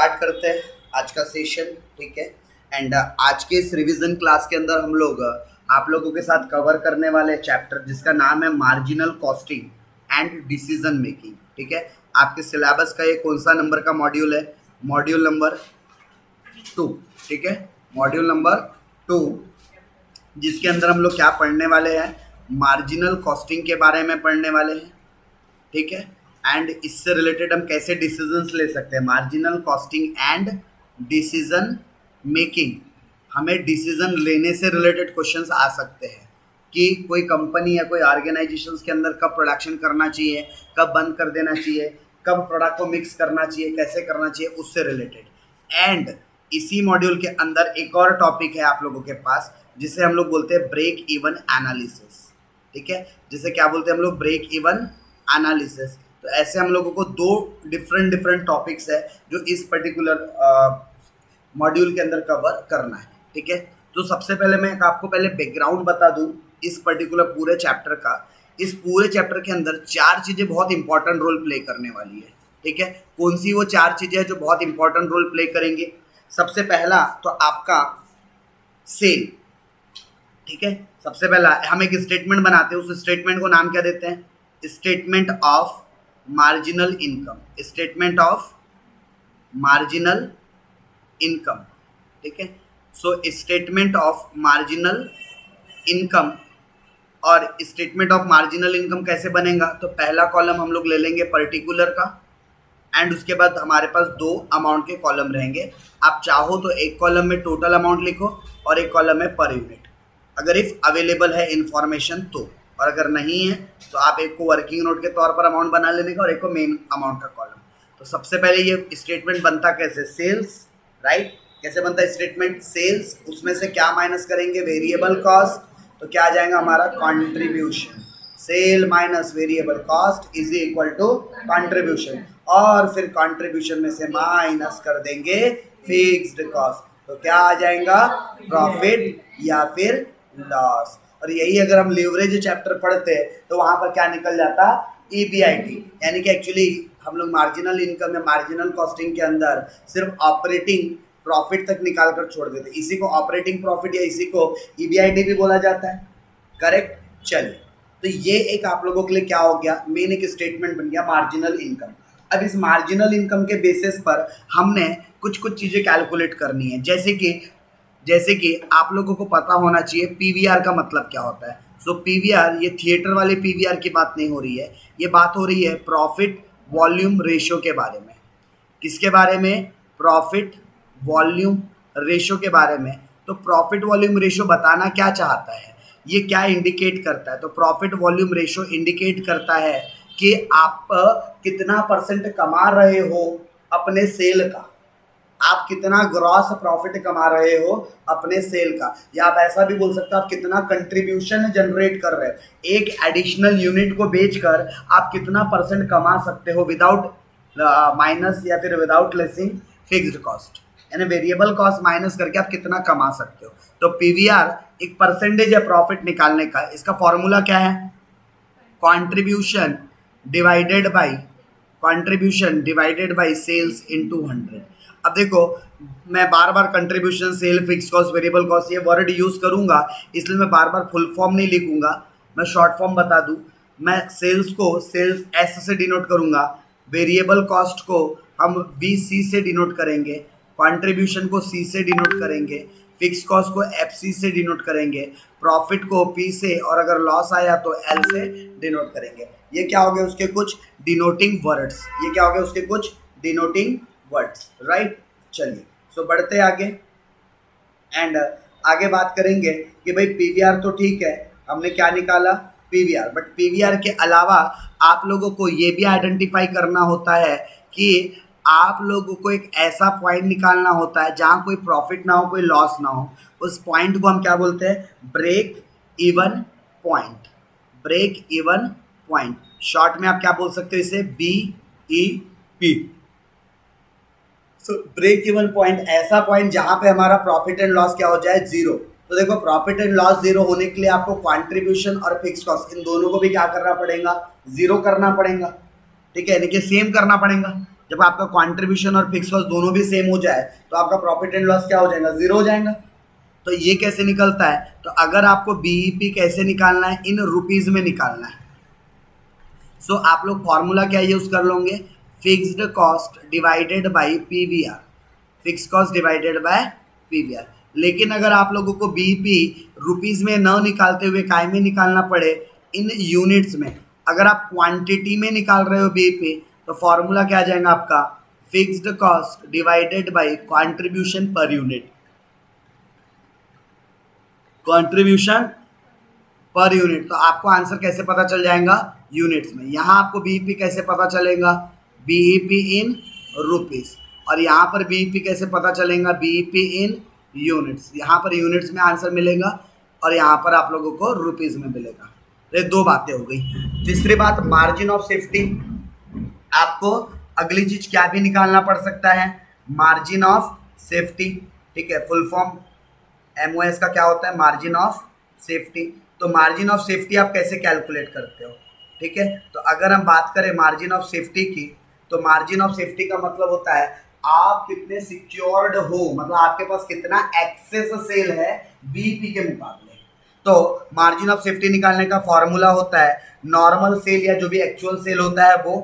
Start करते हैं आज का सेशन, ठीक है। एंड आज के इस रिवीजन क्लास के अंदर हम लोग आप लोगों के साथ कवर करने वाले चैप्टर जिसका नाम है marginal costing and decision making, ठीक है। आपके सिलेबस का ये कौन सा नंबर का मॉड्यूल है? मॉड्यूल नंबर 2, ठीक है। मॉड्यूल नंबर 2, जिसके अंदर हम लोग क्या पढ़ने वाले हैं? मार्जिनल कॉस्टिंग के बारे में पढ़ने वाले हैं, ठीक है। एंड इससे रिलेटेड हम कैसे डिसीजंस ले सकते हैं, marginal costing and decision making. हमें डिसीजन लेने से रिलेटेड क्वेश्चंस आ सकते हैं कि कोई कंपनी या कोई ऑर्गेनाइजेशंस के अंदर कब प्रोडक्शन करना चाहिए, कब बंद कर देना चाहिए, कब प्रोडक्ट को मिक्स करना चाहिए, कैसे करना चाहिए, उससे रिलेटेड। एंड इसी मॉड्यूल के अंदर एक और टॉपिक है आप लोगों के पास जिसे हम लोग बोलते हैं ब्रेक इवन एनालिसिस, ठीक है। जिसे क्या बोलते हैं हम लोग? Break even analysis. तो ऐसे हम लोगों को दो डिफरेंट टॉपिक्स है जो इस पर्टिकुलर मॉड्यूल के अंदर कवर करना है, ठीक है। तो सबसे पहले मैं आपको पहले बैकग्राउंड बता दूं इस पर्टिकुलर पूरे चैप्टर का। इस पूरे चैप्टर के अंदर 4 चीज़ें बहुत इंपॉर्टेंट रोल प्ले करने वाली है, ठीक है। कौन सी वो 4 चीज़ें हैं जो बहुत इंपॉर्टेंट रोल प्ले करेंगे? सबसे पहला तो आपका सेल, ठीक है। सबसे पहला हम एक स्टेटमेंट बनाते हैं, उस स्टेटमेंट को नाम क्या देते हैं? Statement of marginal income. Statement of marginal income, ठीक है। So statement of marginal income. और स्टेटमेंट ऑफ मार्जिनल इनकम कैसे बनेगा? तो पहला कॉलम हम लोग ले लेंगे पर्टिकुलर का, एंड उसके बाद हमारे पास 2 अमाउंट के कॉलम रहेंगे। आप चाहो तो एक कॉलम में टोटल अमाउंट लिखो और एक कॉलम में पर यूनिट, अगर इफ अवेलेबल है इंफॉर्मेशन तो। और अगर नहीं है तो आप एक को वर्किंग नोट के तौर पर अमाउंट बना लेने का और एक को मेन अमाउंट का कॉलम। तो सबसे पहले ये स्टेटमेंट बनता कैसे? Sales, right. कैसे बनता है स्टेटमेंट? सेल्स, उसमें से क्या माइनस करेंगे? Variable cost. तो क्या आ जाएगा हमारा? Contribution. Sale minus variable cost is equal to contribution. और फिर कंट्रीब्यूशन में से माइनस कर देंगे फिक्स्ड कॉस्ट। तो क्या आ जाएगा? प्रॉफिट या फिर लॉस। और यही अगर हम लीवरेज चैप्टर पढ़ते हैं तो वहां पर क्या निकल जाता? ईबीआईटी। यानी कि एक्चुअली हम लोग मार्जिनल इनकम या मार्जिनल कॉस्टिंग के अंदर सिर्फ ऑपरेटिंग प्रॉफिट तक निकाल कर छोड़ देते। इसी को ऑपरेटिंग प्रॉफिट या इसी को ईबीआईटी भी बोला जाता है, करेक्ट। चलिए, तो ये एक आप लोगों के लिए क्या हो गया? मेन एक स्टेटमेंट बन गया मार्जिनल इनकम। अब इस मार्जिनल इनकम के बेसिस पर हमने कुछ चीज़ें कैलकुलेट करनी है, जैसे कि आप लोगों को पता होना चाहिए पीवीआर का मतलब क्या होता है। सो पीवीआर, ये थिएटर वाले पीवीआर की बात नहीं हो रही है, ये बात हो रही है प्रॉफिट वॉल्यूम रेशो के बारे में। किसके बारे में? प्रॉफिट वॉल्यूम रेशो के बारे में। तो प्रॉफिट वॉल्यूम रेशो बताना क्या चाहता है? ये क्या इंडिकेट करता है? तो प्रॉफिट वॉल्यूम रेशो इंडिकेट करता है कि आप कितना परसेंट कमा रहे हो अपने सेल का, आप कितना ग्रॉस प्रॉफिट कमा रहे हो अपने सेल का, या आप ऐसा भी बोल सकते हो आप कितना कंट्रीब्यूशन जनरेट कर रहे हो। एक एडिशनल यूनिट को बेचकर आप कितना परसेंट कमा सकते हो विदाउट माइनस या फिर विदाउट लेसिंग फिक्स्ड कॉस्ट, यानी वेरिएबल कॉस्ट माइनस करके आप कितना कमा सकते हो। तो पीवीआर एक परसेंटेज है प्रॉफिट निकालने का। इसका फॉर्मूला क्या है? Contribution divided by sales into 100। अब देखो, मैं बार बार contribution, sale, fix cost, variable cost ये वर्ड यूज़ करूंगा, इसलिए मैं बार बार फुल फॉर्म नहीं लिखूंगा, मैं शॉर्ट फॉर्म बता दूं। मैं सेल्स को सेल्स एस से डिनोट करूंगा, वेरिएबल कॉस्ट को हम वी सी से डिनोट करेंगे, कंट्रीब्यूशन को सी से डिनोट करेंगे, फिक्स कॉस्ट को एफ सी से डिनोट करेंगे, प्रॉफिट को पी से, और अगर लॉस आया तो एल से डिनोट करेंगे। ये क्या हो गया? उसके कुछ डिनोटिंग वर्ड्स। ये क्या हो गया? उसके कुछ डिनोटिंग वर्ड्स, राइट। चलिए, सो बढ़ते आगे एंड आगे बात करेंगे कि भाई पीवीआर तो ठीक है, हमने क्या निकाला? पीवीआर। बट पीवीआर के अलावा आप लोगों को ये भी आइडेंटिफाई करना होता है कि आप लोगों को एक ऐसा पॉइंट निकालना होता है जहाँ कोई प्रॉफिट ना हो, कोई लॉस ना हो। उस पॉइंट को हम क्या बोलते हैं? Break even point. Break even point, short में आप क्या बोल सकते हो इसे? BEP। ब्रेक इवन पॉइंट ऐसा पॉइंट जहां पे हमारा प्रॉफिट एंड लॉस क्या हो जाए? 0। तो देखो, प्रॉफिट एंड लॉस 0 होने के लिए आपको कंट्रीब्यूशन और फिक्स कॉस्ट इन दोनों को भी क्या करना पड़ेगा? 0 करना पड़ेगा, ठीक है, यानी कि सेम करना पड़ेगा। जब आपका कंट्रीब्यूशन और फिक्स कॉस्ट दोनों भी सेम हो जाए तो आपका प्रॉफिट एंड लॉस क्या हो जाएगा, जीरो हो जाएगा। तो ये कैसे निकलता है, तो अगर आपको बीईपी कैसे निकालना है, इन रुपीज में निकालना है। सो आप लोग फॉर्मूला क्या यूज कर लोगे, fixed cost divided by PVR, fix cost divided bye PVR. लेकिन अगर आप लोगों को बीईपी रुपीज में न निकालते हुए काय में निकालना पड़े, इन यूनिट्स में, अगर आप क्वांटिटी में निकाल रहे हो बीईपी, तो फॉर्मूला क्या आ जाएगा आपका, fixed cost divided by contribution per unit, contribution per unit. तो आपको आंसर कैसे पता चल जाएगा, यूनिट्स में। यहाँ आपको बीईपी कैसे पता चलेगा, बीईपी इन रुपीस, और यहाँ पर बीईपी कैसे पता चलेगा, बीईपी इन यूनिट्स। यहाँ पर यूनिट्स में आंसर मिलेगा और यहाँ पर आप लोगों को रुपीस में मिलेगा। तो ये दो बातें हो गई। तीसरी बात, मार्जिन ऑफ सेफ्टी। आपको अगली चीज क्या भी निकालना पड़ सकता है, मार्जिन ऑफ सेफ्टी। ठीक है, फुल फॉर्म एमओएस का क्या होता है, मार्जिन ऑफ सेफ्टी। तो मार्जिन ऑफ सेफ्टी आप कैसे कैलकुलेट करते हो, ठीक है। तो अगर हम बात करें मार्जिन ऑफ सेफ्टी की, तो मार्जिन ऑफ सेफ्टी का मतलब होता है आप कितने सिक्योर्ड हो, मतलब आपके पास कितना एक्सेस सेल है बीपी के मुकाबले। तो मार्जिन ऑफ सेफ्टी निकालने का फॉर्मूला होता है नॉर्मल सेल या जो भी एक्चुअल सेल होता है वो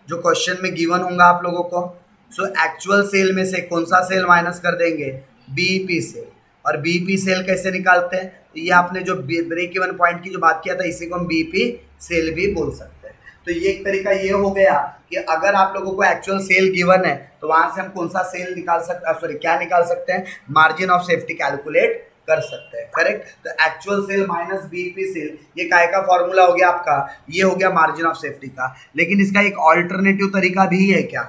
जो क्वेश्चन में गिवन होगा आप लोगों को। सो एक्चुअल सेल में से कौन सा सेल माइनस कर देंगे, बीईपी सेल। और बीईपी सेल कैसे निकालते हैं, तो ये आपने जो ब्रेक इवन पॉइंट की जो बात किया था इसी को हम बीईपी सेल भी बोल सकते हैं। तो ये एक तरीका ये हो गया कि अगर आप लोगों को एक्चुअल सेल गिवन है तो वहां से हम कौन सा सेल निकाल सकते हैं, सॉरी क्या निकाल सकते हैं, मार्जिन ऑफ सेफ्टी कैलकुलेट कर सकते हैं, करेक्ट। तो actual sale minus BEP sale, ये काय का फॉर्मूला हो गया आपका, ये हो गया मार्जिन ऑफ सेफ्टी का। लेकिन इसका एक ऑल्टरनेटिव तरीका भी है क्या,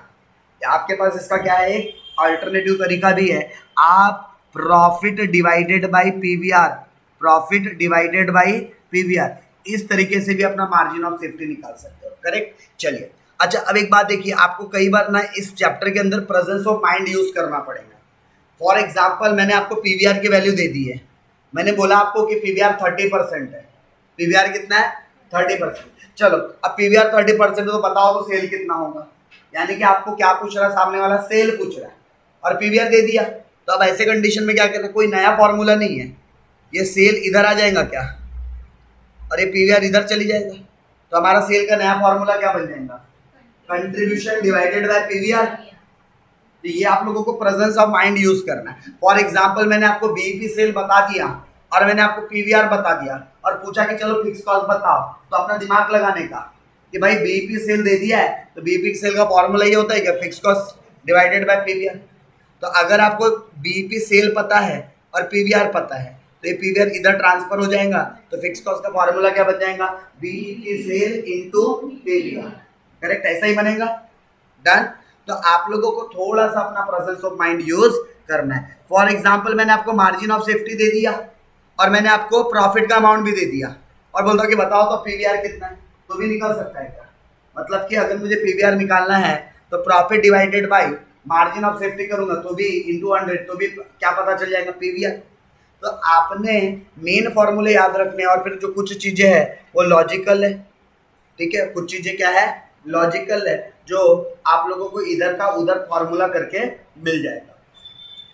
आपके पास इसका क्या है, एक ऑल्टरनेटिव तरीका भी है। आप profit divided bye PVR, profit divided bye PVR, इस तरीके से भी अपना मार्जिन ऑफ सेफ्टी निकाल सकते हो, करेक्ट। चलिए, अच्छा अब एक बात देखिए, आपको कई बार ना इस चैप्टर के अंदर प्रेजेंस ऑफ माइंड यूज करना पड़ेगा। फॉर एग्जाम्पल मैंने आपको पीवीआर की वैल्यू दे दी है, मैंने बोला आपको कि पीवीआर 30% है, पीवीआर कितना है 30%। चलो अब पीवीआर 30% तो बताओ तो सेल कितना होगा, यानी कि आपको क्या पूछ रहा है सामने वाला, सेल पूछ रहा है और पीवीआर दे दिया। तो अब ऐसे कंडीशन में क्या करना, कोई नया फॉर्मूला नहीं है, ये सेल इधर आ जाएगा क्या और ये पीवीआर इधर चली जाएगा, तो हमारा सेल का नया फॉर्मूला क्या बन जाएगा, कंट्रीब्यूशन डिवाइडेड बाय पीवीआर। तो ये आप लोगों को प्रेजेंस ऑफ माइंड यूज करना है। फॉर एग्जांपल मैंने आपको बीईपी सेल बता दिया और मैंने आपको पीवीआर बता दिया और पूछा कि चलो फिक्स कॉस्ट बताओ, तो अपना दिमाग लगाने का कि भाई बीईपी सेल दे दिया है तो बीईपी सेल का फॉर्मूला ये होता है कि fix cost divided bye PVR. तो अगर आपको बीईपी सेल पता है और पीवीआर पता है तो ये पीवीआर इधर ट्रांसफर हो जाएगा, तो फिक्स कॉस्ट का फॉर्मूला क्या बन जाएगा, BEP cell into PVR, correct, ऐसा ही बनेगा, डन। तो आप लोगों को थोड़ा सा अपना प्रेजेंस ऑफ माइंड यूज करना है। फॉर एग्जांपल मैंने आपको मार्जिन ऑफ सेफ्टी दे दिया और मैंने आपको प्रॉफिट का अमाउंट भी दे दिया और बोलता कि बताओ तो पीवीआर कितना है, तो भी निकल सकता है क्या, मतलब कि अगर मुझे पीवीआर निकालना है तो profit divided bye margin of safety करूंगा तो भी इंटू 100, तो भी क्या पता चल जाएगा, पीवीआर। तो आपने मेन फॉर्मूले याद रखने और फिर जो कुछ चीजें हैं वो लॉजिकल है, ठीक है, कुछ चीजें क्या है, लॉजिकल है, जो आप लोगों को इधर का उधर फॉर्मूला करके मिल जाएगा।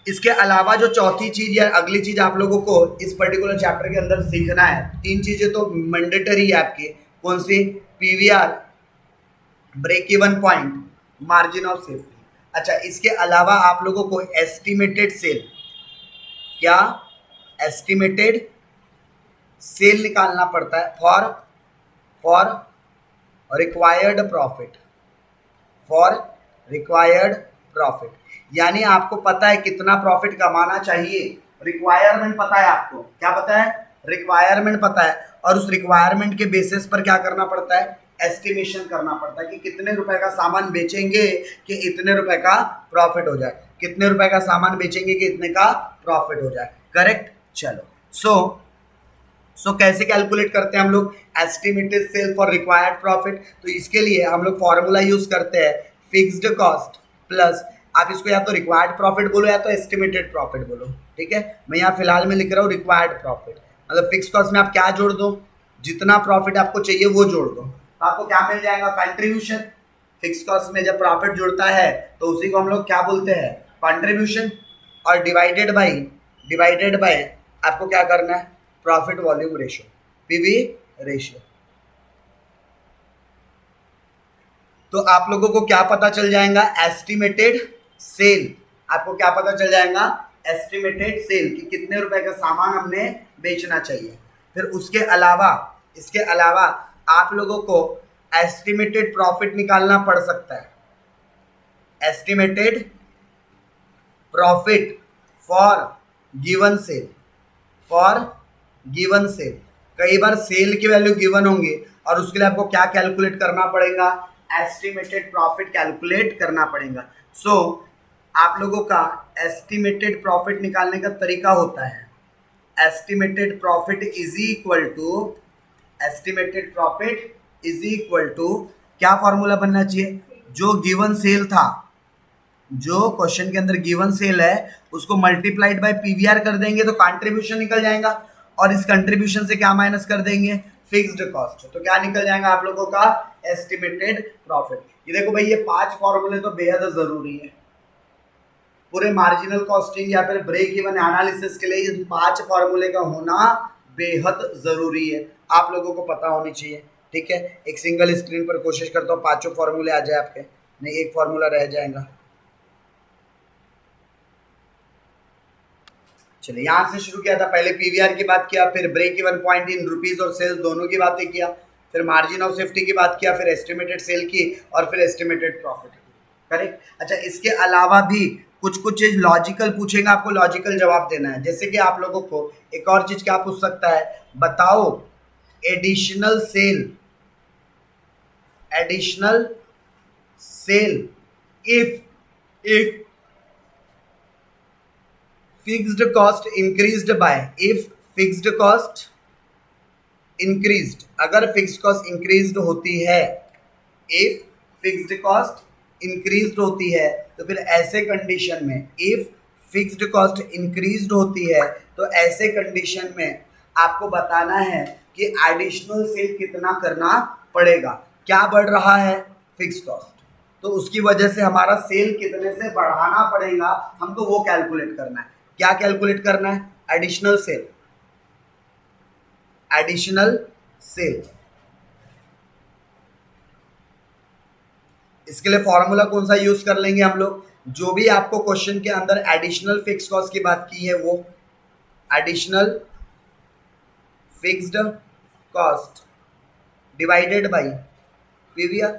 इसके अलावा जो चौथी चीज या अगली चीज आप लोगों को इस पर्टिकुलर चैप्टर के अंदर सीखना है, तीन चीजें तो मैंडेटरी है आपकी, कौन सी, PVR, break even point, margin of safety. अच्छा इसके अलावा आप लोगों को एस्टिमेटेड सेल, क्या, एस्टिमेटेड सेल निकालना पड़ता है for required profit, for required profit, यानी आपको पता है कितना प्रॉफिट कमाना चाहिए, रिक्वायरमेंट पता है आपको, क्या पता है, रिक्वायरमेंट पता है, और उस रिक्वायरमेंट के बेसिस पर क्या करना पड़ता है, एस्टिमेशन करना पड़ता है कि कितने रुपए का सामान बेचेंगे कि इतने रुपए का प्रॉफिट हो जाए, कितने रुपए का सामान बेचेंगे कि इतने का प्रॉफिट हो जाए, करेक्ट। चलो सो कैसे कैलकुलेट करते हैं हम लोग, estimated cell for required profit. तो इसके लिए हम लोग फॉर्मूला यूज करते हैं फिक्स्ड कॉस्ट प्लस, आप इसको या तो रिक्वायर्ड प्रॉफिट बोलो या तो एस्टिमेटेड प्रॉफिट बोलो, ठीक है। मैं यहाँ फिलहाल में लिख रहा हूँ रिक्वायर्ड प्रॉफिट, मतलब फिक्स कॉस्ट में आप क्या जोड़ दो, जितना प्रॉफिट आपको चाहिए वो जोड़ दो, तो आपको क्या मिल जाएगा, कंट्रीब्यूशन, फिक्स कॉस्ट में जब प्रॉफिट जुड़ता है तो उसी को हम लोग क्या बोलते हैं, कंट्रीब्यूशन, और डिवाइडेड बाय आपको क्या करना है, profit volume ratio, PV ratio. तो आप लोगों को क्या पता चल जाएगा, एस्टिमेटेड सेल, आपको क्या पता चल जाएगा, एस्टिमेटेड सेल, कि कितने रुपए का सामान हमने बेचना चाहिए। फिर इसके अलावा आप लोगों को एस्टिमेटेड प्रॉफिट निकालना पड़ सकता है, estimated profit for given sale, कई बार सेल की वैल्यू गिवन होंगे और उसके लिए आपको क्या कैलकुलेट करना पड़ेगा, एस्टिमेटेड प्रॉफिट कैलकुलेट करना पड़ेगा। सो आप लोगों का एस्टिमेटेड प्रॉफिट निकालने का तरीका होता है, estimated profit is equal to क्या फॉर्मूला बनना चाहिए, जो गिवन सेल था, जो क्वेश्चन के अंदर गिवन सेल है उसको मल्टीप्लाइड बाय पीवीआर कर देंगे तो कंट्रीब्यूशन निकल जाएगा, और इस कंट्रीब्यूशन से क्या माइनस कर देंगे, फिक्स्ड कॉस्ट। तो क्या निकल जाएगा आप लोगों का, एस्टिमेटेड प्रॉफिट। ये देखो भाई, ये 5 फॉर्मूले तो बेहद जरूरी है पूरे मार्जिनल कॉस्टिंग या फिर ब्रेक इवन एनालिसिस के लिए। ये 5 फॉर्मूले का होना बेहद जरूरी है, आप लोगों को पता होनी चाहिए। ठीक है, एक सिंगल स्क्रीन पर कोशिश करता हूँ 5 फॉर्मूले आ जाए आपके, नहीं एक फॉर्मूला रह जाएगा। चलिए, यहाँ से शुरू किया था, पहले पीवीआर की बात किया, फिर break even point in rupees और सेल्स दोनों की बातें किया, फिर मार्जिन ऑफ सेफ्टी की बात किया, फिर एस्टिमेटेड सेल की, और फिर एस्टिमेटेड प्रॉफिट की। करेक्ट। अच्छा, इसके अलावा भी कुछ चीज लॉजिकल पूछेगा, आपको लॉजिकल जवाब देना है। जैसे कि आप लोगों को एक और चीज क्या पूछ सकता है, बताओ additional sale if fixed cost increased by, if fixed cost increased, अगर fixed cost increased होती है, if fixed cost increased होती है तो फिर ऐसे कंडीशन में, if fixed cost increased होती है तो ऐसे कंडीशन में आपको बताना है कि एडिशनल सेल कितना करना पड़ेगा। क्या बढ़ रहा है, फिक्स्ड कॉस्ट, तो उसकी वजह से हमारा सेल कितने से बढ़ाना पड़ेगा, हमको वो कैलकुलेट करना है। क्या कैलकुलेट करना है, एडिशनल सेल। इसके लिए फॉर्मूला कौन सा यूज कर लेंगे हम लोग, जो भी आपको क्वेश्चन के अंदर एडिशनल फिक्स्ड कॉस्ट की बात की है, वो additional fixed cost divided bye PVR.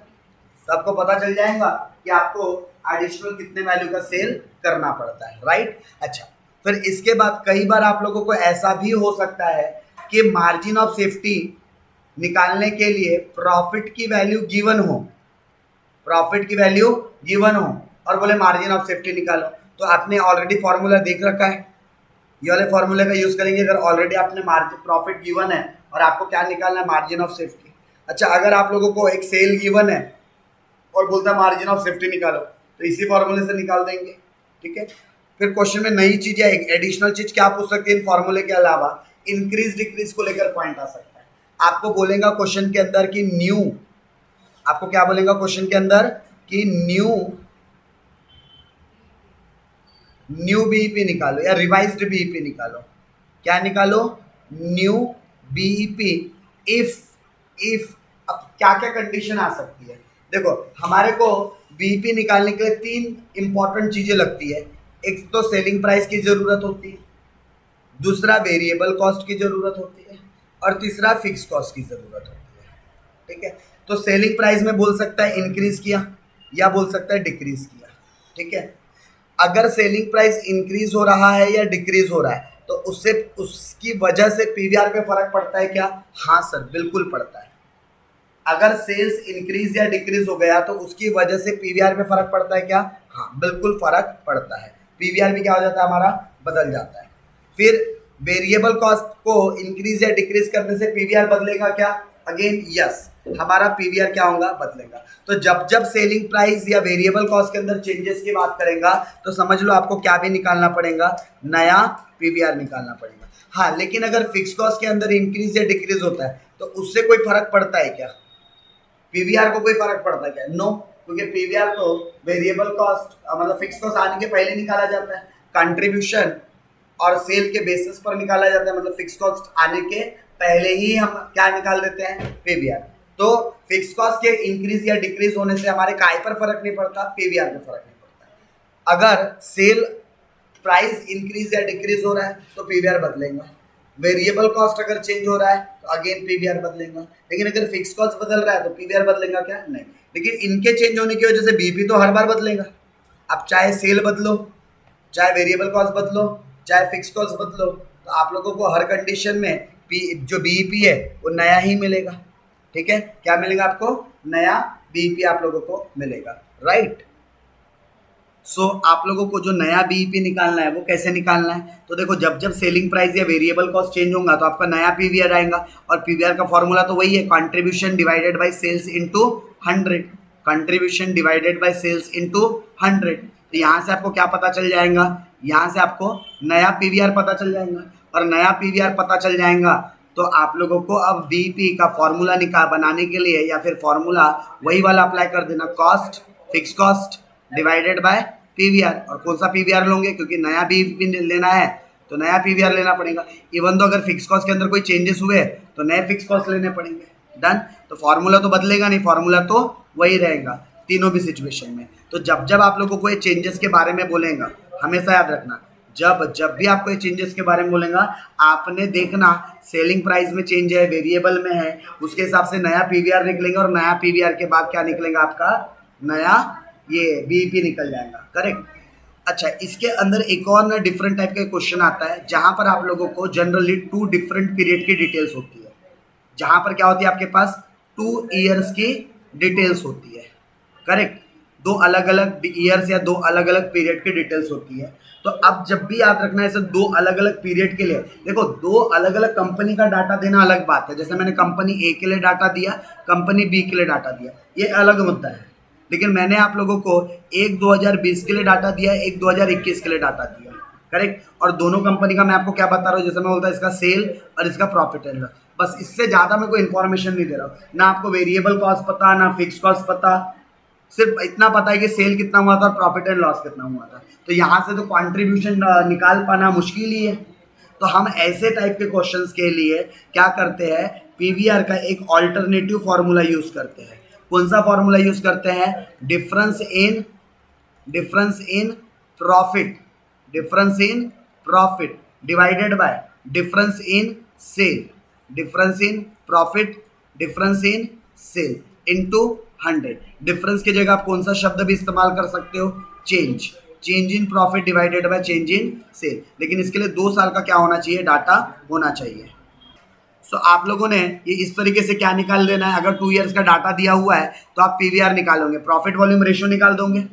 तो आपको पता चल जाएगा कि आपको एडिशनल कितने वैल्यू का सेल करना पड़ता है, राइट। अच्छा, फिर इसके बाद कई बार आप लोगों को ऐसा भी हो सकता है कि मार्जिन ऑफ सेफ्टी निकालने के लिए प्रॉफिट की वैल्यू गिवन हो और बोले मार्जिन ऑफ सेफ्टी निकालो। तो आपने ऑलरेडी फॉर्मूला देख रखा है, ये वाले फॉर्मूले का यूज करेंगे अगर ऑलरेडी आपने मार्जिन प्रॉफिट गिवन है और आपको क्या निकालना है, मार्जिन ऑफ सेफ्टी। अच्छा, अगर आप लोगों को एक सेल गिवन है और बोलता है मार्जिन ऑफ सेफ्टी निकालो, तो इसी फॉर्मूले से निकाल देंगे। ठीक है, फिर क्वेश्चन में नई चीज या एडिशनल चीज क्या पूछ सकते हैं, इन फॉर्मूले के अलावा इंक्रीज डिक्रीज को लेकर पॉइंट आ सकता है। आपको बोलेगा क्वेश्चन के अंदर कि आपको क्या बोलेगा क्वेश्चन के अंदर कि न्यू बीईपी निकालो या रिवाइज्ड बीईपी निकालो। क्या निकालो, न्यू बीईपी इफ अब क्या क्या कंडीशन आ सकती है, देखो हमारे को बीईपी निकालने के लिए 3 इंपॉर्टेंट चीजें लगती है। एक तो सेलिंग प्राइस की जरूरत होती है, दूसरा वेरिएबल कॉस्ट की जरूरत होती है, और तीसरा फिक्स कॉस्ट की जरूरत होती है। ठीक है, तो सेलिंग प्राइस में बोल सकता है इंक्रीज किया या बोल सकता है डिक्रीज किया। ठीक है, अगर सेलिंग प्राइस इंक्रीज हो रहा है या डिक्रीज हो रहा है तो उसकी वजह से पीवीआर पे फर्क पड़ता है क्या, हाँ सर बिल्कुल पड़ता है। अगर सेल्स इंक्रीज या डिक्रीज हो गया तो उसकी वजह से पीवीआर पे फर्क पड़ता है क्या, हाँ बिल्कुल फर्क पड़ता है। पीवीआर भी क्या हो जाता है, हमारा बदल जाता है। फिर वेरिएबल कॉस्ट को इंक्रीज या डिक्रीज करने से पीवीआर बदलेगा क्या, अगेन यस, हमारा पीवीआर क्या होगा, बदलेगा। तो जब सेलिंग प्राइस या वेरिएबल कॉस्ट के अंदर चेंजेस की बात करेगा तो समझ लो आपको क्या भी निकालना पड़ेगा, नया पीवीआर निकालना पड़ेगा। हाँ, लेकिन अगर फिक्स कॉस्ट के अंदर इंक्रीज या डिक्रीज होता है तो उससे कोई फर्क पड़ता है क्या, पीवीआर को कोई फर्क पड़ता है क्या, नो। क्योंकि पीवीआर तो वेरिएबल कॉस्ट मतलब फिक्स कॉस्ट आने के पहले निकाला जाता है, कंट्रीब्यूशन और सेल के बेसिस पर निकाला जाता है, मतलब फिक्स कॉस्ट आने के पहले ही हम क्या निकाल देते हैं, पीवीआर। तो फिक्स कॉस्ट के इंक्रीज या डिक्रीज होने से हमारे काय पर फर्क नहीं पड़ता, पीवीआर पे फर्क नहीं पड़ता। अगर सेल प्राइस इंक्रीज या डिक्रीज हो रहा है तो पीवीआर बदलेगा, वेरिएबल कॉस्ट अगर चेंज हो रहा है तो अगेन पीवीआर बदलेगा, लेकिन अगर फिक्स कॉस्ट बदल रहा है तो पीवीआर बदलेगा क्या, नहीं। लेकिन इनके चेंज होने की वजह से बीपी तो हर बार बदलेगा। अब चाहे सेल बदलो, चाहे वेरिएबल कॉस्ट बदलो, चाहे फिक्स कॉस्ट बदलो, तो आप लोगों को हर कंडीशन में जो बीईपी है वो नया ही मिलेगा। ठीक है, क्या मिलेगा आपको, नया बीईपी आप लोगों को मिलेगा, राइट। सो आप लोगों को जो नया बीईपी निकालना है वो कैसे निकालना है, तो देखो जब जब सेलिंग प्राइस या वेरिएबल कॉस्ट चेंज होगा तो आपका नया पीवीआर आएगा, और पीवीआर का फॉर्मूला तो वही है, contribution divided by sales into 100, contribution divided by sales into 100। तो यहाँ से आपको क्या पता चल जाएगा, यहाँ से आपको नया पीवीआर पता चल जाएगा, और नया पीवीआर पता चल जाएगा तो आप लोगों को अब बीईपी का फॉर्मूला बनाने के लिए या फिर फॉर्मूला वही वाला अप्लाई कर देना, cost fix cost divided bye PVR. और कौन सा पीवीआर लोगे, क्योंकि नया बीईपी लेना है तो नया पीवीआर लेना पड़ेगा। इवन तो अगर फिक्स कॉस्ट के अंदर कोई चेंजेस हुए तो नए फिक्स कॉस्ट लेने पड़ेंगे, डन। तो फॉर्मूला तो बदलेगा नहीं, फॉर्मूला तो वही रहेगा तीनों भी सिचुएशन में। तो जब जब आप लोगों को ये चेंजेस के बारे में बोलेगा, हमेशा याद रखना, जब भी आपको ये चेंजेस के बारे में बोलेगा, आपने देखना सेलिंग प्राइस में चेंज है, वेरिएबल में है, उसके हिसाब से नया पीवीआर निकलेगा, और नया पीवीआर के बाद क्या निकलेगा, आपका नया ये बीईपी निकल जाएगा, करेक्ट। अच्छा, इसके अंदर एक और ना डिफरेंट टाइप का क्वेश्चन आता है, जहां पर आप लोगों को जनरली 2 डिफरेंट पीरियड की डिटेल्स होती है, जहां पर क्या होती है आपके पास 2 ईयर्स की डिटेल्स होती है, करेक्ट। 2 अलग अलग ईयर्स या 2 अलग अलग पीरियड की डिटेल्स होती है। तो अब जब भी याद रखना है ऐसे 2 अलग अलग पीरियड के लिए, देखो 2 अलग अलग कंपनी का डाटा देना अलग बात है, जैसे मैंने कंपनी ए के लिए डाटा दिया, कंपनी बी के लिए डाटा दिया, ये अलग मुद्दा है। लेकिन मैंने आप लोगों को एक 2020 के लिए डाटा दिया, एक 2021 के लिए डाटा दिया, करेक्ट। और दोनों कंपनी का मैं आपको क्या बता रहा हूँ, जैसे मैं बोलता इसका सेल और इसका प्रॉफिट एंड लॉस, बस इससे ज़्यादा मैं कोई इन्फॉर्मेशन नहीं दे रहा हूँ, ना आपको वेरिएबल कॉस्ट पता, ना फिक्स कॉस्ट पता, सिर्फ इतना पता है कि सेल कितना हुआ था और प्रॉफिट एंड लॉस कितना हुआ था। तो यहाँ से तो कॉन्ट्रीब्यूशन निकाल पाना मुश्किल ही है। तो हम ऐसे टाइप के क्वेश्चंस के लिए क्या करते हैं, पीवीआर का एक ऑल्टरनेटिव फॉर्मूला यूज करते हैं। कौन सा फॉर्मूला यूज करते हैं, difference in profit, difference in profit divided by difference in sale, difference in profit difference in sale into 100। Difference की जगह आप कौन सा शब्द भी इस्तेमाल कर सकते हो, change, change in profit divided by change in sale. लेकिन इसके लिए 2 साल का क्या होना चाहिए, डाटा होना चाहिए। सो आप लोगों ने ये इस तरीके से क्या निकाल देना है, अगर 2 ईयर्स का डाटा दिया हुआ है तो आप पीवीआर निकालोगे, प्रॉफिट वॉल्यूम रेशियो निकाल दोगे,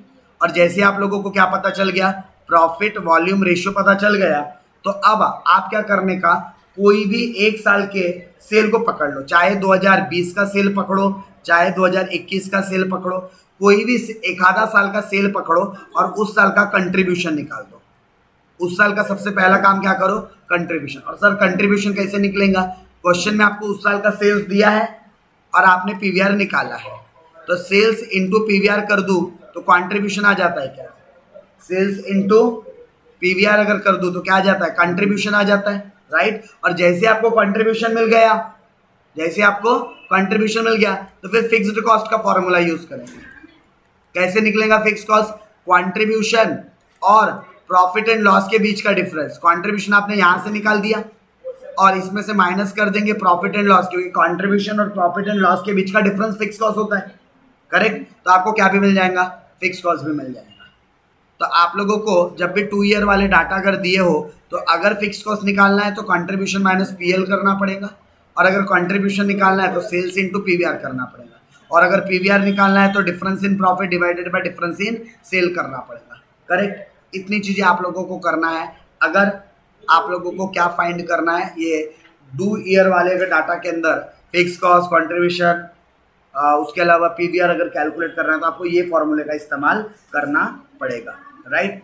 और जैसे आप लोगों को क्या पता चल गया, प्रॉफिट वॉल्यूम रेशियो पता चल गया, तो अब आप क्या करने का, कोई भी एक साल के सेल को पकड़ लो, चाहे 2020 का सेल पकड़ो, चाहे 2021 का सेल पकड़ो, कोई भी एक आधा साल का सेल पकड़ो और उस साल का कंट्रीब्यूशन निकाल दो। उस साल का सबसे पहला काम क्या करो, कंट्रीब्यूशन। और सर कंट्रीब्यूशन कैसे निकलेगा, क्वेश्चन में आपको उस साल का सेल्स दिया है और आपने पीवीआर निकाला है, तो सेल्स इनटू पीवीआर कर दूं तो कंट्रीब्यूशन आ जाता है क्या, सेल्स इनटू पीवीआर अगर कर दूं तो क्या आ जाता है, कंट्रीब्यूशन आ जाता है, राइट। और जैसे आपको कंट्रीब्यूशन मिल गया, जैसे आपको कंट्रीब्यूशन मिल गया तो फिर फिक्स्ड कॉस्ट का फॉर्मूला यूज करेंगे। कैसे निकलेगा फिक्स्ड कॉस्ट, कंट्रीब्यूशन और प्रॉफिट एंड लॉस के बीच का डिफरेंस, कंट्रीब्यूशन आपने यहां से निकाल दिया और इसमें से माइनस कर देंगे प्रॉफिट एंड लॉस, क्योंकि कंट्रीब्यूशन और प्रॉफिट एंड लॉस के बीच का डिफरेंस फिक्स कॉस्ट होता है, करेक्ट। तो आपको क्या भी मिल जाएगा, फिक्स कॉस्ट भी मिल जाएगा। तो आप लोगों को जब भी 2 ईयर वाले डाटा अगर दिए हो तो अगर फिक्स कॉस्ट निकालना है तो कंट्रीब्यूशन माइनस पीएल करना पड़ेगा, और अगर कंट्रीब्यूशन निकालना है तो सेल्स इनटू पीवीआर करना पड़ेगा, और अगर पीवीआर निकालना है तो difference in profit divided by difference in sale करना पड़ेगा, करेक्ट। इतनी चीज़ें आप लोगों को करना है। अगर आप लोगों को क्या फाइंड करना है, ये 2 ईयर वाले के डाटा के अंदर फिक्स कॉस्ट, कंट्रीब्यूशन, उसके अलावा पीवीआर अगर कैलकुलेट करना है तो आपको ये फॉर्मूले का इस्तेमाल करना पड़ेगा, राइट।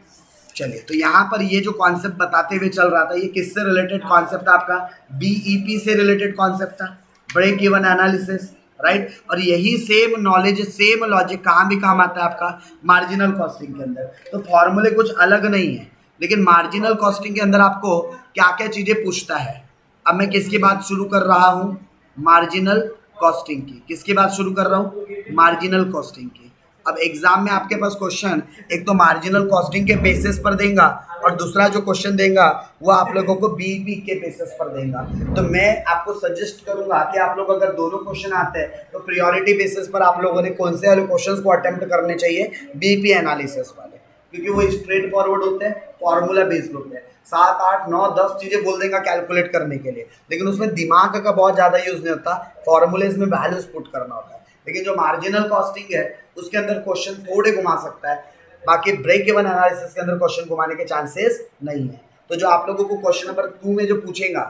चलिए, तो यहाँ पर ये जो कॉन्सेप्ट बताते हुए चल रहा था, ये किससे रिलेटेड कॉन्सेप्ट था, आपका बीईपी से रिलेटेड कॉन्सेप्ट था, ब्रेक इवन एनालिसिस, राइट। और यही सेम नॉलेज सेम लॉजिक कहाँ भी काम आता है आपका मार्जिनल कॉस्टिंग के अंदर। तो फॉर्मूले कुछ अलग नहीं है, लेकिन मार्जिनल कॉस्टिंग के अंदर आपको क्या क्या चीज़ें पूछता है। अब मैं किसकी बात शुरू कर रहा हूँ, मार्जिनल कॉस्टिंग की। किसकी बात शुरू कर रहा हूँ, मार्जिनल कॉस्टिंग की। अब एग्जाम में आपके पास क्वेश्चन एक तो मार्जिनल कॉस्टिंग के बेसिस पर देगा, और दूसरा जो क्वेश्चन देगा वो आप लोगों को बीईपी के बेसिस पर देगा। तो मैं आपको सजेस्ट करूंगा कि आप लोग अगर दोनों क्वेश्चन आते हैं तो प्रायोरिटी बेसिस पर आप लोगों ने कौन से वाले क्वेश्चंस को अटेम्प्ट करने चाहिए, बीईपी एनालिसिस वाले, क्योंकि वो स्ट्रेट फॉरवर्ड होते हैं, फॉर्मूला बेस्ड होते हैं। 7 8 9 10 चीजें बोल देगा कैलकुलेट करने के लिए, लेकिन उसमें दिमाग का बहुत ज्यादा यूज नहीं होता, फॉर्मूलेज में वैल्यूज पुट करना होता है। लेकिन जो मार्जिनल कॉस्टिंग है उसके अंदर क्वेश्चन थोड़े घुमा सकता है, बाकी ब्रेक इवन एनालिसिस के अंदर क्वेश्चन घुमाने के चांसेस नहीं है। तो जो आप लोगों को क्वेश्चन नंबर 2 में जो पूछेगा,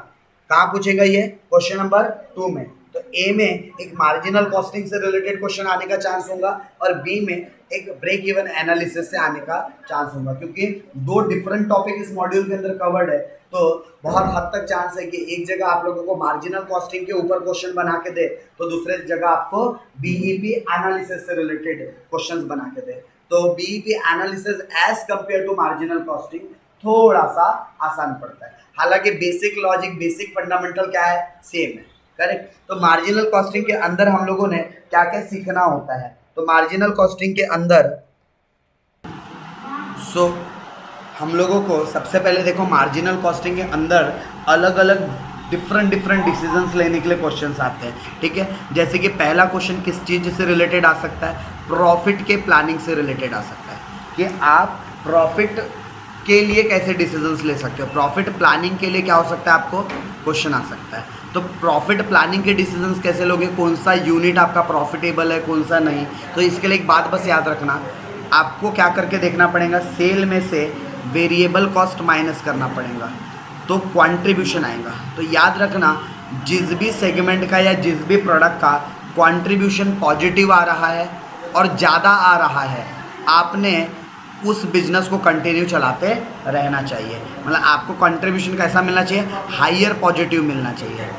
कहाँ पूछेगा ये क्वेश्चन नंबर 2 में, तो ए में एक मार्जिनल कॉस्टिंग से रिलेटेड क्वेश्चन आने का चांस होगा, और बी में एक ब्रेक इवन एनालिसिस से आने का चांस होगा, क्योंकि 2 डिफरेंट टॉपिक इस मॉड्यूल के अंदर कवर्ड है। तो बहुत हद तक चांस है कि एक जगह आप लोगों को मार्जिनल कॉस्टिंग के ऊपर क्वेश्चन बना के दे, तो दूसरे जगह आपको बीईपी एनालिसिस से रिलेटेड क्वेश्चंस बना के दे। तो BEP analysis as compare to marginal costing थोड़ा सा आसान पड़ता है, हालांकि बेसिक लॉजिक बेसिक फंडामेंटल क्या है, सेम है, करेक्ट। तो मार्जिनल कॉस्टिंग के अंदर हम लोगों ने क्या क्या सीखना होता है, तो मार्जिनल कॉस्टिंग के अंदर हम लोगों को सबसे पहले देखो मार्जिनल कॉस्टिंग के अंदर अलग अलग डिफरेंट डिसीजंस लेने के लिए क्वेश्चंस आते हैं, ठीक है। जैसे कि पहला क्वेश्चन किस चीज़ से रिलेटेड आ सकता है, प्रॉफिट के प्लानिंग से रिलेटेड आ सकता है, कि आप प्रॉफिट के लिए कैसे डिसीजंस ले सकते हो। प्रॉफिट प्लानिंग के लिए क्या हो सकता है, आपको क्वेश्चन आ सकता है। तो प्रॉफिट प्लानिंग के डिसीजंस कैसे लोगे, कौन सा यूनिट आपका प्रॉफिटेबल है कौन सा नहीं। तो इसके लिए एक बात बस याद रखना, आपको क्या करके देखना पड़ेगा, सेल में से वेरिएबल कॉस्ट माइनस करना पड़ेगा, तो क्वांट्रीब्यूशन आएगा। तो याद रखना, जिस भी सेगमेंट का या जिस भी प्रोडक्ट का क्वांट्रीब्यूशन पॉजिटिव आ रहा है और ज़्यादा आ रहा है, आपने उस बिजनेस को कंटिन्यू चलाते रहना चाहिए। मतलब आपको कंट्रीब्यूशन कैसा मिलना चाहिए, हाइयर पॉजिटिव मिलना चाहिए।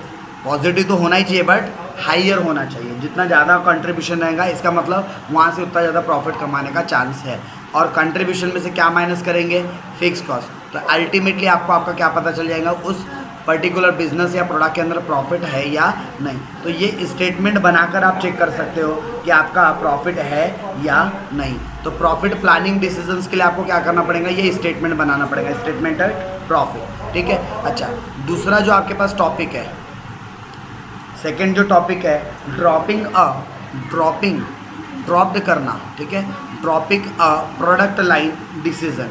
पॉजिटिव तो होना ही चाहिए बट हाइयर होना चाहिए। जितना ज़्यादा कंट्रीब्यूशन रहेगा इसका मतलब वहाँ से उतना ज़्यादा प्रॉफिट कमाने का चांस है। और कंट्रीब्यूशन में से क्या माइनस करेंगे, फिक्स कॉस्ट। तो अल्टीमेटली आपको आपका क्या पता चल जाएगा, उस पर्टिकुलर बिजनेस या प्रोडक्ट के अंदर प्रॉफिट है या नहीं। तो ये स्टेटमेंट बनाकर आप चेक कर सकते हो कि आपका प्रॉफिट है या नहीं। तो प्रॉफिट प्लानिंग डिसीजंस के लिए आपको क्या करना पड़ेगा, ये स्टेटमेंट बनाना पड़ेगा, स्टेटमेंट प्रॉफिट, ठीक है। अच्छा, दूसरा जो आपके पास टॉपिक है, सेकेंड जो टॉपिक है, ड्रॉप्ड करना, ठीक है। Dropping a product line decision,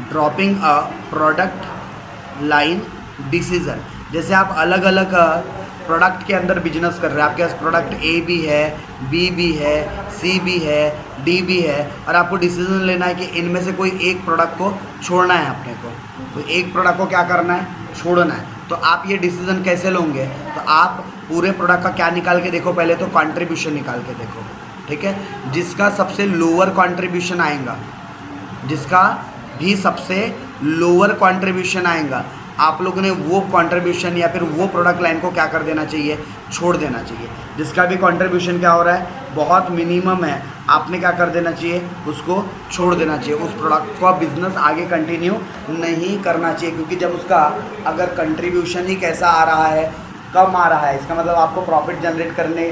dropping a product line decision. जैसे आप अलग अलग प्रोडक्ट के अंदर बिजनेस कर रहे हैं, आपके पास प्रोडक्ट ए भी है, बी भी है, सी भी है, डी भी है, और आपको डिसीजन लेना है कि इनमें से कोई एक प्रोडक्ट को छोड़ना है अपने को। तो एक प्रोडक्ट को क्या करना है, छोड़ना है। तो आप ये डिसीजन कैसे लोगे, तो आप पूरे प्रोडक्ट का क्या निकाल के देखो, पहले तो कंट्रीब्यूशन निकाल के देखो, ठीक है। जिसका सबसे लोअर कंट्रीब्यूशन आएगा, जिसका भी सबसे लोअर कंट्रीब्यूशन आएगा, आप लोगों ने वो कंट्रीब्यूशन या फिर वो प्रोडक्ट लाइन को क्या कर देना चाहिए, छोड़ देना चाहिए। जिसका भी कंट्रीब्यूशन क्या हो रहा है, बहुत मिनिमम है, आपने क्या कर देना चाहिए, उसको छोड़ देना चाहिए। उस प्रोडक्ट का बिजनेस आगे कंटिन्यू नहीं करना चाहिए, क्योंकि जब उसका अगर कंट्रीब्यूशन ही कैसा आ रहा है, कम आ रहा है, इसका मतलब आपको प्रॉफिट जनरेट करने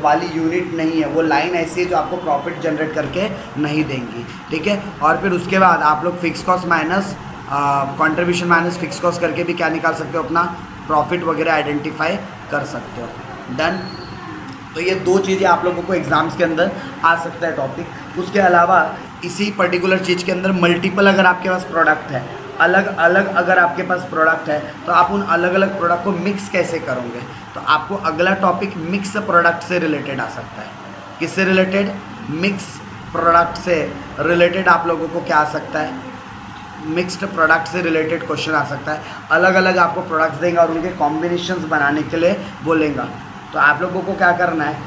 वाली यूनिट नहीं है, वो लाइन ऐसी है जो आपको प्रॉफिट जनरेट करके नहीं देंगी, ठीक है। और फिर उसके बाद आप लोग fix cost minus contribution minus fix cost करके भी क्या निकाल सकते हो, अपना प्रॉफिट वगैरह आइडेंटिफाई कर सकते हो। डन। तो ये 2 चीज़ें आप लोगों को एग्जाम्स के अंदर आ सकता है टॉपिक। उसके अलावा इसी पर्टिकुलर चीज़ के अंदर मल्टीपल अगर आपके पास प्रोडक्ट है, अलग अलग अगर आपके पास प्रोडक्ट है, तो आप उन अलग अलग प्रोडक्ट को मिक्स कैसे करोगे। तो आपको अगला टॉपिक मिक्स प्रोडक्ट से रिलेटेड आ सकता है। किससे रिलेटेड, मिक्स प्रोडक्ट से रिलेटेड आप लोगों को क्या आ सकता है, मिक्स्ड प्रोडक्ट से रिलेटेड क्वेश्चन आ सकता है। अलग अलग आपको प्रोडक्ट्स देंगे और उनके कॉम्बिनेशंस बनाने के लिए बोलेगा। तो आप लोगों को क्या करना है,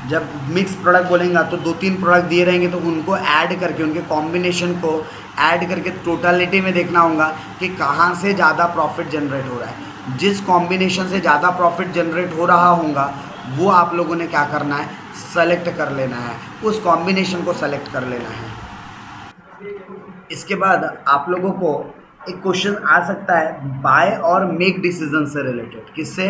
जब मिक्स प्रोडक्ट बोलेंगे तो 2-3 प्रोडक्ट दिए रहेंगे, तो उनको ऐड करके, उनके कॉम्बिनेशन को ऐड करके टोटलिटी में देखना होगा कि कहाँ से ज़्यादा प्रॉफिट जनरेट हो रहा है। जिस कॉम्बिनेशन से ज़्यादा प्रॉफिट जनरेट हो रहा होगा वो आप लोगों ने क्या करना है, सेलेक्ट कर लेना है, उस कॉम्बिनेशन को सेलेक्ट कर लेना है। इसके बाद आप लोगों को एक क्वेश्चन आ सकता है बाय और मेक डिसीजन से रिलेटेड। किससे?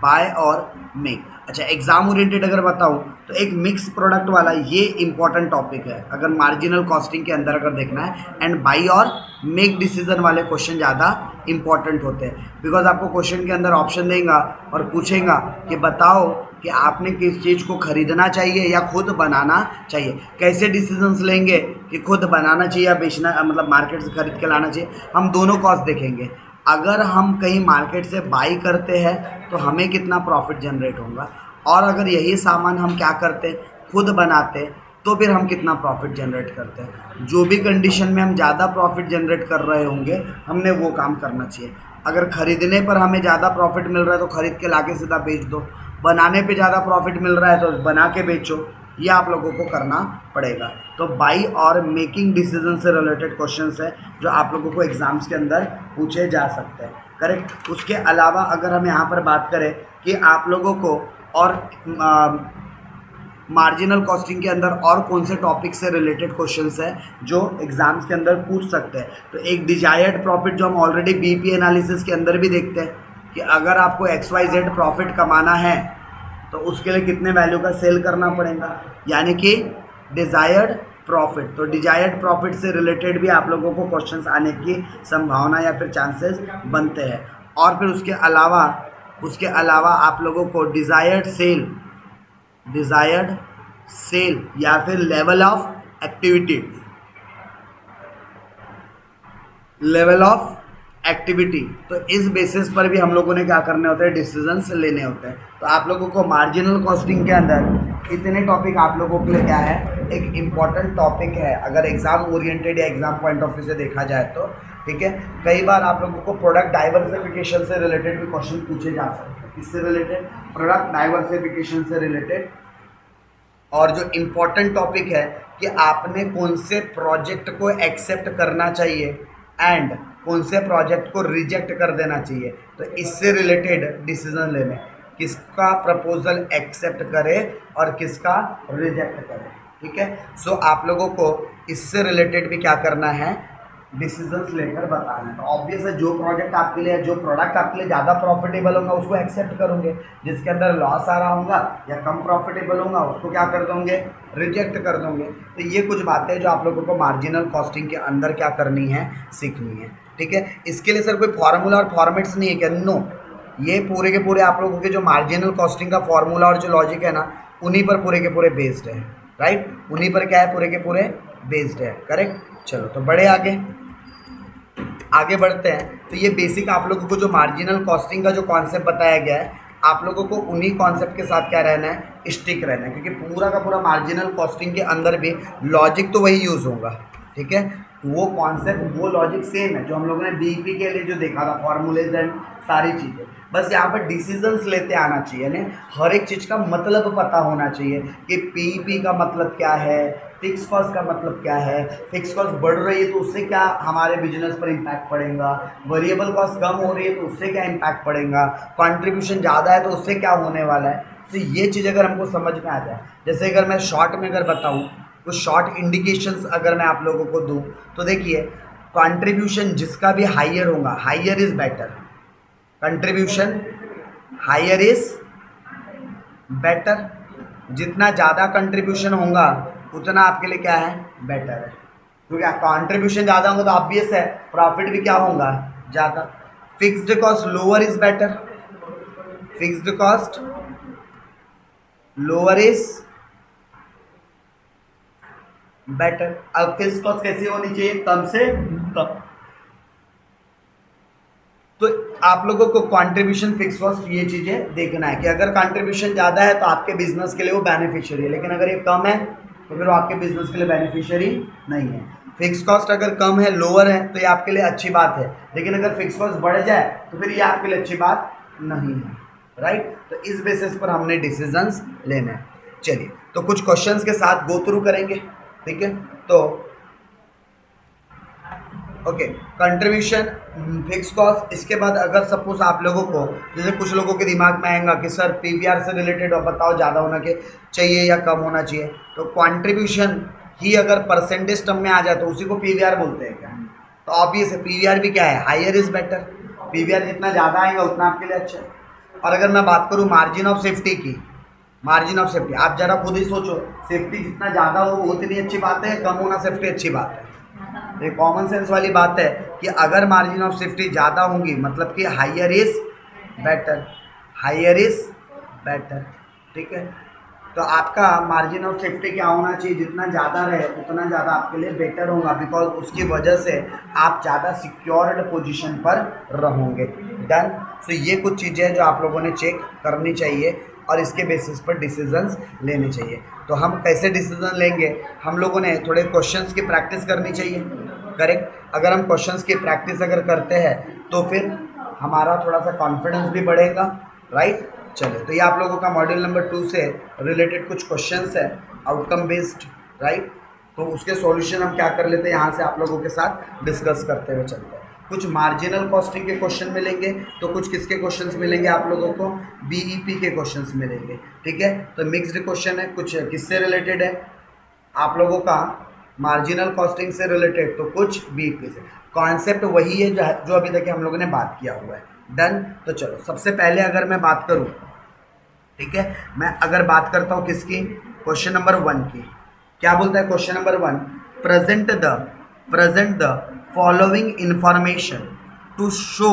बाय और मेक। अच्छा, एग्जाम ओरिएंटेड अगर बताऊं तो एक मिक्स प्रोडक्ट वाला ये इंपॉर्टेंट टॉपिक है अगर मार्जिनल कॉस्टिंग के अंदर अगर देखना है। एंड बाई और मेक डिसीजन वाले क्वेश्चन ज़्यादा इंपॉर्टेंट होते हैं, बिकॉज आपको क्वेश्चन के अंदर ऑप्शन देगा और पूछेगा कि बताओ कि आपने किस चीज़ को खरीदना चाहिए या खुद बनाना चाहिए। कैसे डिसीजंस लेंगे कि खुद बनाना चाहिए या बेचना, मतलब मार्केट से खरीद के लाना चाहिए, हम दोनों कॉस्ट देखेंगे। अगर हम कहीं मार्केट से बाई करते हैं तो हमें कितना प्रॉफिट जनरेट होगा, और अगर यही सामान हम क्या करते, खुद बनाते, तो फिर हम कितना प्रॉफिट जनरेट करते हैं। जो भी कंडीशन में हम ज़्यादा प्रॉफिट जनरेट कर रहे होंगे हमने वो काम करना चाहिए। अगर खरीदने पर हमें ज़्यादा प्रॉफिट मिल रहा है तो खरीद के लाके सीधा बेच दो, बनाने पे ज़्यादा प्रॉफिट मिल रहा है तो बना के बेचो, ये आप लोगों को करना पड़ेगा। तो बाई और मेकिंग डिसीजन से रिलेटेड क्वेश्चंस है जो आप लोगों को एग्जाम्स के अंदर पूछे जा सकते हैं, करेक्ट। उसके अलावा अगर हम यहाँ पर बात करें कि आप लोगों को और मार्जिनल कॉस्टिंग के अंदर और कौन से टॉपिक से रिलेटेड क्वेश्चंस है जो एग्जाम्स के अंदर पूछ सकते हैं, तो एक डिजायर्ड प्रॉफिट जो हम ऑलरेडी बीपी एनालिसिस के अंदर भी देखते हैं कि अगर आपको XYZ प्रॉफिट कमाना है तो उसके लिए कितने वैल्यू का सेल करना पड़ेगा, यानी कि डिजायर्ड प्रॉफिट। तो डिजायर्ड प्रॉफिट से रिलेटेड भी आप लोगों को क्वेश्चंस आने की संभावना या फिर चांसेस बनते हैं। और फिर उसके अलावा आप लोगों को डिजायर्ड सेल या फिर लेवल ऑफ एक्टिविटी, तो इस बेसिस पर भी हम लोगों ने क्या करने होते हैं, डिसीजंस लेने होते हैं। तो आप लोगों को मार्जिनल कॉस्टिंग के अंदर इतने टॉपिक आप लोगों के लिए क्या है, एक इम्पॉर्टेंट टॉपिक है अगर एग्जाम ओरिएंटेड या एग्जाम पॉइंट ऑफ व्यू से देखा जाए तो, ठीक है। कई बार आप लोगों को प्रोडक्ट डाइवर्सिफिकेशन से रिलेटेड भी क्वेश्चन पूछे जा सकते हैं। किससे रिलेटेड? प्रोडक्ट डाइवर्सिफिकेशन से रिलेटेड। और जो इम्पॉर्टेंट टॉपिक है कि आपने कौन से प्रोजेक्ट को एक्सेप्ट करना चाहिए एंड कौन से प्रोजेक्ट को रिजेक्ट कर देना चाहिए, तो इससे रिलेटेड डिसीजन लेने, किसका प्रपोजल एक्सेप्ट करे और किसका रिजेक्ट करे, ठीक है। सो आप लोगों को इससे रिलेटेड भी क्या करना है, डिसीजंस लेकर बताना है। तो ऑब्वियस है जो प्रोडक्ट आपके लिए ज़्यादा प्रॉफिटेबल होगा उसको एक्सेप्ट करोगे, जिसके अंदर लॉस आ रहा होगा या कम प्रॉफिटेबल होगा उसको क्या कर दोगे, रिजेक्ट कर दोगे। तो ये कुछ बातें जो आप लोगों को मार्जिनल कॉस्टिंग के अंदर क्या करनी है, सीखनी है, ठीक है। इसके लिए सर कोई फार्मूला और फॉर्मेट्स नहीं है क्या? नो, ये पूरे के पूरे आप लोगों के जो मार्जिनल कॉस्टिंग का फार्मूला और जो लॉजिक है ना, उन्हीं पर पूरे के पूरे बेस्ड है, राइट। उन्हीं पर क्या है, पूरे के पूरे बेस्ड है, करेक्ट। चलो तो बड़े आगे बढ़ते हैं। तो ये बेसिक आप लोगों को जो मार्जिनल कॉस्टिंग का जो कॉन्सेप्ट बताया गया है, आप लोगों को उन्हीं कॉन्सेप्ट के साथ क्या रहना है, स्टिक रहना है, क्योंकि पूरा का पूरा मार्जिनल कॉस्टिंग के अंदर भी लॉजिक तो वही यूज़ होगा, ठीक है। वो कॉन्सेप्ट, वो लॉजिक सेम है जो हम लोगों ने बीईपी के लिए जो देखा था, फॉर्मूलेज एंड सारी चीज़ें। बस यहाँ पर डिसीजंस लेते आना चाहिए, यानी हर एक चीज़ का मतलब पता होना चाहिए कि पीईपी का मतलब क्या है, फिक्स कॉस्ट का मतलब क्या है, फिक्स कॉस्ट बढ़ रही है तो उससे क्या हमारे बिजनेस पर इम्पैक्ट पड़ेगा, वेरिएबल कॉस्ट कम हो रही है तो उससे क्या इम्पैक्ट पड़ेगा, कंट्रीब्यूशन ज़्यादा है तो उससे क्या होने वाला है। तो ये चीज़ अगर हमको समझ में आ जाए, जैसे अगर मैं शॉर्ट में अगर बताऊँ, तो शॉर्ट इंडिकेशंस अगर मैं आप लोगों को दूँ तो देखिए, कंट्रीब्यूशन जिसका भी हाइयर होगा, higher is better, contribution higher is better, जितना ज़्यादा कंट्रीब्यूशन होगा उतना आपके लिए क्या है, बेटर है, क्योंकि कंट्रीब्यूशन ज़्यादा होगा तो ऑब्वियस है प्रॉफिट भी क्या होगा, ज़्यादा। Fixed cost lower is better, fixed cost lower is better. अब फिक्स्ड कॉस्ट कैसी होनी चाहिए, कम से कम। तो आप लोगों को कंट्रीब्यूशन, फिक्स कॉस्ट, ये चीज़ें देखना है कि अगर कंट्रीब्यूशन ज़्यादा है तो आपके बिजनेस के लिए वो बेनिफिशियरी है, लेकिन अगर ये कम है तो फिर वो आपके बिजनेस के लिए बेनिफिशियरी नहीं है। फिक्स कॉस्ट अगर कम है, लोअर है, तो ये आपके लिए अच्छी बात है, लेकिन अगर फिक्स कॉस्ट बढ़ जाए तो फिर ये आपके लिए अच्छी बात नहीं है, राइट। तो इस बेसिस पर हमने डिसीजंस लेने हैं। चलिए तो कुछ क्वेश्चंस के साथ गो थ्रू करेंगे, ठीक है। तो ओके, कंट्रीब्यूशन, फिक्स कॉस्ट। इसके बाद अगर सपोज आप लोगों को, जैसे कुछ लोगों के दिमाग में आएगा कि सर पीवीआर से रिलेटेड और बताओ ज़्यादा होना के चाहिए या कम होना चाहिए, तो कंट्रीब्यूशन ही अगर परसेंटेज टर्म में आ जाए तो उसी को पीवीआर बोलते हैं क्या? तो ऑब्वियस है, पीवीआर भी क्या है, हायर इज बेटर। पीवीआर जितना ज़्यादा आएगा उतना आपके लिए अच्छा है। और अगर मैं बात करूँ मार्जिन ऑफ सेफ्टी की, मार्जिन ऑफ सेफ्टी आप जरा खुद ही सोचो, सेफ्टी जितना ज़्यादा हो उतनी अच्छी बात है, कम होना सेफ्टी अच्छी बात है? ये कॉमन सेंस वाली बात है कि अगर मार्जिन ऑफ सेफ्टी ज़्यादा होंगी मतलब कि higher is better, higher is better. ठीक है, तो आपका मार्जिन ऑफ सेफ्टी क्या होना चाहिए, जितना ज़्यादा रहे उतना ज़्यादा आपके लिए बेटर होगा, बिकॉज उसकी वजह से आप ज़्यादा सिक्योर्ड पोजीशन पर रहोगे। डन। सो ये कुछ चीज़ें हैं जो आप लोगों ने चेक करनी चाहिए और इसके बेसिस पर डिसीजंस लेने चाहिए। तो हम कैसे डिसीजन लेंगे, हम लोगों ने थोड़े क्वेश्चंस की प्रैक्टिस करनी चाहिए। करेक्ट, अगर हम क्वेश्चंस की प्रैक्टिस अगर करते हैं तो फिर हमारा थोड़ा सा कॉन्फिडेंस भी बढ़ेगा। राइट, चलिए, तो ये आप लोगों का मॉड्यूल नंबर 2 से रिलेटेड कुछ क्वेश्चंस है आउटकम बेस्ड। राइट, तो उसके सॉल्यूशन हम क्या कर लेते हैं, यहाँ से आप लोगों के साथ डिस्कस करते हुए चलते हैं। कुछ मार्जिनल कॉस्टिंग के क्वेश्चन मिलेंगे, तो कुछ किसके क्वेश्चंस मिलेंगे आप लोगों को, बीईपी के क्वेश्चंस मिलेंगे। ठीक है, तो मिक्स्ड क्वेश्चन है, कुछ किससे रिलेटेड है आप लोगों का, मार्जिनल कॉस्टिंग से रिलेटेड, तो कुछ बीईपी से। कॉन्सेप्ट वही है जो अभी तक हम लोगों ने बात किया हुआ है। डन। तो चलो, सबसे पहले अगर मैं बात करूं, ठीक है, मैं अगर बात करता हूं किसकी, क्वेश्चन नंबर 1 की, क्या बोलता है question number 1, present the following information to show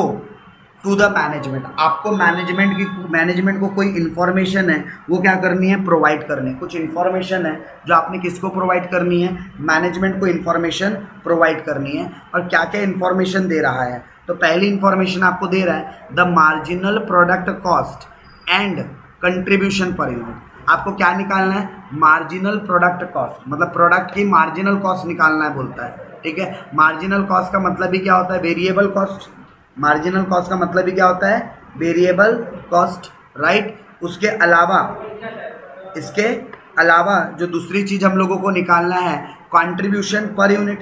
to the management. आपको मैनेजमेंट को कोई इन्फॉर्मेशन है वो क्या करनी है, प्रोवाइड करनी है। कुछ इन्फॉर्मेशन है जो आपने किसको प्रोवाइड करनी है, मैनेजमेंट को इन्फॉर्मेशन प्रोवाइड करनी है। और क्या क्या इन्फॉर्मेशन दे रहा है, तो पहली इन्फॉर्मेशन आपको दे रहा है the marginal product cost and contribution per unit. आपको क्या निकालना है, मार्जिनल प्रोडक्ट कॉस्ट, मतलब प्रोडक्ट की मार्जिनल कॉस्ट निकालना है बोलता है। ठीक है, मार्जिनल कॉस्ट का मतलब ही क्या होता है, वेरिएबल कॉस्ट। मार्जिनल कॉस्ट का मतलब ही क्या होता है, वेरिएबल कॉस्ट। राइट, इसके अलावा जो दूसरी चीज़ हम लोगों को निकालना है, कंट्रीब्यूशन पर यूनिट।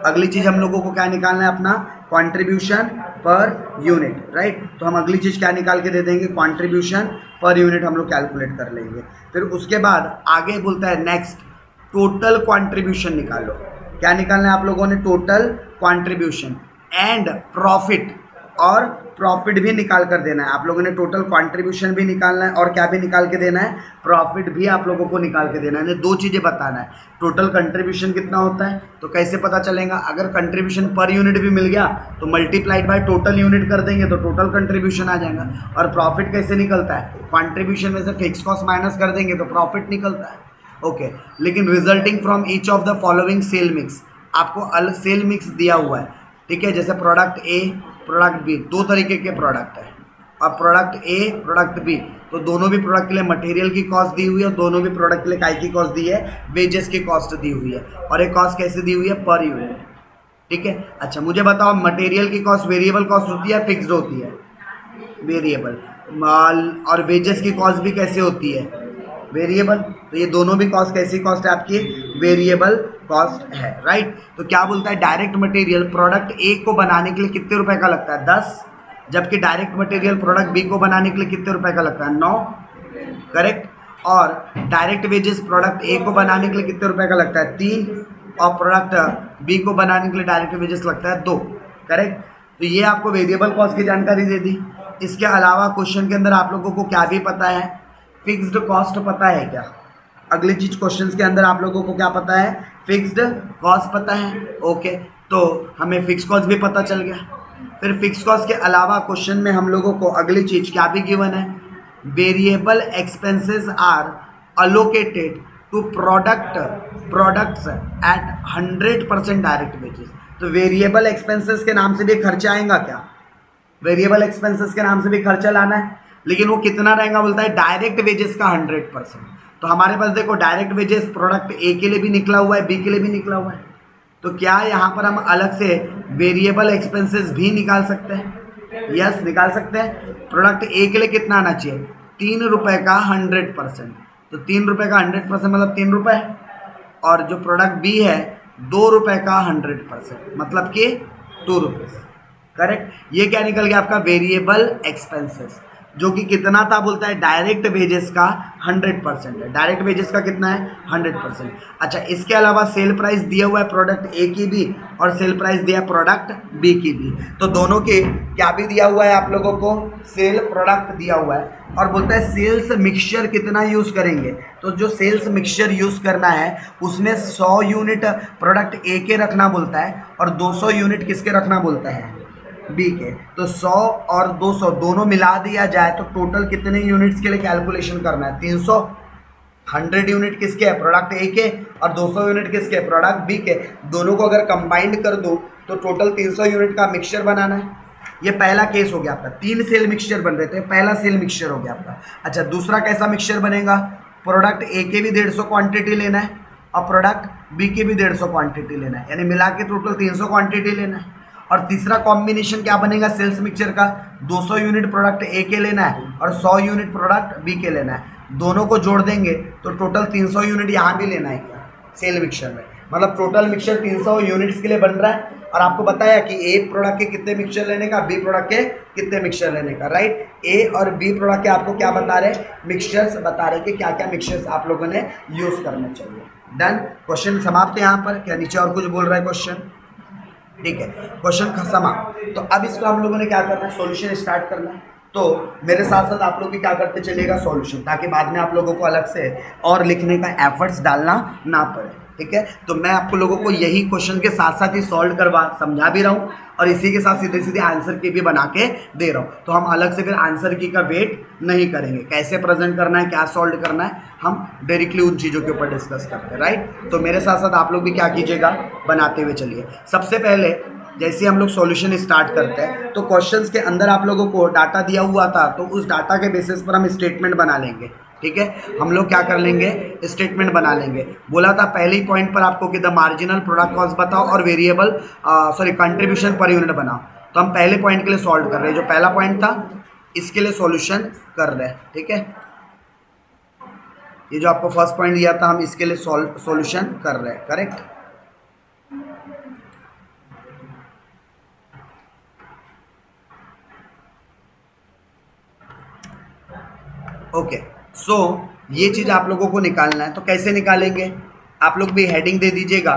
अगली चीज़ हम लोगों को क्या निकालना है अपना, कंट्रीब्यूशन पर यूनिट। राइट, तो हम अगली चीज़ क्या निकाल के दे देंगे, कंट्रीब्यूशन पर यूनिट हम लोग कैलकुलेट कर लेंगे। फिर उसके बाद आगे बोलता है नेक्स्ट, टोटल कंट्रीब्यूशन निकालो। क्या निकालना है आप लोगों ने, टोटल कंट्रीब्यूशन एंड प्रॉफिट, और प्रॉफिट भी निकाल कर देना है आप लोगों ने। टोटल कंट्रीब्यूशन भी निकालना है और क्या भी निकाल के देना है, प्रॉफिट भी आप लोगों को निकाल के देना है। दो चीज़ें बताना है, टोटल कंट्रीब्यूशन कितना होता है तो कैसे पता चलेगा, अगर कंट्रीब्यूशन पर यूनिट भी मिल गया तो मल्टीप्लाइड बाय टोटल यूनिट कर देंगे तो टोटल कंट्रीब्यूशन आ जाएगा। और प्रॉफिट कैसे निकलता है, कंट्रीब्यूशन में से फिक्स कॉस्ट माइनस कर देंगे तो प्रॉफिट निकलता है। ओके, लेकिन resulting from each of the following sale mix, आपको अलग सेल मिक्स दिया हुआ है। ठीक है, जैसे प्रोडक्ट ए प्रोडक्ट बी, दो तरीके के प्रोडक्ट है, अब प्रोडक्ट ए प्रोडक्ट बी, तो दोनों भी प्रोडक्ट के लिए मटेरियल की कॉस्ट दी हुई है, दोनों भी प्रोडक्ट के लिए काय की कॉस्ट दी है, वेजेस की कॉस्ट दी हुई है। और एक कॉस्ट कैसे दी हुई है, पर यूनिट। ठीक है, अच्छा मुझे बताओ, मटेरियल की कॉस्ट वेरिएबल कॉस्ट होती है, फिक्स्ड होती है, वेरिएबल। और वेजेस की कॉस्ट भी कैसे होती है, वेरिएबल। तो ये दोनों भी कॉस्ट कैसी कॉस्ट है आपकी, वेरिएबल कॉस्ट है। राइट, तो क्या बोलता है, डायरेक्ट मटेरियल प्रोडक्ट ए को बनाने के लिए कितने रुपए का लगता है, 10, जबकि डायरेक्ट मटेरियल प्रोडक्ट बी को बनाने के लिए कितने रुपए का लगता है, 9। करेक्ट, और डायरेक्ट वेजेस प्रोडक्ट ए को बनाने के लिए कितने रुपए का लगता है, 3, और प्रोडक्ट बी को बनाने के लिए डायरेक्ट वेजेस लगता है 2। करेक्ट, तो ये आपको वेरिएबल कॉस्ट की जानकारी दे दी। इसके अलावा क्वेश्चन के अंदर आप लोगों को क्या भी पता है, फिक्स्ड कॉस्ट पता है क्या, अगली चीज क्वेश्चंस के अंदर आप लोगों को क्या पता है, फिक्स्ड कॉस्ट पता है। ओके, तो हमें फिक्स कॉस्ट भी पता चल गया। फिर फिक्स कॉस्ट के अलावा क्वेश्चन में हम लोगों को अगली चीज क्या भी गिवन है, variable expenses are allocated to products at 100% direct wages. तो वेरिएबल एक्सपेंसेस के नाम से भी खर्चा आएगा क्या, वेरिएबल एक्सपेंसेस के नाम से भी खर्चा लाना है, लेकिन वो कितना रहेगा, बोलता है डायरेक्ट वेजेस का 100%। तो हमारे पास देखो डायरेक्ट वेजेस प्रोडक्ट ए के लिए भी निकला हुआ है, बी के लिए भी निकला हुआ है, तो क्या यहाँ पर हम अलग से वेरिएबल एक्सपेंसेस भी निकाल सकते हैं, यस निकाल सकते हैं। प्रोडक्ट ए के लिए कितना आना चाहिए, 3 रुपये का 100%, तो 3 रुपये का 100% मतलब 3 रुपये, और जो प्रोडक्ट बी है 2 रुपये का 100%, मतलब कि ₹2। करेक्ट। ये क्या निकल गया आपका वेरिएबल एक्सपेंसेस, जो कि कितना था बोलता है डायरेक्ट वेजेस का 100% है। डायरेक्ट वेजेस का कितना है 100%। अच्छा, इसके अलावा सेल प्राइस दिया हुआ है प्रोडक्ट ए की भी और सेल प्राइस दिया है प्रोडक्ट बी की भी, तो दोनों के क्या भी दिया हुआ है आप लोगों को, सेल प्रोडक्ट दिया हुआ है। और बोलता है सेल्स मिक्सचर कितना यूज़ करेंगे, तो जो सेल्स मिक्सचर यूज़ करना है उसमें 100 यूनिट प्रोडक्ट ए के रखना बोलता है और 200 यूनिट किसके रखना बोलता है, बी के। तो 100 और 200 दोनों मिला दिया जाए तो टोटल कितने यूनिट्स के लिए कैलकुलेशन करना है, 300। 100 यूनिट किसके है, प्रोडक्ट ए के, और 200 यूनिट किसके, प्रोडक्ट बी के। दोनों को अगर कंबाइंड कर दो तो टोटल 300 यूनिट का मिक्सचर बनाना है। ये पहला केस हो गया आपका, 3 सेल मिक्सचर बन रहे थे, पहला सेल मिक्सचर हो गया आपका। अच्छा, दूसरा कैसा मिक्सचर बनेगा, प्रोडक्ट ए के भी 150 क्वांटिटी लेना है और प्रोडक्ट बी के भी 150 क्वांटिटी लेना है, यानी मिला के टोटल 300 क्वांटिटी लेना है। और तीसरा कॉम्बिनेशन क्या बनेगा सेल्स मिक्सचर का, 200 यूनिट प्रोडक्ट ए के लेना है और 100 यूनिट प्रोडक्ट बी के लेना है। दोनों को जोड़ देंगे तो टोटल 300 यूनिट यहाँ भी लेना है क्या, सेल मिक्सचर में। मतलब टोटल मिक्सचर 300 यूनिट्स के लिए बन रहा है। और आपको बताया कि ए प्रोडक्ट के कितने मिक्सचर लेने का, बी प्रोडक्ट के कितने मिक्सचर लेने का, राइट। ए और बी प्रोडक्ट के आपको क्या बता रहे, मिक्सचर्स बता रहे कि क्या क्या मिक्सचर्स आप लोगों ने यूज़ करना चाहिए। डन, क्वेश्चन समाप्त है यहाँ पर। क्या नीचे और कुछ बोल रहा है क्वेश्चन, ठीक है, क्वेश्चन समाप्त। तो अब इसको हम लोगों ने क्या करना है, सॉल्यूशन स्टार्ट करना है। तो मेरे साथ साथ आप लोग भी क्या करते चलिएगा सॉल्यूशन, ताकि बाद में आप लोगों को अलग से और लिखने का एफर्ट्स डालना ना पड़े, ठीक है। तो मैं आपको लोगों को यही क्वेश्चन के साथ साथ ही सॉल्व करवा समझा भी रहा हूँ और इसी के साथ सीधे सीधे आंसर की भी बना के दे रहा हूँ। तो हम अलग से फिर आंसर की का वेट नहीं करेंगे, कैसे प्रेजेंट करना है, क्या सॉल्व करना है, हम डायरेक्टली उन चीज़ों के ऊपर डिस्कस करते हैं, राइट। तो मेरे साथ साथ आप लोग भी क्या कीजिएगा, बनाते हुए चलिए। सबसे पहले जैसे हम लोग सॉल्यूशन स्टार्ट करते हैं तो क्वेश्चंस के अंदर आप लोगों को डाटा दिया हुआ था, तो उस डाटा के बेसिस पर हम स्टेटमेंट बना लेंगे, ठीक है। हम लोग क्या कर लेंगे, स्टेटमेंट बना लेंगे। बोला था पहले ही पॉइंट पर आपको कि द मार्जिनल प्रोडक्ट कॉस्ट बताओ और वेरिएबल कंट्रीब्यूशन पर यूनिट बनाओ। तो हम पहले पॉइंट के लिए सॉल्व कर रहे हैं, जो पहला पॉइंट था इसके लिए सॉल्यूशन कर रहे हैं, ठीक है। ये जो आपको फर्स्ट पॉइंट दिया था हम इसके लिए सॉल्यूशन कर रहे हैं, करेक्ट। ओके, सो ये चीज़ आप लोगों को निकालना है। तो कैसे निकालेंगे, आप लोग भी हेडिंग दे दीजिएगा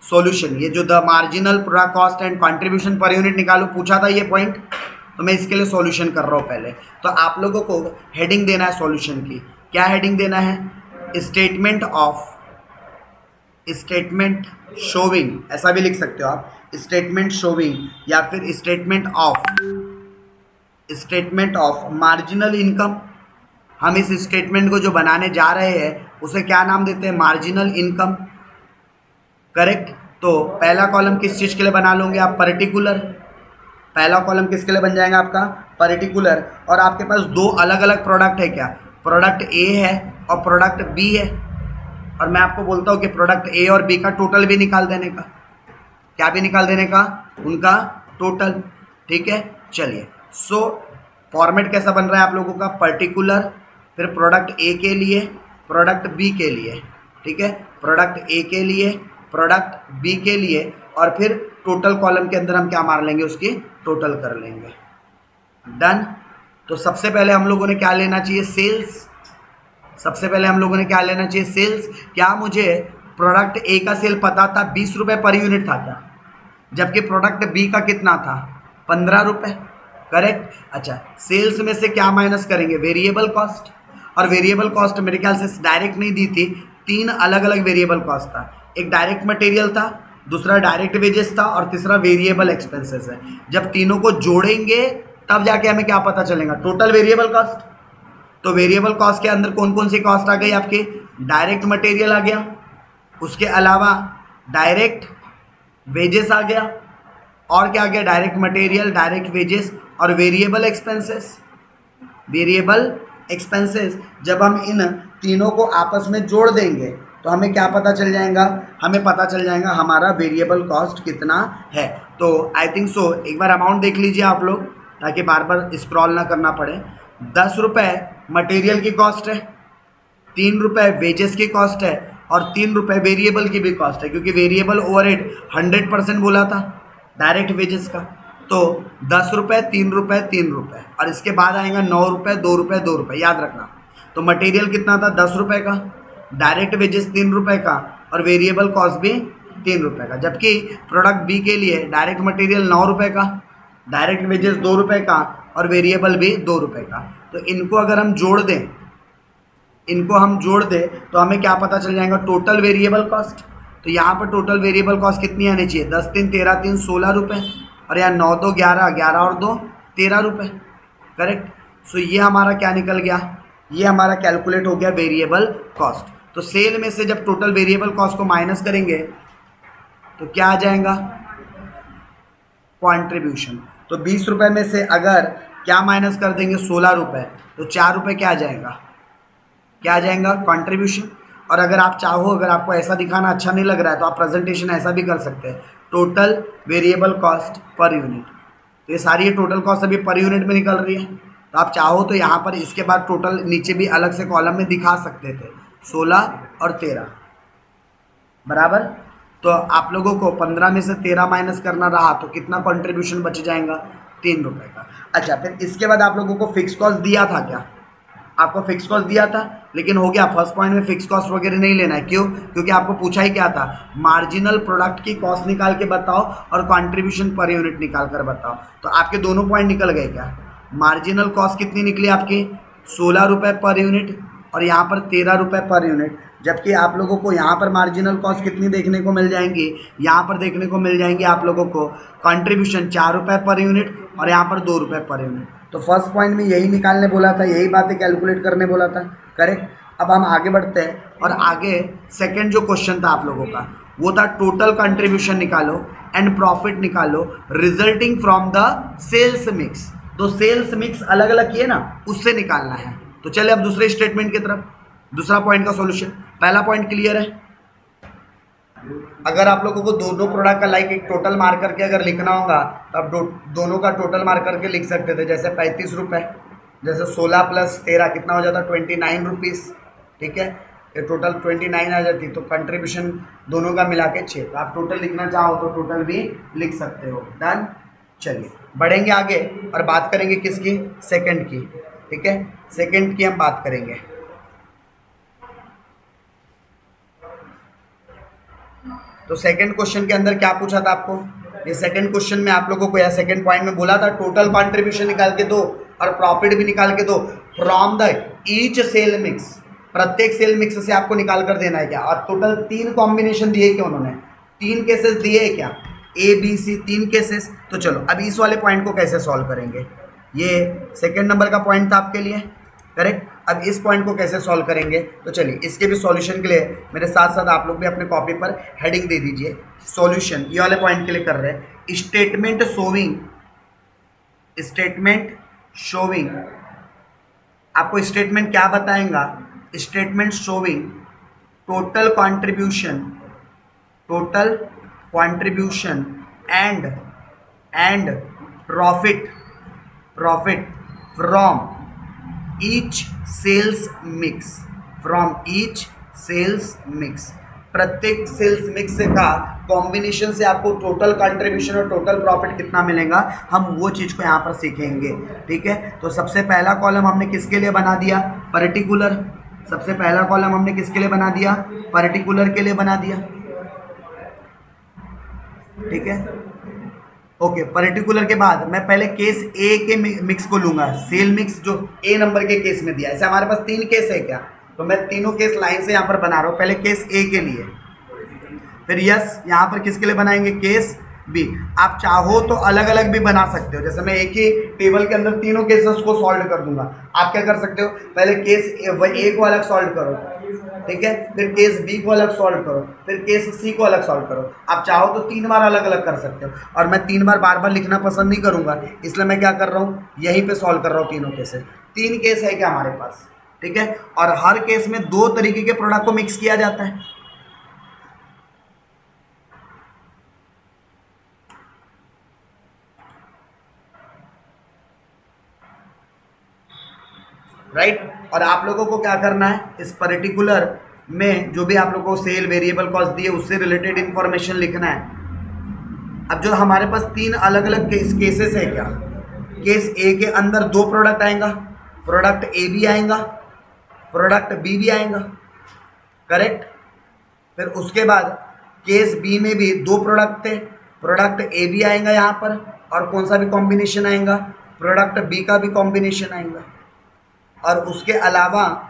सॉल्यूशन। ये जो the marginal product cost and contribution per unit निकालो, पूछा था ये पॉइंट, तो मैं इसके लिए सॉल्यूशन कर रहा हूँ पहले। तो आप लोगों को हेडिंग देना है सॉल्यूशन की। क्या हेडिंग देना है, स्टेटमेंट शोविंग, ऐसा भी लिख सकते हो आप, स्टेटमेंट शोविंग, या फिर स्टेटमेंट ऑफ मार्जिनल इनकम। हम इस स्टेटमेंट को जो बनाने जा रहे हैं उसे क्या नाम देते हैं, मार्जिनल इनकम, करेक्ट। तो पहला कॉलम किस चीज़ के लिए बना लोगे आप, पर्टिकुलर। पहला कॉलम किसके लिए बन जाएगा आपका, पर्टिकुलर। और आपके पास दो अलग अलग प्रोडक्ट है, क्या, प्रोडक्ट ए है और प्रोडक्ट बी है। और मैं आपको बोलता हूँ कि प्रोडक्ट ए और बी का टोटल भी निकाल देने का, क्या भी निकाल देने का, उनका टोटल, ठीक है। चलिए, सो फॉर्मेट कैसा बन रहा है आप लोगों का, पर्टिकुलर, फिर प्रोडक्ट ए के लिए, प्रोडक्ट बी के लिए, ठीक है, प्रोडक्ट ए के लिए, प्रोडक्ट बी के लिए, और फिर टोटल कॉलम के अंदर हम क्या मार लेंगे, उसकी टोटल कर लेंगे। डन। तो सबसे पहले हम लोगों ने क्या लेना चाहिए, सेल्स। सबसे पहले हम लोगों ने क्या लेना चाहिए, सेल्स। क्या मुझे प्रोडक्ट ए का सेल पता था 20 रुपये पर यूनिट था क्या, जबकि प्रोडक्ट बी का कितना था, 15 रुपये, करेक्ट। अच्छा, सेल्स में से क्या माइनस करेंगे, वेरिएबल कॉस्ट। और वेरिएबल कॉस्ट मेरे ख्याल से डायरेक्ट नहीं दी थी, 3 अलग अलग वेरिएबल कॉस्ट था। एक डायरेक्ट मटेरियल था, दूसरा डायरेक्ट वेजेस था और तीसरा वेरिएबल एक्सपेंसेस है। जब तीनों को जोड़ेंगे तब जाके हमें क्या पता चलेगा, टोटल वेरिएबल कॉस्ट। तो वेरिएबल कॉस्ट के अंदर कौन कौन सी कॉस्ट आ गई आपकी, डायरेक्ट मटेरियल आ गया, उसके अलावा डायरेक्ट वेजेस आ गया, और क्या आ गया, डायरेक्ट मटेरियल, डायरेक्ट वेजेस और वेरिएबल एक्सपेंसेस। वेरिएबल एक्सपेंसेस जब हम इन तीनों को आपस में जोड़ देंगे तो हमें क्या पता चल जाएगा, हमें पता चल जाएगा हमारा वेरिएबल कॉस्ट कितना है। तो आई थिंक सो एक बार अमाउंट देख लीजिए आप लोग, ताकि बार बार स्क्रॉल ना करना पड़े। 10 रुपये मटेरियल की कॉस्ट है, 3 रुपये वेजेस की कॉस्ट है और 3 रुपये वेरिएबल की भी कॉस्ट है, क्योंकि वेरिएबल ओवरहेड 100% बोला था, डायरेक्ट वेजेस का। तो 10 रुपये, 3 रुपये, 3 रुपये, और इसके बाद आएगा 9 रुपये, 2 रुपये, 2 रुपये, याद रखना। तो मटेरियल कितना था? 10 रुपये का, डायरेक्ट वेजेस 3 रुपये का, और वेरिएबल कॉस्ट भी 3 रुपये का। जबकि प्रोडक्ट बी के लिए डायरेक्ट मटेरियल 9 रुपये का, डायरेक्ट वेजेस 2 रुपये का, और वेरिएबल भी 2 रुपये का। तो इनको अगर हम जोड़ दें, तो हमें क्या पता चल जाएगा? Total variable cost. तो यहाँ पर टोटल वेरिएबल कॉस्ट कितनी आनी चाहिए? 10 3 13 3 16 रुपये, और यहाँ 9 2 11, 11 और 2 13 रुपये, करेक्ट। सो ये हमारा क्या निकल गया? ये हमारा कैलकुलेट हो गया वेरिएबल कॉस्ट। तो सेल में से जब टोटल वेरिएबल कॉस्ट को माइनस करेंगे तो क्या आ जाएगा? कंट्रीब्यूशन। तो 20 रुपये में से अगर क्या माइनस कर देंगे? 16 रुपये, तो 4 रुपये क्या आ जाएगा? क्या आ जाएगा? कंट्रीब्यूशन। और अगर आप चाहो, अगर आपको ऐसा दिखाना अच्छा नहीं लग रहा है, तो आप प्रेजेंटेशन ऐसा भी कर सकते हैं, total variable cost per unit. तो ये सारी टोटल कॉस्ट अभी पर यूनिट में निकल रही है। तो आप चाहो तो यहाँ पर इसके बाद टोटल नीचे भी अलग से कॉलम में दिखा सकते थे, 16 और 13, बराबर। तो आप लोगों को 15 में से 13 माइनस करना रहा तो कितना कंट्रीब्यूशन बच जाएगा? 3 रुपये का। अच्छा, फिर इसके बाद आप लोगों को फिक्स कॉस्ट दिया था क्या? आपको फिक्स कॉस्ट दिया था, लेकिन हो गया फर्स्ट पॉइंट में फिक्स कॉस्ट वगैरह नहीं लेना है। क्यों? क्योंकि आपको पूछा ही क्या था? मार्जिनल प्रोडक्ट की कॉस्ट निकाल के बताओ और कंट्रीब्यूशन पर यूनिट निकाल कर बताओ। तो आपके दोनों पॉइंट निकल गए क्या? मार्जिनल कॉस्ट कितनी निकली आपकी? 16 रुपये पर यूनिट, और यहाँ पर 13 रुपये पर यूनिट। जबकि आप लोगों को यहाँ पर मार्जिनल कॉस्ट कितनी देखने को मिल जाएंगी? यहाँ पर देखने को मिल जाएंगी आप लोगों को कंट्रीब्यूशन 4 रुपये पर यूनिट, और यहाँ पर 2 रुपये पर यूनिट। तो फर्स्ट पॉइंट में यही निकालने बोला था, यही बातें कैलकुलेट करने बोला था, करेक्ट। अब हम आगे बढ़ते हैं, और आगे सेकंड जो क्वेश्चन था आप लोगों का, वो था टोटल कंट्रीब्यूशन निकालो एंड प्रॉफिट निकालो resulting from the sales mix. तो सेल्स मिक्स अलग अलग किए ना, उससे निकालना है। तो चले अब दूसरे स्टेटमेंट की तरफ, दूसरा पॉइंट का सॉल्यूशन। पहला पॉइंट क्लियर है? अगर आप लोगों को दोनों प्रोडक्ट का लाइक एक टोटल मार करके अगर लिखना होगा, तो आप दोनों का टोटल मार करके लिख सकते थे। जैसे 35 रुपये, जैसे 16 + 13 कितना हो जाता? 29 रुपीज़, ठीक है। ये टोटल 29 आ जाती, तो कंट्रीब्यूशन दोनों का मिला के 6। तो आप टोटल लिखना चाहो तो टोटल भी लिख सकते हो। डन। चलिए बढ़ेंगे आगे और बात करेंगे किसकी? सेकंड की, ठीक है। सेकंड की हम बात करेंगे। तो सेकंड क्वेश्चन के अंदर क्या पूछा था आपको? ये सेकंड क्वेश्चन में आप लोगों को या सेकंड पॉइंट में बोला था टोटल कंट्रीब्यूशन निकाल के दो और प्रॉफिट भी निकाल के दो from the each sale mix. प्रत्येक सेल मिक्स से आपको निकाल कर देना है क्या? और टोटल 3 कॉम्बिनेशन दिए क्या उन्होंने? 3 केसेस दिए क्या? A B C 3 cases. तो चलो अब इस वाले पॉइंट को कैसे सॉल्व करेंगे? ये सेकंड नंबर का पॉइंट था आपके लिए, करेक्ट। अब इस पॉइंट को कैसे सॉल्व करेंगे? तो चलिए इसके भी सॉल्यूशन के लिए मेरे साथ साथ आप लोग भी अपने कॉपी पर हेडिंग दे दीजिए। सॉल्यूशन ये वाले पॉइंट के लिए कर रहे हैं। स्टेटमेंट शोविंग आपको स्टेटमेंट क्या बताएगा? Statement showing total contribution and profit from each sales mix. प्रत्येक सेल्स मिक्स का कॉम्बिनेशन से आपको टोटल कंट्रीब्यूशन और टोटल प्रॉफिट कितना मिलेगा, हम वो चीज़ को यहाँ पर सीखेंगे, ठीक है। तो सबसे पहला कॉलम हमने किसके लिए बना दिया? पर्टिकुलर। सबसे पहला कॉलम हमने किसके लिए बना दिया? पर्टिकुलर के लिए बना दिया, ठीक है। ओके, पर्टिकुलर के बाद मैं पहले केस ए के मिक्स को लूंगा, सेल मिक्स जो ए नंबर के केस में दिया। ऐसे हमारे पास 3 केस है क्या? तो मैं तीनों केस लाइन से यहाँ पर बना रहा हूँ। पहले केस ए के लिए, फिर यस यहाँ पर किसके लिए बनाएंगे? Case B. आप चाहो तो अलग अलग भी बना सकते हो, जैसे मैं एक ही टेबल के अंदर तीनों केसेस को सॉल्व कर दूंगा। आप क्या कर सकते हो? पहले केस ए को अलग सॉल्व करो, ठीक है, फिर केस बी को अलग सॉल्व करो, फिर केस सी को अलग सॉल्व करो। आप चाहो तो 3 बार अलग अलग कर सकते हो, और मैं 3 बार बार बार लिखना पसंद नहीं करूंगा, इसलिए मैं क्या कर रहा हूँ, यहीं पे सॉल्व कर रहा हूँ तीनों केसेस। 3 केस है क्या हमारे पास, ठीक है। और हर केस में 2 तरीके के प्रोडक्ट को मिक्स किया जाता है। राइट। और आप लोगों को क्या करना है? इस पर्टिकुलर में जो भी आप लोगों को सेल वेरिएबल कॉस्ट दी है उससे रिलेटेड इंफॉर्मेशन लिखना है। अब जो हमारे पास तीन अलग अलग केसेस है क्या, केस ए के अंदर दो प्रोडक्ट आएगा, प्रोडक्ट ए भी आएगा, प्रोडक्ट बी भी आएगा, करेक्ट। फिर उसके बाद केस बी में भी दो प्रोडक्ट थे, प्रोडक्ट ए भी आएगा यहाँ पर, और कौन सा भी कॉम्बिनेशन आएगा, प्रोडक्ट बी का भी कॉम्बिनेशन आएगा। और उसके अलावा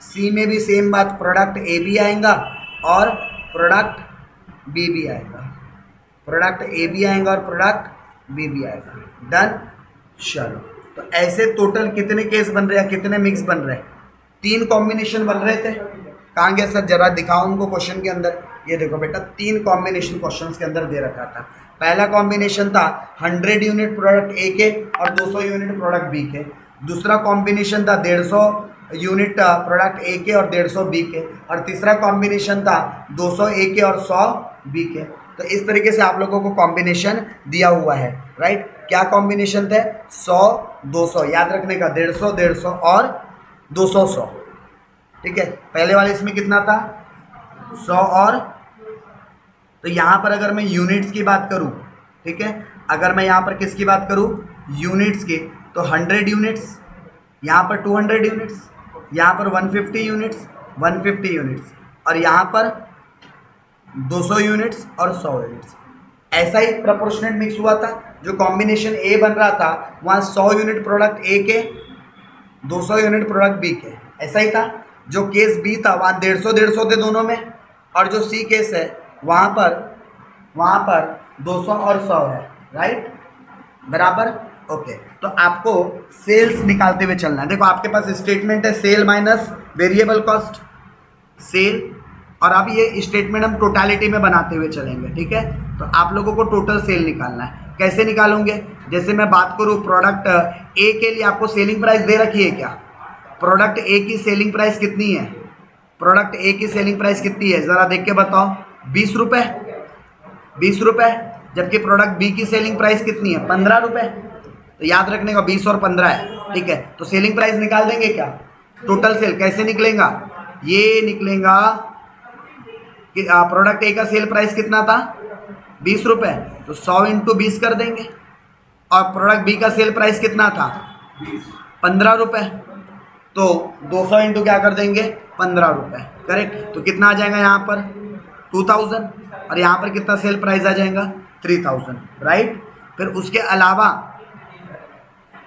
सी में भी सेम बात, प्रोडक्ट ए भी आएगा और प्रोडक्ट बी भी आएगा, प्रोडक्ट ए भी आएगा और प्रोडक्ट बी भी आएगा। डन। चलो, तो ऐसे टोटल कितने केस बन रहे हैं, कितने मिक्स बन रहे हैं? तीन कॉम्बिनेशन बन रहे थे। कहाँ गया सर, जरा दिखाओ उनको क्वेश्चन के अंदर। ये देखो बेटा, तीन कॉम्बिनेशन क्वेश्चन के अंदर दे रखा था। पहला कॉम्बिनेशन था 100 यूनिट प्रोडक्ट ए के और 200 यूनिट प्रोडक्ट बी के। दूसरा कॉम्बिनेशन था 150 यूनिट प्रोडक्ट ए के और 150 बी के। और तीसरा कॉम्बिनेशन था 200 ए के और 100 बी के। तो इस तरीके से आप लोगों को कॉम्बिनेशन दिया हुआ है, राइट। क्या कॉम्बिनेशन थे? 100 200, याद रखने का, 150 150 और 200 100, ठीक है। पहले वाले इसमें कितना था? 100 और, तो यहाँ पर अगर मैं यूनिट्स की बात करूँ, ठीक है, अगर मैं यहाँ पर किसकी बात करूँ, यूनिट्स की, तो 100 यूनिट्स, यहाँ पर 200 यूनिट्स, यहाँ पर 150 यूनिट्स 150 यूनिट्स, और यहाँ पर 200 यूनिट्स और 100 यूनिट्स। ऐसा ही प्रपोर्शनेट मिक्स हुआ था। जो कॉम्बिनेशन ए बन रहा था वहाँ 100 यूनिट प्रोडक्ट ए के, 200 यूनिट प्रोडक्ट बी के, ऐसा ही था। जो केस बी था वहाँ 150 150 थे दोनों में, और जो सी केस है वहाँ पर 200 और 100 है, राइट, बराबर। ओके, तो आपको सेल्स निकालते हुए चलना है। देखो आपके पास स्टेटमेंट है sale minus variable cost, sale, और अब ये स्टेटमेंट हम टोटालिटी में बनाते हुए चलेंगे, ठीक है। तो आप लोगों को टोटल सेल निकालना है। कैसे निकालोगे? जैसे मैं बात करूँ प्रोडक्ट ए के लिए, आपको सेलिंग प्राइस दे रखी है क्या? प्रोडक्ट ए की सेलिंग प्राइस कितनी है? प्रोडक्ट ए की सेलिंग प्राइस कितनी है, ज़रा देख के बताओ। 20 रुपये, 20 रुपये। जबकि प्रोडक्ट बी की सेलिंग प्राइस कितनी है? 15 रुपये। तो याद रखने का 20 और 15 है, ठीक है। तो सेलिंग प्राइस निकाल देंगे क्या? टोटल सेल कैसे निकलेगा? ये निकलेगा कि प्रोडक्ट ए का सेल प्राइस कितना था? 20 रुपये, तो 100 इंटू 20 कर देंगे। और प्रोडक्ट बी का सेल प्राइस कितना था? 15 रुपये, तो 200 इंटू क्या कर देंगे? 15 रुपये, करेक्ट। तो कितना आ जाएगा यहाँ पर? 2000, और यहाँ पर कितना सेल प्राइस आ जाएगा? 3000, राइट। फिर उसके अलावा,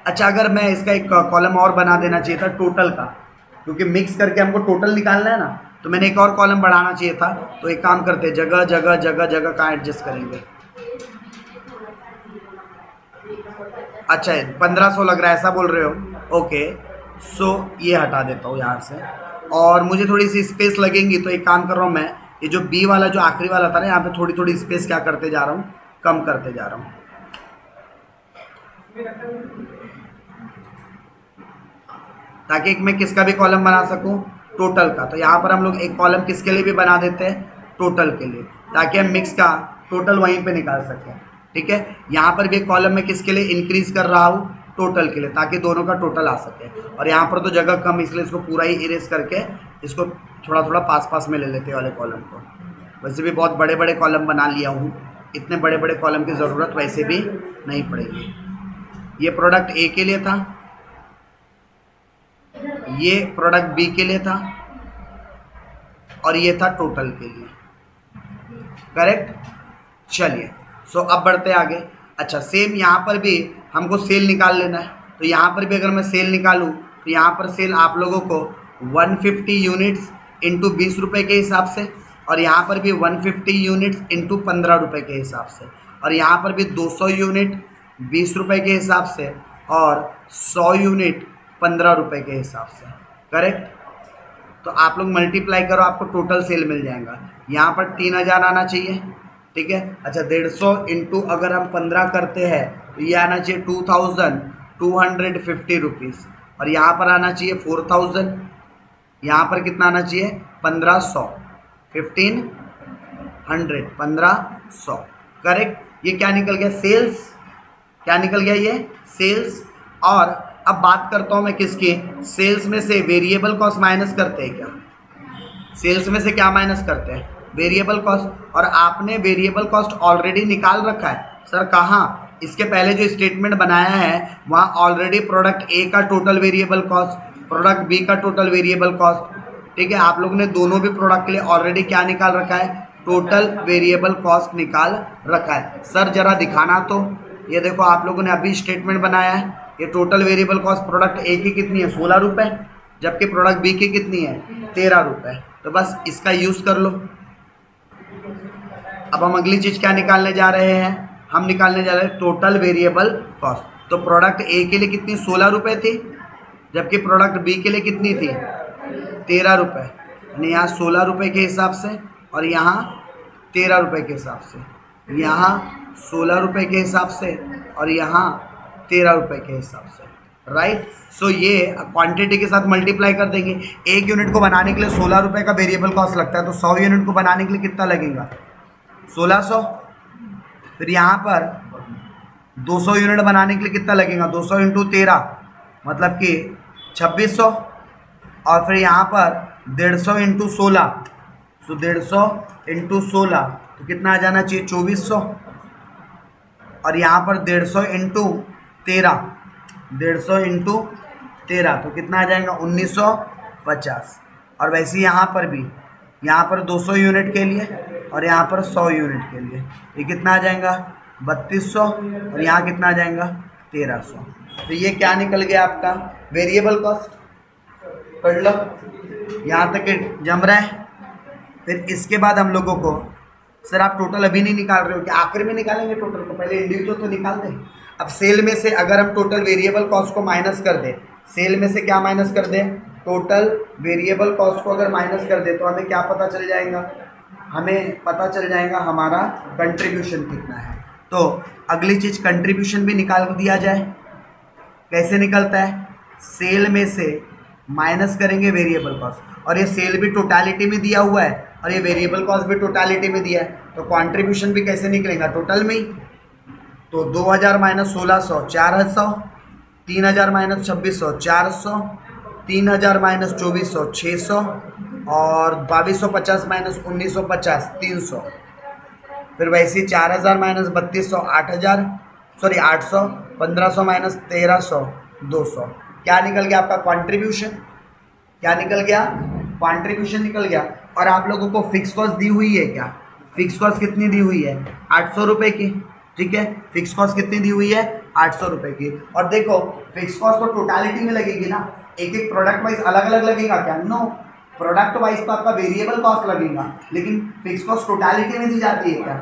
अच्छा, अगर मैं इसका एक कॉलम और बना देना चाहिए था टोटल का, क्योंकि मिक्स करके हमको टोटल निकालना है ना, तो मैंने एक और कॉलम बढ़ाना चाहिए था। तो एक काम करते हैं, जगह जगह जगह जगह कहाँ एडजस्ट करेंगे? अच्छा, 1500 लग रहा है, ऐसा बोल रहे हो? ओके, सो ये हटा देता हूँ यहाँ से, और मुझे थोड़ी सी स्पेस लगेंगी। तो एक काम कर रहा हूँ मैं, ये जो बी वाला जो आखिरी वाला था ना, यहाँ पे थोड़ी थोड़ी स्पेस क्या करते जा रहा हूँ, कम करते जा रहा हूँ, ताकि एक मैं किसका भी कॉलम बना सकूं, टोटल का। तो यहाँ पर हम लोग एक कॉलम किसके लिए भी बना देते हैं? टोटल के लिए, ताकि हम मिक्स का टोटल वहीं पे निकाल सकें, ठीक है। यहाँ पर भी एक कॉलम में किसके लिए इंक्रीज कर रहा हूँ? टोटल के लिए, ताकि दोनों का टोटल आ सके। और यहाँ पर तो जगह कम, इसलिए इसको पूरा ही इरेज करके इसको थोड़ा थोड़ा पास पास में ले लेते हैं वाले कॉलम को। वैसे भी बहुत बड़े बड़े कॉलम बना लिया हूँ, इतने बड़े बड़े कॉलम की ज़रूरत वैसे भी नहीं पड़ेगी। ये प्रोडक्ट ए के लिए था, ये प्रोडक्ट बी के लिए था, और ये था टोटल के लिए, करेक्ट। चलिए, सो अब बढ़ते आगे। अच्छा, सेम यहाँ पर भी हमको सेल निकाल लेना है। तो यहाँ पर भी अगर मैं सेल निकालूँ, तो यहाँ पर सेल आप लोगों को 150 यूनिट्स इंटू 20 रुपये के हिसाब से, और यहाँ पर भी 150 यूनिट्स इंटू 15 रुपये के हिसाब से, और यहाँ पर भी 200 यूनिट 20 रुपये के हिसाब से, और 100 यूनिट 15 रुपये के हिसाब से, करेक्ट। तो आप लोग मल्टीप्लाई करो, आपको टोटल सेल मिल जाएगा। यहाँ पर 3000 आना चाहिए, ठीक है। अच्छा, 150 इंटू अगर हम 15 करते हैं तो ये आना चाहिए 2250 रुपीज़, और यहाँ पर आना चाहिए 4000, यहाँ पर कितना आना चाहिए? 1500, 1500, 1500, करेक्ट। ये क्या निकल गया? सेल्स। क्या निकल गया? ये सेल्स। और अब बात करता हूँ मैं किसकी? सेल्स में से वेरिएबल कॉस्ट माइनस करते हैं क्या? सेल्स में से क्या माइनस करते हैं? Variable cost. और आपने वेरिएबल कॉस्ट ऑलरेडी निकाल रखा है, सर कहाँ, इसके पहले जो स्टेटमेंट बनाया है वहाँ ऑलरेडी प्रोडक्ट ए का total variable cost, product B का टोटल वेरिएबल कॉस्ट, ठीक है, आप लोगों ने दोनों भी प्रोडक्ट के लिए ऑलरेडी क्या निकाल रखा है, टोटल वेरिएबल कॉस्ट निकाल रखा है। सर जरा दिखाना तो, ये देखो आप लोगों ने अभी स्टेटमेंट बनाया है, ये टोटल वेरिएबल कॉस्ट प्रोडक्ट ए की कितनी है 16 रुपये, जबकि प्रोडक्ट बी की कितनी है 13 रुपये। तो बस इसका यूज़ कर लो। अब हम अगली चीज़ क्या निकालने जा रहे हैं, हम निकालने जा रहे हैं टोटल वेरिएबल कॉस्ट। तो प्रोडक्ट ए के लिए कितनी 16 रुपये थी, जबकि प्रोडक्ट बी के लिए कितनी थी 13 रुपये, यानी यहाँ 16 रुपये के हिसाब से और यहाँ 13 रुपये के हिसाब से, यहाँ 16 रुपये के हिसाब से और यहाँ 13 रुपये के हिसाब से, राइट। सो ये क्वांटिटी के साथ मल्टीप्लाई कर देंगे। एक यूनिट को बनाने के लिए 16 रुपये का वेरिएबल कॉस्ट लगता है, तो 100 यूनिट को बनाने के लिए कितना लगेगा 1600। फिर यहाँ पर 200 यूनिट बनाने के लिए कितना लगेगा 200 इंटू 13 मतलब कि 2600, और फिर यहाँ पर 150 इंटू 16, तो 150 इंटू 16 तो कितना आ जाना चाहिए 2400, और यहाँ पर 150 इंटू 13, 150 इंटू 13 तो कितना आ जाएगा 1950। और वैसे यहाँ पर भी, यहाँ पर 200 यूनिट के लिए और यहाँ पर 100 यूनिट के लिए ये कितना आ जाएगा 3200, और यहाँ कितना आ जाएगा 1300। तो ये क्या निकल गया आपका वेरिएबल कॉस्ट, पढ़ लो यहाँ तक जम रहा है। फिर इसके बाद हम लोगों को, सर आप टोटल अभी नहीं निकाल रहे हो कि आखिर में निकालेंगे टोटल को, पहले इंडिविजुअल तो निकाल दें। अब सेल में से अगर हम टोटल वेरिएबल कॉस्ट को माइनस कर दें, सेल में से क्या माइनस कर दें, टोटल वेरिएबल कॉस्ट को अगर माइनस कर दें तो हमें क्या पता चल जाएगा, हमें पता चल जाएगा हमारा कंट्रीब्यूशन कितना है। तो अगली चीज़ कंट्रीब्यूशन भी निकाल दिया जाए। कैसे निकलता है, सेल में से माइनस करेंगे वेरिएबल कॉस्ट, और ये सेल भी टोटालिटी में दिया हुआ है और ये वेरिएबल कॉस्ट भी टोटालिटी में दिया है, तो कंट्रीब्यूशन भी कैसे निकलेगा टोटल में ही। तो 2000 माइनस 1600 400, 3000 माइनस 2600 400, 3000 माइनस 2400 600, और 2250 माइनस 1950 300। फिर वैसे 4000 माइनस 3200 8000, सॉरी 800, 1500 माइनस 1300 200। क्या निकल गया आपका कंट्रीब्यूशन, क्या निकल गया कंट्रीब्यूशन निकल गया। और आप लोगों को फिक्स कॉस्ट दी हुई है क्या, फिक्स कॉस्ट कितनी दी हुई है 800 रुपये की, ठीक है, फिक्स कॉस्ट कितनी दी हुई है 800 रुपये की। और देखो फिक्स कॉस्ट तो टोटालिटी में लगेगी ना, एक एक प्रोडक्ट वाइज अलग अलग लगेगा क्या, नो, प्रोडक्ट वाइज तो आपका वेरिएबल कॉस्ट लगेगा, लेकिन फिक्स कॉस्ट टोटालिटी में दी जाती है क्या।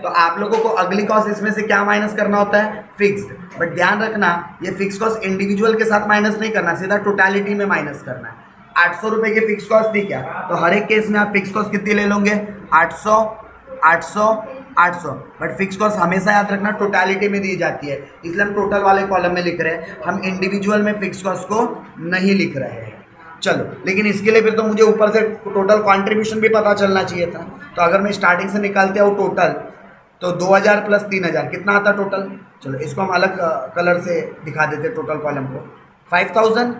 तो आप लोगों को अगली कॉस्ट इसमें से क्या माइनस करना होता है फिक्स्ड, बट ध्यान रखना ये फिक्स कॉस्ट इंडिविजुअल के साथ माइनस नहीं करना, सीधा टोटालिटी में माइनस करना है। 800 रुपये की फिक्स कॉस्ट थी क्या, तो हर एक केस में आप फिक्स कॉस्ट कितनी ले लोगे 800 800 800, बट फिक्स कॉस्ट हमेशा याद रखना टोटालिटी में दी जाती है, इसलिए हम टोटल वाले कॉलम में लिख रहे हैं, हम इंडिविजुअल में फिक्स कॉस्ट को नहीं लिख रहे हैं। चलो, लेकिन इसके लिए फिर तो मुझे ऊपर से टोटल कंट्रीब्यूशन भी पता चलना चाहिए था। तो अगर मैं स्टार्टिंग से निकालते हूँ टोटल, तो 2000 प्लस 3000 कितना आता टोटल। चलो इसको हम अलग कलर से दिखा देते टोटल कॉलम को, 5000,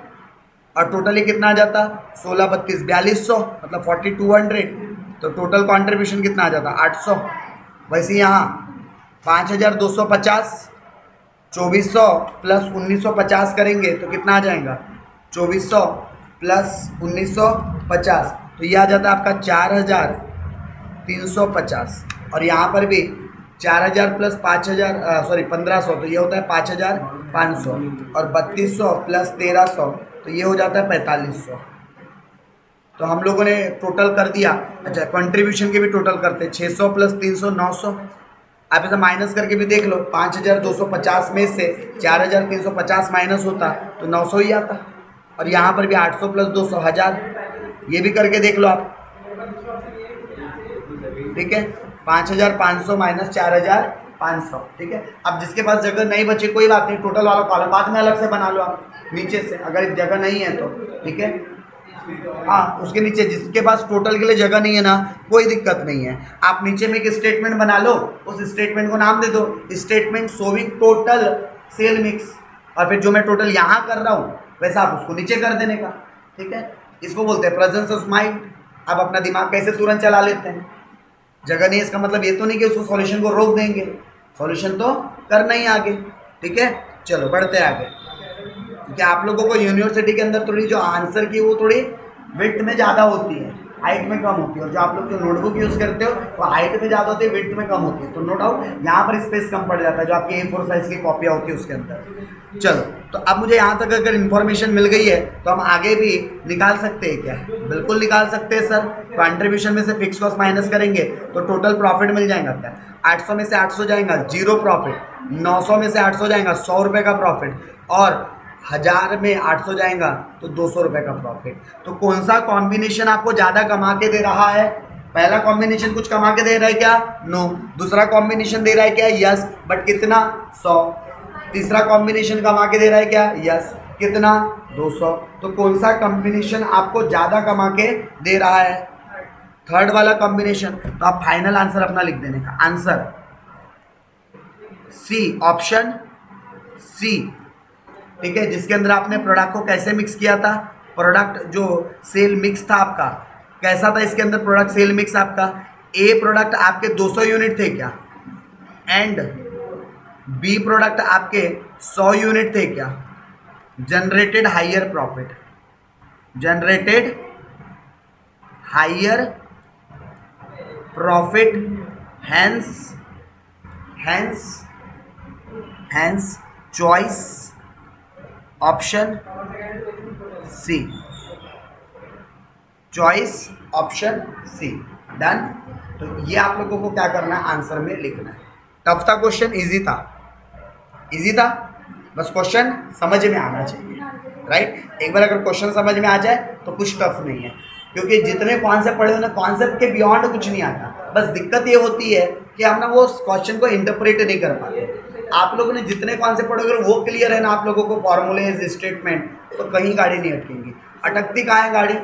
और टोटली कितना आ जाता 16 32 4200 मतलब 4200, तो टोटल कंट्रीब्यूशन कितना आ जाता 800। वैसे यहाँ 5250, 2400 प्लस 1950 करेंगे तो कितना आ जाएगा 2400 प्लस 1950, तो ये आ जाता है आपका 4350। और यहाँ पर भी 4000 प्लस 5000 सॉरी 1500, तो ये होता है 5500, और 3200 प्लस 1300 तो ये हो जाता है 4500। तो हम लोगों ने टोटल कर दिया। अच्छा, कंट्रीब्यूशन के भी टोटल करते हैं, 600 प्लस 300 900। आप ऐसा माइनस करके भी देख लो, 5250 में से 4350 माइनस होता तो 900 ही आता। और यहाँ पर भी 800 प्लस 200 1000, ये भी करके देख लो आप, ठीक है, 5500 माइनस 4500, ठीक है। अब जिसके पास जगह नहीं बचे कोई बात नहीं, टोटल वाला कॉलम बाद में अलग से बना लो आप नीचे से, अगर जगह नहीं है तो, ठीक है। हाँ, उसके नीचे जिसके पास टोटल के लिए जगह नहीं है ना, कोई दिक्कत नहीं है, आप नीचे में एक स्टेटमेंट बना लो, उस स्टेटमेंट को नाम दे दो statement showing total sale mix, और फिर जो मैं टोटल यहाँ कर रहा हूँ वैसा आप उसको नीचे कर देने का, ठीक है। इसको बोलते हैं प्रेजेंस ऑफ माइंड। आप अपना दिमाग कैसे तुरंत चला लेते हैं, जगह नहीं है इसका मतलब ये तो नहीं कि उसको सॉल्यूशन को रोक देंगे, सॉल्यूशन तो करना ही आगे। ठीक है, चलो बढ़ते हैं आगे, क्योंकि आप लोगों को यूनिवर्सिटी के अंदर थोड़ी जो आंसर की वो थोड़ी विड्थ में ज़्यादा होती है, हाइट में कम होती है, और जो आप लोग जो नोटबुक यूज़ करते हो वो हाइट में ज़्यादा होती है, विड्थ में कम होती है, तो नो डाउट यहाँ पर स्पेस कम पड़ जाता है जो आपकी A4 साइज़ की कॉपियाँ होती है उसके अंदर। चलो, तो अब मुझे यहाँ तक अगर इन्फॉर्मेशन मिल गई है तो हम आगे भी निकाल सकते हैं क्या? बिल्कुल निकाल सकते हैं सर। कंट्रीब्यूशन में से फिक्स कॉस्ट माइनस करेंगे तो टोटल प्रॉफिट मिल जाएगा क्या? 800 में से 800 जाएगा, जीरो प्रॉफिट। 900 में से 800 जाएगा, 100 रुपये का प्रॉफिट। और 1000 में 800 जाएगा तो 200 रुपये का प्रॉफिट। तो कौन सा कॉम्बिनेशन आपको ज़्यादा कमा के दे रहा है? पहला कॉम्बिनेशन कुछ कमा के दे रहा है क्या? नो। दूसरा कॉम्बिनेशन दे रहा है क्या? यस, बट कितना? 100। तीसरा कॉम्बिनेशन कमा के दे रहा है क्या? यस, कितना? 200। तो कौन सा कॉम्बिनेशन आपको ज़्यादा कमा के दे रहा है? थर्ड वाला कॉम्बिनेशन। तो आप फाइनल आंसर अपना लिख देने का, आंसर सी, ऑप्शन सी। ठीक है, जिसके अंदर आपने प्रोडक्ट को कैसे मिक्स किया था? प्रोडक्ट जो सेल मिक्स था आपका कैसा था? इसके अंदर प्रोडक्ट सेल मिक्स आपका ए प्रोडक्ट आपके 200 यूनिट थे क्या? एंड बी प्रोडक्ट आपके 100 यूनिट थे क्या? Generated higher profit, generated higher profit, hence choice option C, choice option C. Done. तो ये आप लोगों को क्या करना है? आंसर में लिखना है। टफ था क्वेश्चन? इजी था? इजी था, बस क्वेश्चन समझ में आना चाहिए, राइट? एक बार अगर क्वेश्चन समझ में आ जाए तो कुछ टफ नहीं है, क्योंकि जितने कॉन्सेप्ट पढ़े उन्हें कॉन्सेप्ट के बियॉन्ड कुछ नहीं आता। बस दिक्कत ये होती है कि हम ना वो क्वेश्चन को इंटरप्रेट नहीं कर पाते। आप लोगों ने जितने कॉन्सेप्ट पढ़े अगर वो क्लियर है ना आप लोगों को, फॉर्मूले स्टेटमेंट, तो कहीं गाड़ी नहीं अटकेंगी। अटकती कहाँ है गाड़ी?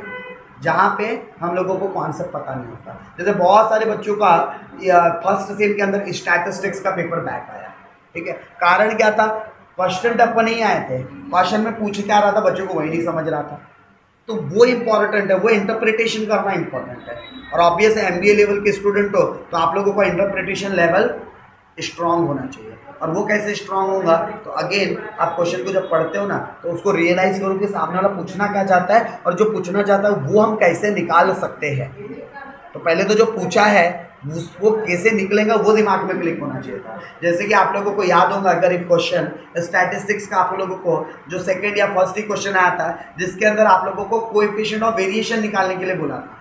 जहाँ पे हम लोगों को कॉन्सेप्ट पता नहीं होता। जैसे बहुत सारे बच्चों का फर्स्ट सेम के अंदर स्टैटिस्टिक्स का पेपर बैक आया। ठीक है, कारण क्या था? क्वेश्चन टफ नहीं आए थे, क्वेश्चन में पूछ क्या रहा था बच्चों को वही नहीं समझ रहा था। तो वो इंपॉर्टेंट है, वो इंटरप्रिटेशन करना इंपॉर्टेंट है। और ऑब्वियस MBA लेवल के स्टूडेंट हो तो आप लोगों का इंटरप्रिटेशन लेवल स्ट्रांग होना चाहिए। और वो कैसे स्ट्रांग होगा? तो अगेन आप क्वेश्चन को जब पढ़ते हो ना तो उसको रियलाइज करो कि सामने वाला पूछना क्या चाहता है, और जो पूछना चाहता है वो हम कैसे निकाल सकते हैं। तो पहले तो जो पूछा है वो कैसे निकलेगा वो दिमाग में क्लिक होना चाहिए था। जैसे कि आप लोगों को याद होगा अगर एक क्वेश्चन स्टैटिस्टिक्स का आप लोगों को जो सेकंड या फर्स्ट ही क्वेश्चन आया था, जिसके अंदर आप लोगों को कोएफिशिएंट ऑफ वेरिएशन निकालने के लिए बोला था,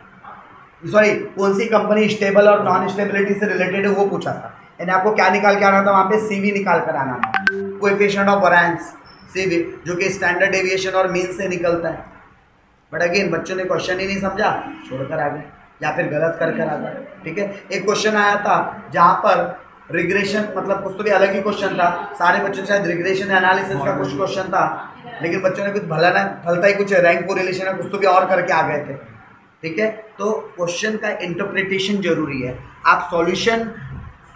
सॉरी कौन सी कंपनी स्टेबल और नॉन स्टेबिलिटी से रिलेटेड है वो पूछा था, यानी आपको क्या निकाल के आना था? वहाँ पे CV निकाल कर आना था, कोएफिशिएंट ऑफ वेरिएंस CV, जो कि स्टैंडर्ड डेविएशन और मीन से निकलता है। बट अगेन बच्चों ने क्वेश्चन ही नहीं समझा, छोड़कर आ गए या फिर गलत कर आ गए। ठीक है, एक क्वेश्चन आया था जहाँ पर रिग्रेशन, मतलब कुछ तो भी अलग ही क्वेश्चन था, सारे बच्चों शायद रिग्रेशन एनालिसिस का कुछ क्वेश्चन था, लेकिन बच्चों ने कुछ भला ना फलता ही कुछ रैंक कोरिलेशन है कुछ तो भी और करके आ गए थे। ठीक है, तो क्वेश्चन का इंटरप्रिटेशन जरूरी है। आप सॉल्यूशन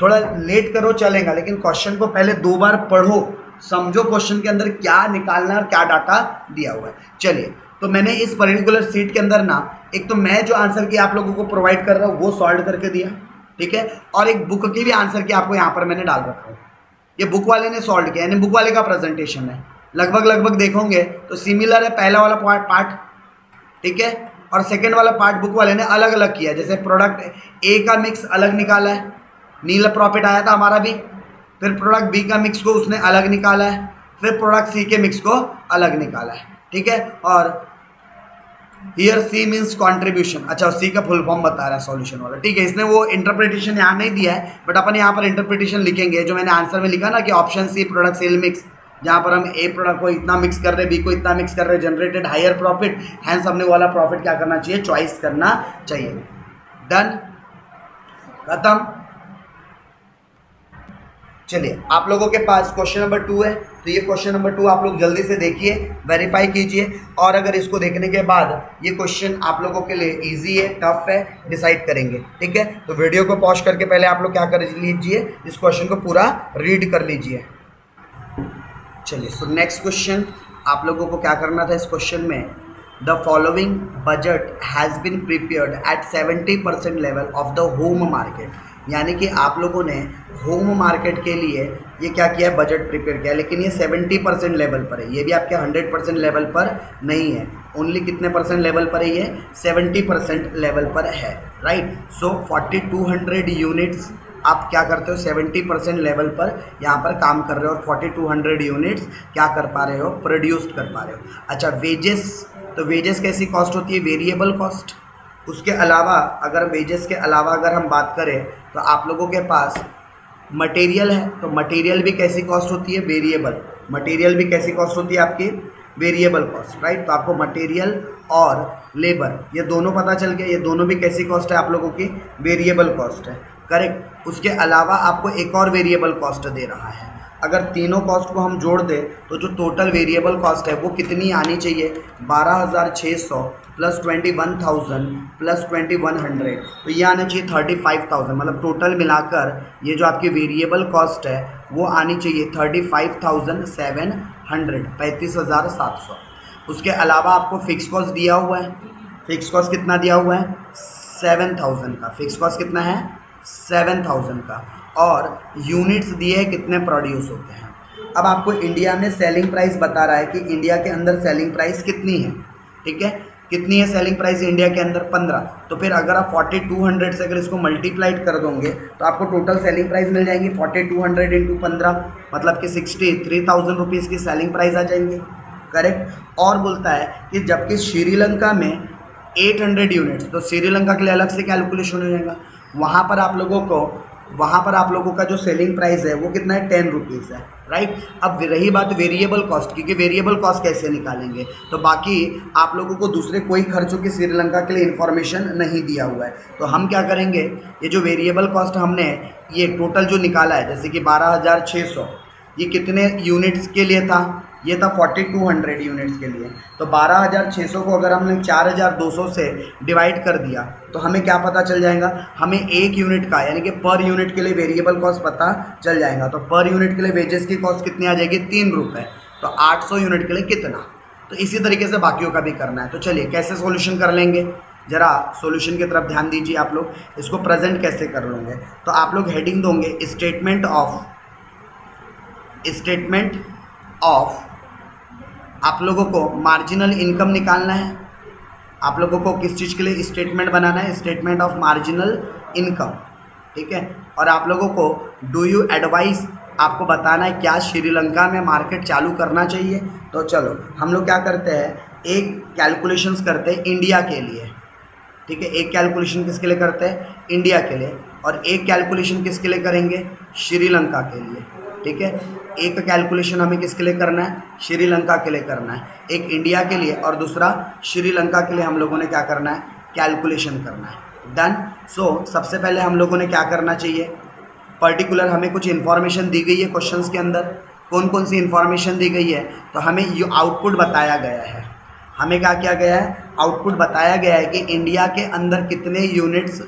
थोड़ा लेट करो चलेगा, लेकिन क्वेश्चन को पहले 2 बार पढ़ो, समझो क्वेश्चन के अंदर क्या निकालना है और क्या डाटा दिया हुआ है। चलिए, तो मैंने इस पर्टिकुलर सीट के अंदर ना एक तो मैं जो आंसर की आप लोगों को प्रोवाइड कर रहा हूँ वो सॉल्व करके दिया, ठीक है, और एक बुक की भी आंसर की आपको यहाँ पर मैंने डाल रखा है। ये बुक वाले ने सॉल्व किया, यानी बुक वाले का प्रेजेंटेशन है, लगभग देखोगे तो सिमिलर है पहला वाला पार्ट, ठीक है, और सेकेंड वाला पार्ट बुक वाले ने अलग अलग किया। जैसे प्रोडक्ट ए का मिक्स अलग निकाला है, नील प्रॉफिट आया था हमारा भी, फिर प्रोडक्ट बी का मिक्स को उसने अलग निकाला है, फिर प्रोडक्ट सी के मिक्स को अलग निकाला है, ठीक है। और हियर सी मीन्स कॉन्ट्रीब्यूशन, अच्छा सी का फुल फॉर्म बता रहा है सॉल्यूशन वाला, ठीक है। इसने वो इंटरप्रिटेशन यहाँ नहीं दिया है, बट अपन यहाँ पर इंटरप्रिटेशन लिखेंगे जो मैंने आंसर में लिखा ना कि option C product sale mix, जहाँ पर हम ए प्रोडक्ट को इतना मिक्स कर रहे हैं, बी को इतना मिक्स कर रहे हैं, जनरेटेड हायर प्रॉफिट, हैंस हमने वाला प्रॉफिट क्या करना चाहिए, चॉइस करना चाहिए। डन, खत्म। चलिए, आप लोगों के पास क्वेश्चन नंबर 2 है, तो ये क्वेश्चन नंबर 2 आप लोग जल्दी से देखिए, वेरीफाई कीजिए, और अगर इसको देखने के बाद ये क्वेश्चन आप लोगों के लिए इजी है टफ है डिसाइड करेंगे, ठीक है। तो वीडियो को पॉज करके पहले आप लोग क्या कर लीजिए, इस क्वेश्चन को पूरा रीड कर लीजिए। चलिए, सो नेक्स्ट क्वेश्चन आप लोगों को क्या करना था इस क्वेश्चन में, the following budget has been prepared at 70% level of the home market. यानी कि आप लोगों ने होम मार्केट के लिए ये क्या किया है, बजट प्रिपेयर किया है, लेकिन ये 70% लेवल पर है, ये भी आपके 100% लेवल पर नहीं है, ओनली कितने परसेंट लेवल पर है, ये 70% लेवल पर है, राइट। सो 4200 यूनिट्स आप क्या करते हो, 70% लेवल पर यहाँ पर काम कर रहे हो और 4200 यूनिट्स क्या कर पा रहे हो, प्रोड्यूस कर पा रहे हो। अच्छा, वेजेस, तो वेजेस कैसी कॉस्ट होती है, वेरिएबल कॉस्ट। उसके अलावा अगर वेजेस के अलावा अगर हम बात करें तो आप लोगों के पास मटेरियल है, तो मटेरियल भी कैसी कॉस्ट होती है, वेरिएबल। मटेरियल भी कैसी कॉस्ट होती है आपकी, वेरिएबल कॉस्ट, राइट। तो आपको मटेरियल और लेबर ये दोनों पता चल गया, ये दोनों भी कैसी कॉस्ट है आप लोगों की, वेरिएबल कॉस्ट है, करेक्ट। उसके अलावा आपको एक और वेरिएबल कॉस्ट दे रहा है। अगर तीनों कॉस्ट को हम जोड़ दें तो जो टोटल वेरिएबल कॉस्ट है वो कितनी आनी चाहिए, 12,600 प्लस 21,000 प्लस 2100, तो ये आना चाहिए 35,000। मतलब टोटल मिलाकर ये जो आपकी वेरिएबल कॉस्ट है वो आनी चाहिए 35,700, 35,700। उसके अलावा आपको फिक्स कॉस्ट दिया हुआ है, फिक्स कॉस्ट कितना दिया हुआ है, 7,000 का। फिक्स कॉस्ट कितना है, 7,000 का। और यूनिट्स दिए हैं कितने प्रोड्यूस होते हैं। अब आपको इंडिया में सेलिंग प्राइस बता रहा है कि इंडिया के अंदर सेलिंग प्राइस कितनी है, ठीक है, कितनी है सेलिंग प्राइस इंडिया के अंदर, 15। तो फिर अगर आप 4200 से अगर इसको मल्टीप्लाइड कर दोगे तो आपको टोटल सेलिंग प्राइस मिल जाएंगी 4200 इंटू 15, मतलब कि 63,000 रुपीज़ की सेलिंग प्राइस आ जाएंगे, करेक्ट। और बोलता है कि जबकि श्रीलंका में 800 यूनिट्स, तो श्रीलंका के लिए अलग से कैलकुलेशन हो जाएगा। वहाँ पर आप लोगों का जो सेलिंग प्राइस है वो कितना है, 10 रुपीज़ है, राइट। अब रही बात वेरिएबल कॉस्ट, क्योंकि वेरिएबल कॉस्ट कैसे निकालेंगे, तो बाकी आप लोगों को दूसरे कोई खर्चों की श्रीलंका के लिए इन्फॉर्मेशन नहीं दिया हुआ है। तो हम क्या करेंगे, ये जो वेरिएबल कॉस्ट हमने ये टोटल जो निकाला है, जैसे कि 12,600, ये कितने यूनिट्स के लिए था, ये था 4200 यूनिट्स के लिए। तो 12,600 को अगर हमने 4,200 से डिवाइड कर दिया तो हमें क्या पता चल जाएगा, हमें एक यूनिट का यानी कि पर यूनिट के लिए वेरिएबल कॉस्ट पता चल जाएगा। तो पर यूनिट के लिए वेजेस की कॉस्ट कितनी आ जाएगी, 3 रुपये। तो 800 यूनिट के लिए कितना। तो इसी तरीके से बाकियों का भी करना है। तो चलिए कैसे सॉल्यूशन कर लेंगे, ज़रा सॉल्यूशन की तरफ ध्यान दीजिए आप लोग। इसको प्रेजेंट कैसे कर लेंगे, तो आप लोग हेडिंग दोगे स्टेटमेंट ऑफ आप लोगों को मार्जिनल इनकम निकालना है। आप लोगों को किस चीज़ के लिए स्टेटमेंट बनाना है, स्टेटमेंट ऑफ मार्जिनल इनकम, ठीक है। और आप लोगों को डू यू एडवाइस आपको बताना है क्या श्रीलंका में मार्केट चालू करना चाहिए। तो चलो हम लोग क्या करते हैं, एक कैलकुलेशंस करते हैं इंडिया के लिए, ठीक है। एक कैलकुलेशन किसके लिए करते हैं, इंडिया के लिए, और एक कैलकुलेशन किसके लिए करेंगे, श्रीलंका के लिए, ठीक है। एक कैलकुलेशन हमें किसके लिए करना है, श्रीलंका के लिए करना है, एक इंडिया के लिए और दूसरा श्रीलंका के लिए हम लोगों ने क्या करना है, कैलकुलेशन करना है। डन। सो सबसे पहले हम लोगों ने क्या करना चाहिए, पर्टिकुलर हमें कुछ इन्फॉर्मेशन दी गई है क्वेश्चंस के अंदर। कौन कौन सी इन्फॉर्मेशन दी गई है, तो हमें ये आउटपुट बताया गया है। हमें क्या किया गया है, आउटपुट बताया गया है कि इंडिया के अंदर कितने यूनिट्स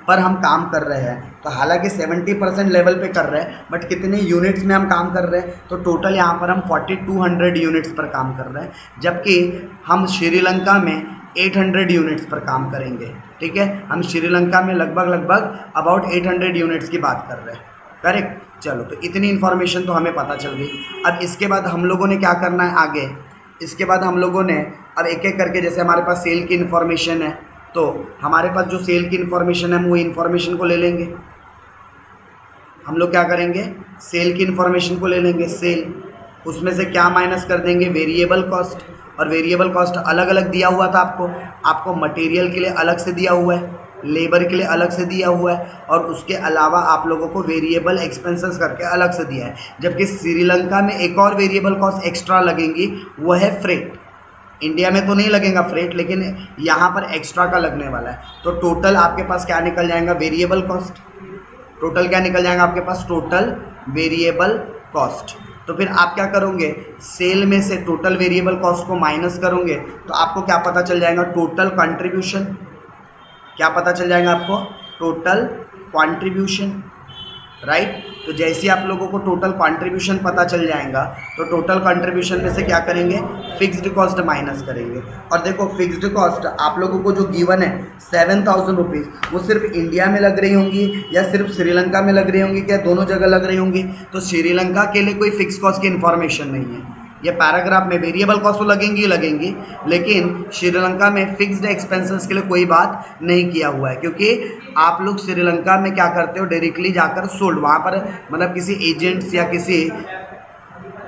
पर हम काम कर रहे हैं। तो हालांकि 70% लेवल पे कर रहे हैं, बट कितने यूनिट्स में हम काम कर रहे हैं, तो टोटल यहाँ पर हम 4200 यूनिट्स पर काम कर रहे हैं, जबकि हम श्रीलंका में 800 यूनिट्स पर काम करेंगे, ठीक है। हम श्रीलंका में लगभग अबाउट 800 यूनिट्स की बात कर रहे हैं, करेक्ट। चलो तो इतनी इन्फॉर्मेशन तो हमें पता चल गई। अब इसके बाद हम लोगों ने क्या करना है आगे, इसके बाद हम लोगों ने अब एक एक करके, जैसे हमारे पास सेल की इन्फॉर्मेशन है, तो हमारे पास जो सेल की इन्फॉर्मेशन है वो इन्फॉर्मेशन को ले लेंगे। हम लोग क्या करेंगे, सेल की इन्फॉर्मेशन को ले लेंगे, सेल, उसमें से क्या माइनस कर देंगे, वेरिएबल कॉस्ट। और वेरिएबल कॉस्ट अलग अलग दिया हुआ था आपको मटेरियल के लिए अलग से दिया हुआ है, लेबर के लिए अलग से दिया हुआ है, और उसके अलावा आप लोगों को वेरिएबल एक्सपेंसेस करके अलग से दिया है। जबकि श्रीलंका में एक और वेरिएबल कॉस्ट एक्स्ट्रा लगेंगी, वो है फ्रेट। इंडिया में तो नहीं लगेगा फ्रेट, लेकिन यहाँ पर एक्स्ट्रा का लगने वाला है। तो टोटल आपके पास क्या निकल जाएगा, वेरिएबल कॉस्ट। टोटल क्या निकल जाएगा आपके पास, टोटल वेरिएबल कॉस्ट। तो फिर आप क्या करोगे, सेल में से टोटल वेरिएबल कॉस्ट को माइनस करोगे, तो आपको क्या पता चल जाएगा, टोटल कंट्रीब्यूशन। क्या पता चल जाएगा आपको, टोटल कंट्रीब्यूशन, राइट। तो जैसे ही आप लोगों को टोटल कंट्रीब्यूशन पता चल जाएगा तो टोटल कंट्रीब्यूशन में से क्या करेंगे, फिक्स्ड कॉस्ट माइनस करेंगे। और देखो फिक्स्ड कॉस्ट आप लोगों को जो गिवन है 7,000 रुपीज़, वो सिर्फ इंडिया में लग रही होंगी या सिर्फ श्रीलंका में लग रही होंगी, क्या दोनों जगह लग रही होंगी? तो श्रीलंका के लिए कोई फिक्स कॉस्ट की इन्फॉर्मेशन नहीं है। ये पैराग्राफ में वेरिएबल कॉस्ट तो लगेंगी, लेकिन श्रीलंका में फिक्स्ड एक्सपेंसेस के लिए कोई बात नहीं किया हुआ है, क्योंकि आप लोग श्रीलंका में क्या करते हो, डायरेक्टली जाकर सोल्ड वहाँ पर मतलब किसी एजेंट्स या किसी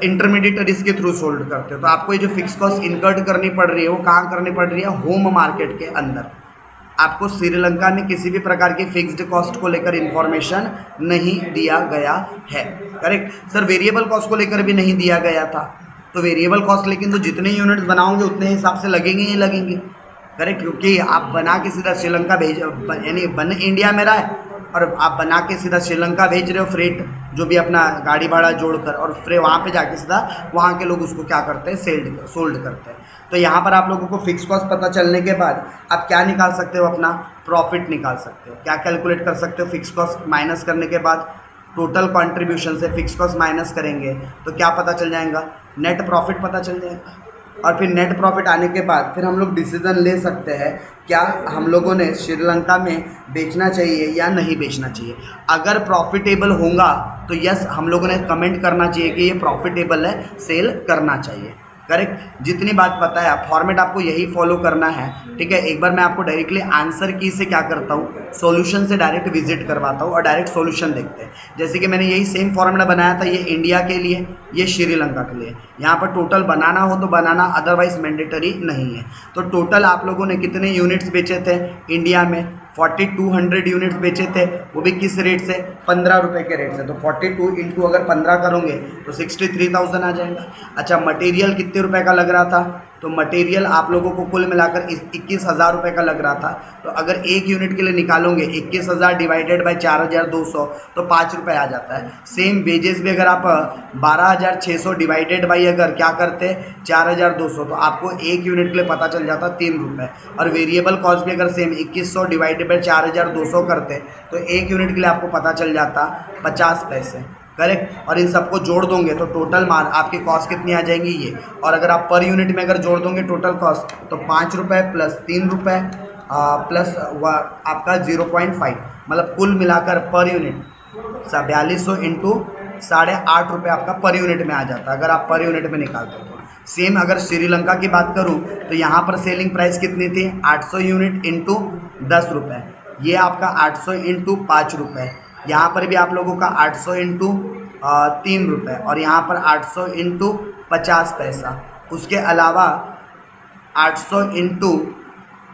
इंटरमीडिएटरीज के थ्रू सोल्ड करते हो। तो आपको ये जो फिक्स कॉस्ट इनकर्ड करनी पड़ रही है वो कहाँ करनी पड़ रही है, होम मार्केट के अंदर। आपको श्रीलंका में किसी भी प्रकार की फिक्स्ड कॉस्ट को लेकर इन्फॉर्मेशन नहीं दिया गया है, करेक्ट। सर वेरिएबल कॉस्ट को लेकर भी नहीं दिया गया था, तो वेरिएबल कॉस्ट लेकिन तो जितने यूनिट्स बनाओगे उतने हिसाब से लगेंगे ही लगेंगे, करेक्ट। क्योंकि आप बना के सीधा श्रीलंका भेज यानी बन इंडिया में रहा है और आप बना के सीधा श्रीलंका भेज रहे हो, फ्रेट जो भी अपना गाड़ी भाड़ा जोड़कर, और फिर वहाँ पे जाके सीधा वहाँ के लोग उसको क्या करते हैं, सोल्ड करते हैं। तो यहाँ पर आप लोगों को फिक्स कॉस्ट पता चलने के बाद आप क्या निकाल सकते हो, अपना प्रॉफिट निकाल सकते हो। क्या कैलकुलेट कर सकते हो, फिक्स कॉस्ट माइनस करने के बाद टोटल कंट्रीब्यूशन से फिक्स कॉस्ट माइनस करेंगे तो क्या पता चल जाएगा, नेट प्रॉफिट पता चल जाएगा। और फिर नेट प्रॉफिट आने के बाद फिर हम लोग डिसीजन ले सकते हैं क्या हम लोगों ने श्रीलंका में बेचना चाहिए या नहीं बेचना चाहिए। अगर प्रॉफिटेबल होगा तो यस हम लोगों ने कमेंट करना चाहिए कि ये प्रॉफिटेबल है, सेल करना चाहिए, करेक्ट। जितनी बात पता है फॉर्मेट आपको यही फॉलो करना है, ठीक है। एक बार मैं आपको डायरेक्टली आंसर की से क्या करता हूँ, सॉल्यूशन से डायरेक्ट विजिट करवाता हूँ और डायरेक्ट सॉल्यूशन देखते हैं। जैसे कि मैंने यही सेम फॉर्मूला बनाया था, ये इंडिया के लिए, ये श्रीलंका के लिए। यहाँ पर टोटल बनाना हो तो बनाना, अदरवाइज मैंडेटरी नहीं है। तो टोटल आप लोगों ने कितने यूनिट्स बेचे थे इंडिया में, 4200 यूनिट्स बेचे थे, वो भी किस रेट से, 15 रुपये के रेट से। तो 42 इंटू अगर 15 करोगे तो 63,000 आ जाएगा। अच्छा मटेरियल कितने रुपए का लग रहा था, तो मटेरियल आप लोगों को कुल मिलाकर 21,000 रुपये का लग रहा था। तो अगर एक यूनिट के लिए निकालोगे 21,000 डिवाइडेड बाई 4,200 तो 5 रुपये आ जाता है। सेम वेजेस भी अगर आप 12,600 डिवाइडेड बाई अगर क्या करते 4,200 तो आपको एक यूनिट के लिए पता चल जाता 3 रुपये। और वेरिएबल कॉस्ट भी अगर सेम 2100 डिवाइडेड बाई 4,200 करते तो एक यूनिट के लिए आपको पता चल जाता 50 पैसे, करेक्ट। और इन सबको जोड़ दोगे तो टोटल मार आपकी कॉस्ट कितनी आ जाएंगी ये। और अगर आप पर यूनिट में अगर जोड़ दोगे टोटल कॉस्ट तो 5 रुपये प्लस 3 रुपये प्लस आपका 0.5, मतलब कुल मिलाकर पर यूनिट 4200 इंटू 8.5 रुपये आपका पर यूनिट में आ जाता है, अगर आप पर यूनिट में निकालते हो। सेम अगर श्रीलंका की बात करूं तो यहाँ पर सेलिंग प्राइस कितनी थी, 800 यूनिट इंटू 10 रुपये, ये आपका 800 इंटू 5 रुपये। यहाँ पर भी आप लोगों का 800 इंटू 3 रुपये और यहाँ पर 800 इंटू 50 पैसा। उसके अलावा 800 इंटू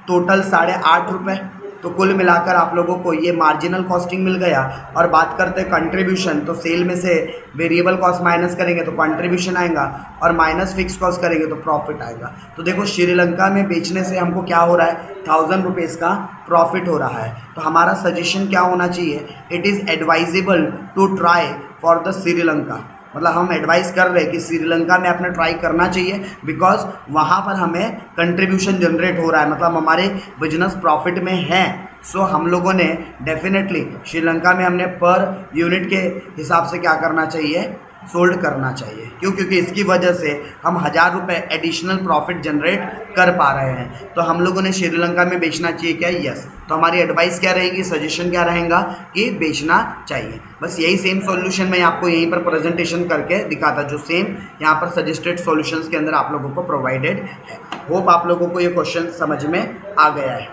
टोटल 8.5 रुपये। तो कुल मिलाकर आप लोगों को ये मार्जिनल कॉस्टिंग मिल गया। और बात करते हैं कंट्रीब्यूशन, तो सेल में से वेरिएबल कॉस्ट माइनस करेंगे तो कंट्रीब्यूशन आएगा और माइनस फिक्स कॉस्ट करेंगे तो प्रॉफिट आएगा। तो देखो श्रीलंका में बेचने से हमको क्या हो रहा है, 1000 रुपीज़ का प्रॉफिट हो रहा है। तो हमारा सजेशन क्या होना चाहिए, it is advisable to try for the Sri Lanka. मतलब हम एडवाइस कर रहे हैं कि श्रीलंका में अपने ट्राई करना चाहिए, बिकॉज वहाँ पर हमें कंट्रीब्यूशन जनरेट हो रहा है, मतलब हमारे बिजनेस प्रॉफिट में है। सो हम लोगों ने डेफिनेटली श्रीलंका में हमने पर यूनिट के हिसाब से क्या करना चाहिए, सोल्ड करना चाहिए। क्यों, क्योंकि इसकी वजह से हम 1000 रुपये एडिशनल प्रॉफिट जनरेट कर पा रहे हैं। तो हम लोगों ने श्रीलंका में बेचना चाहिए क्या, यस। तो हमारी एडवाइस क्या रहेगी, सजेशन क्या रहेगा कि बेचना चाहिए। बस यही सेम सॉल्यूशन मैं आपको यहीं पर प्रेजेंटेशन करके दिखाता, जो सेम यहाँ पर सजेस्टेड सॉल्यूशंस के अंदर आप लोगों को प्रोवाइडेड है। होप आप लोगों को ये क्वेश्चन समझ में आ गया है।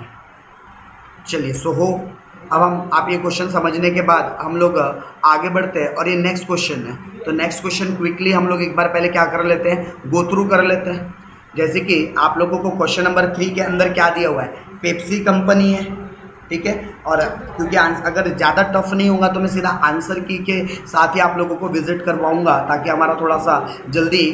चलिए अब आप ये क्वेश्चन समझने के बाद हम लोग आगे बढ़ते हैं और ये नेक्स्ट क्वेश्चन है। तो नेक्स्ट क्वेश्चन क्विकली हम लोग एक बार पहले क्या कर लेते हैं, गो थ्रू कर लेते हैं। जैसे कि आप लोगों को क्वेश्चन नंबर 3 के अंदर क्या दिया हुआ है, पेप्सी कंपनी है, ठीक है। और क्योंकि अगर ज़्यादा टफ नहीं होगा तो मैं सीधा आंसर की के साथ ही आप लोगों को विजिट करवाऊँगा, ताकि हमारा थोड़ा सा जल्दी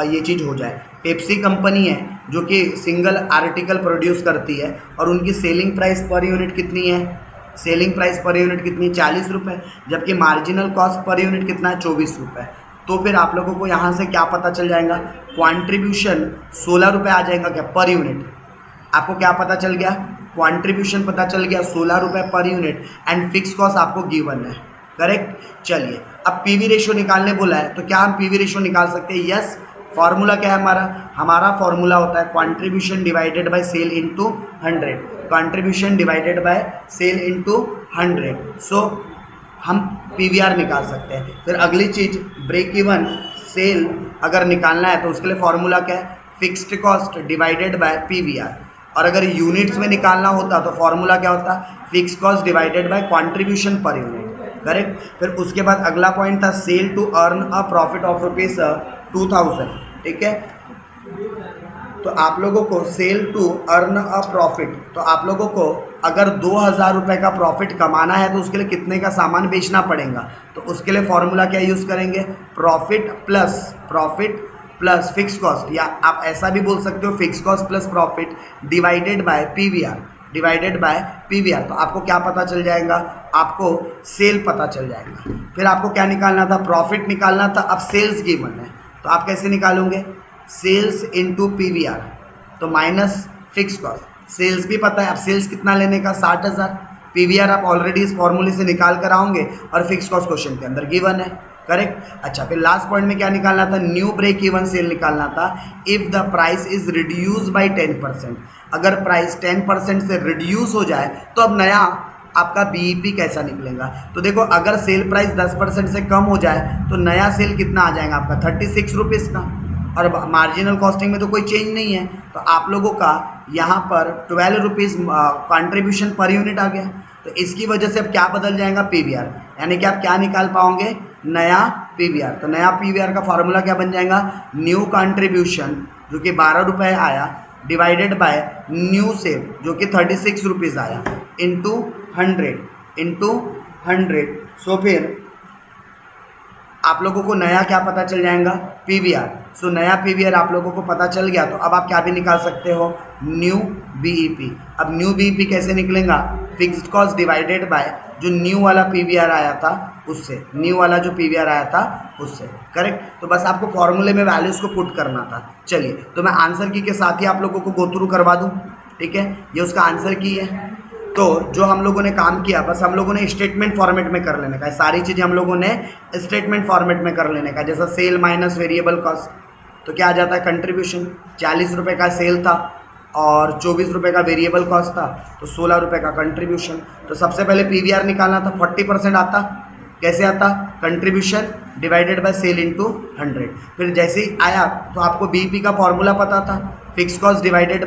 ये चीज़ हो जाए। पेप्सी कंपनी है जो कि सिंगल आर्टिकल प्रोड्यूस करती है और उनकी सेलिंग प्राइस पर यूनिट कितनी है, सेलिंग प्राइस पर यूनिट कितनी, 40 रुपये, जबकि मार्जिनल कॉस्ट पर यूनिट कितना है, 24 रुपये। तो फिर आप लोगों को यहाँ से क्या पता चल जाएगा, क्वांट्रीब्यूशन 16 रुपये आ जाएगा क्या पर यूनिट। आपको क्या पता चल गया, क्वांट्रीब्यूशन पता चल गया 16 रुपये per unit and fix cost आपको गिवन है। करेक्ट। चलिए अब पीवी रेशियो निकालने बोला है तो क्या हम पीवी रेशियो निकाल सकते हैं? यस। फॉर्मूला क्या है हमारा फॉर्मूला होता है contribution divided by sale into 100, contribution divided by sale into 100। So हम पीवीआर निकाल सकते हैं। फिर अगली चीज ब्रेक इवन सेल अगर निकालना है तो उसके लिए फॉर्मूला क्या है? Fixed cost divided bye PVR. और अगर यूनिट्स में निकालना होता तो फॉर्मूला क्या होता? Fix cost divided by contribution per unit. Correct. फिर उसके बाद अगला पॉइंट था sale to earn a profit of ₹2000। ठीक है, तो आप लोगों को sale to earn a profit, तो आप लोगों को अगर 2000 रुपये का प्रॉफिट कमाना है तो उसके लिए कितने का सामान बेचना पड़ेगा? तो उसके लिए फॉर्मूला क्या यूज़ करेंगे? प्रॉफिट प्लस फिक्स कॉस्ट, या आप ऐसा भी बोल सकते हो fix cost plus profit divided bye PVR, तो आपको क्या पता चल जाएगा? आपको सेल पता चल जाएगा। फिर आपको क्या निकालना था? प्रॉफिट निकालना था। अब सेल्स गिवन है तो आप कैसे निकालोगे? सेल्स इनटू पीवीआर, तो माइनस फिक्स कॉस्ट। सेल्स भी पता है, अब सेल्स कितना लेने का? 60,000। पीवीआर आप ऑलरेडी इस फॉर्मूले से निकाल कर आओगे और फिक्स कॉस्ट क्वेश्चन के अंदर गिवन है। करेक्ट। अच्छा, फिर लास्ट पॉइंट में क्या निकालना था? न्यू ब्रेक इवन सेल निकालना था। If the price is reduce by 10%, अगर प्राइस 10% से रिड्यूस हो जाए तो अब नया आपका बीईपी कैसा निकलेगा? तो देखो, अगर सेल प्राइस 10% से कम हो जाए तो नया सेल कितना आ जाएगा आपका? 36 रुपीज़ का। और मार्जिनल कॉस्टिंग में तो कोई चेंज नहीं है, तो आप लोगों का यहाँ पर 12 रुपीज़ कॉन्ट्रीब्यूशन पर यूनिट आ गया। तो इसकी वजह से अब क्या बदल जाएगा? पीवीआर, यानी कि आप क्या निकाल पाओगे? नया पीवीआर। तो नया पीवीआर का फॉर्मूला क्या बन जाएगा? न्यू कॉन्ट्रीब्यूशन जो कि 12 रुपये आया डिवाइडेड बाय न्यू सेल जो कि 36 रुपीज़ आया इंटू 100। सो फिर आप लोगों को नया क्या पता चल जाएगा? पीवीआर। सो नया पीवीआर आप लोगों को पता चल गया तो अब आप क्या भी निकाल सकते हो? New BEP. अब न्यू बीईपी कैसे निकलेगा? फिक्स्ड कॉस्ट डिवाइडेड बाय जो न्यू वाला पीवीआर आया था उससे, करेक्ट। तो बस आपको फॉर्मूले में वैल्यूज को पुट करना था। चलिए, तो मैं आंसर की के साथ ही आप लोगों को गो थ्रू करवा दूँ। ठीक है, ये उसका आंसर की है। तो जो हम लोगों ने काम किया, बस हम लोगों ने स्टेटमेंट फॉर्मेट में कर लेने का है। सारी चीज़ें हम लोगों ने स्टेटमेंट फॉर्मेट में कर लेने का। जैसा सेल माइनस वेरिएबल कॉस्ट, तो क्या आ जाता है? कंट्रीब्यूशन 40 रुपये का सेल था और 24 रुपये का वेरिएबल कॉस्ट था, तो 16 रुपये का कंट्रीब्यूशन। तो सबसे पहले पीवीआर निकालना था। 40% आता, कैसे आता? Contribution divided by sale into 100। फिर जैसे ही आया तो आपको बीईपी का फॉर्मूला पता था, fix cost divided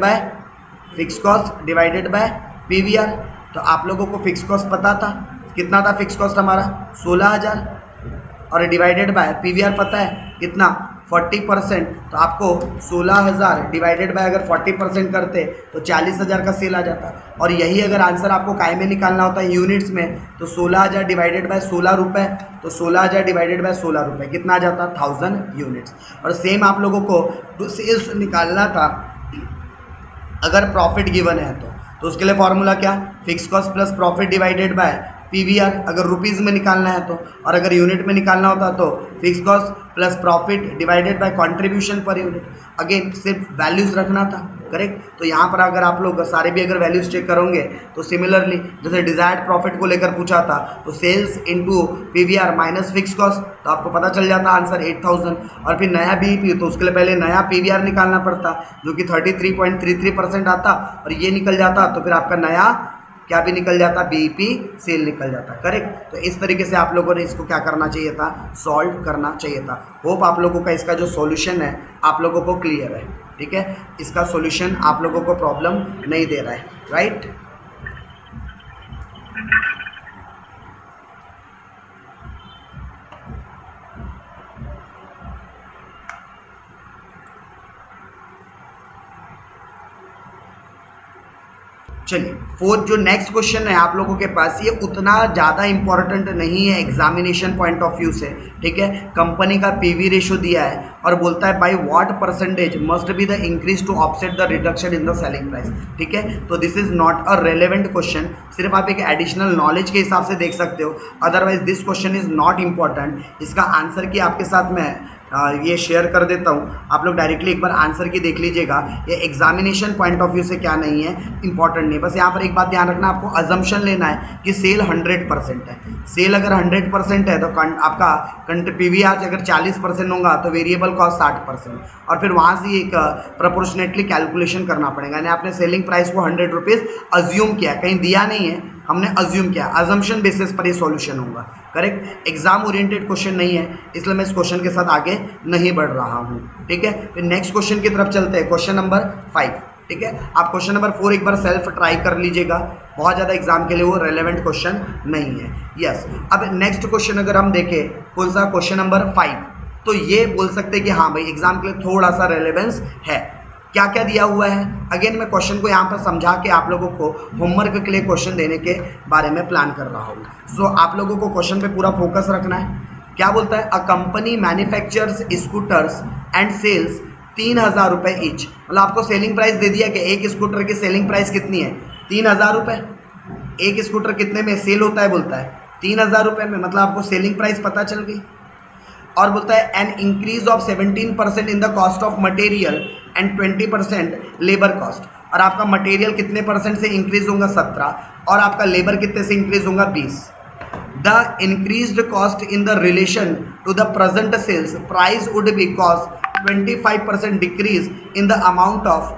bye PVR. तो आप लोगों को फिक्स कॉस्ट पता था, कितना था फिक्स कॉस्ट हमारा? 16,000, और डिवाइडेड बाय पीवीआर पता है कितना? 40%। तो आपको 16,000 डिवाइडेड बाय अगर 40% करते तो 40,000 का सेल आ जाता। और यही अगर आंसर आपको काय में निकालना होता है यूनिट्स में, तो 16,000 डिवाइडेड बाय 16 रुपये, तो 16,000 डिवाइडेड बाय 16 रुपये कितना आ जाता? 1000 यूनिट्स। और सेम आप लोगों को सेल्स निकालना था अगर प्रॉफिट गिवन है तो उसके लिए फॉर्मूला क्या? Fix cost plus profit divided bye PVR, अगर रुपीज़ में निकालना है तो। और अगर यूनिट में निकालना होता तो fix cost plus profit divided by contribution per unit. Again सिर्फ वैल्यूज़ रखना था। करेक्ट। तो यहाँ पर अगर आप लोग सारे भी अगर वैल्यूज चेक करोगे तो सिमिलरली जैसे डिजायर्ड प्रॉफिट को लेकर पूछा था तो sales into PVR minus fix cost, तो आपको पता चल जाता आंसर 8000। और फिर नया बीईपी तो उसके लिए पहले नया पीवीआर निकालना पड़ता जो कि 33.33% आता, और ये निकल जाता तो फिर आपका नया क्या भी निकल जाता? बीईपी सेल निकल जाता। करेक्ट। तो इस तरीके से आप लोगों ने इसको क्या करना चाहिए था? सॉल्व करना चाहिए था। होप आप लोगों का इसका जो सॉल्यूशन है आप लोगों को क्लियर है। ठीक है, इसका सॉल्यूशन आप लोगों को प्रॉब्लम नहीं दे रहा है, राइट? चलिए, फोर्थ जो नेक्स्ट क्वेश्चन है आप लोगों के पास, ये उतना ज़्यादा इंपॉर्टेंट नहीं है एग्जामिनेशन पॉइंट ऑफ व्यू से। ठीक है, कंपनी का पीवी रेशो दिया है और बोलता है by what percentage must be the increase to offset the reduction in the selling price. ठीक है, तो this is not a relevant question, सिर्फ आप एक एडिशनल नॉलेज के हिसाब से देख सकते हो, otherwise this question is not important. इसका आंसर की आपके साथ मैं ये शेयर कर देता हूँ, आप लोग डायरेक्टली एक बार आंसर की देख लीजिएगा। ये एग्जामिनेशन पॉइंट ऑफ व्यू से क्या नहीं है, इंपॉर्टेंट नहीं। बस यहाँ पर एक बात ध्यान रखना, आपको अजम्पशन लेना है कि सेल 100% है। सेल अगर 100% है तो आपका PVR अगर 40% होगा तो वेरिएबल कॉस्ट 60%, और फिर वहाँ से एक प्रोपोर्शनेटली कैलकुलेशन करना पड़ेगा। यानी आपने सेलिंग प्राइस को 100 रुपीज़ अज्यूम किया, कहीं दिया नहीं है, हमने अज्यूम किया, अजम्पशन बेसिस पर ये सॉल्यूशन होगा। करेक्ट, एग्जाम ओरिएंटेड क्वेश्चन नहीं है, इसलिए मैं इस क्वेश्चन के साथ आगे नहीं बढ़ रहा हूँ। ठीक है, फिर नेक्स्ट क्वेश्चन की तरफ चलते हैं, क्वेश्चन नंबर 5। ठीक है, आप क्वेश्चन नंबर 4 एक बार सेल्फ ट्राई कर लीजिएगा, बहुत ज़्यादा एग्जाम के लिए वो रेलेवेंट क्वेश्चन नहीं है। यस, अब नेक्स्ट क्वेश्चन अगर हम देखें, कौन सा, क्वेश्चन नंबर 5, तो ये बोल सकते हैं कि हाँ भाई एग्जाम के लिए थोड़ा सा रेलेवेंस है। क्या क्या दिया हुआ है, अगेन मैं क्वेश्चन को यहाँ पर समझा के आप लोगों को होमवर्क के लिए क्वेश्चन देने के बारे में प्लान कर रहा हूँ। सो आप लोगों को क्वेश्चन पे पूरा फोकस रखना है। क्या बोलता है, a company manufactures scooters and sales 3000 रुपये ईच। मतलब आपको सेलिंग प्राइस दे दिया कि एक स्कूटर की सेलिंग प्राइस कितनी है, 3000 रुपये। एक स्कूटर कितने में सेल होता है, बोलता है 3000 रुपये में, मतलब आपको सेलिंग प्राइस पता चल गई। और बोलता है an increase of 17% in the cost of material and 20% labour cost. और आपका मटेरियल कितने परसेंट से इंक्रीज होगा, 17, और आपका लेबर कितने से इंक्रीज होगा, 20। The increased cost in the relation to the present sales price would be cost 25% decrease in the amount of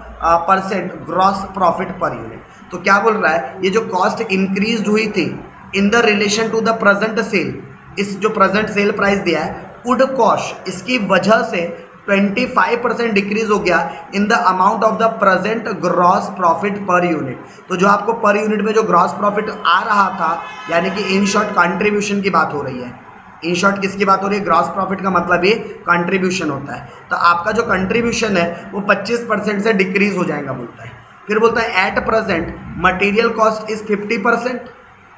percent gross profit per unit. तो क्या बोल रहा है, ये जो कॉस्ट इंक्रीज हुई थी in the relation to the present sale, इस जो प्रेजेंट सेल प्राइस दिया है, वुड कॉस्ट, इसकी वजह से 25% डिक्रीज हो गया इन the amount of the present gross profit per unit. तो जो आपको पर यूनिट में जो ग्रॉस प्रॉफिट आ रहा था, यानी कि इन शॉर्ट कंट्रीब्यूशन की बात हो रही है। इन शॉर्ट किसकी बात हो रही है, ग्रॉस प्रॉफिट का मतलब ये कंट्रीब्यूशन होता है। तो आपका जो कंट्रीब्यूशन है वो 25% से डिक्रीज हो जाएगा, बोलता है। फिर बोलता है at present material cost is 50%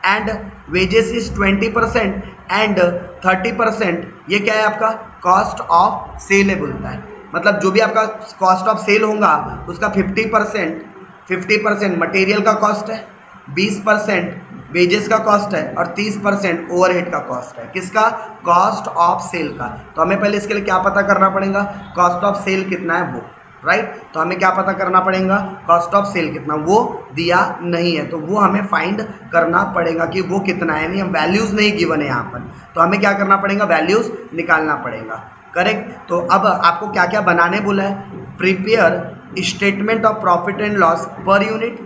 and wages is 20% and 30%, ये क्या है आपका कॉस्ट ऑफ सेल है, बोलता है। मतलब जो भी आपका कॉस्ट ऑफ सेल होगा उसका 50% मटेरियल का कॉस्ट है, 20% वेजेस का कॉस्ट है, और 30% ओवरहेड का कॉस्ट है। किसका, कॉस्ट ऑफ सेल का। तो हमें पहले इसके लिए क्या पता करना पड़ेगा, कॉस्ट ऑफ सेल कितना है वो, राइट। तो हमें क्या पता करना पड़ेगा, कॉस्ट ऑफ सेल कितना, वो दिया नहीं है तो वो हमें फाइंड करना पड़ेगा कि वो कितना है। यानी वैल्यूज़ नहीं गिवन है यहाँ पर, तो हमें क्या करना पड़ेगा, वैल्यूज़ निकालना पड़ेगा। करेक्ट। तो अब आपको क्या क्या बनाने बोला है, prepare statement of profit and loss per unit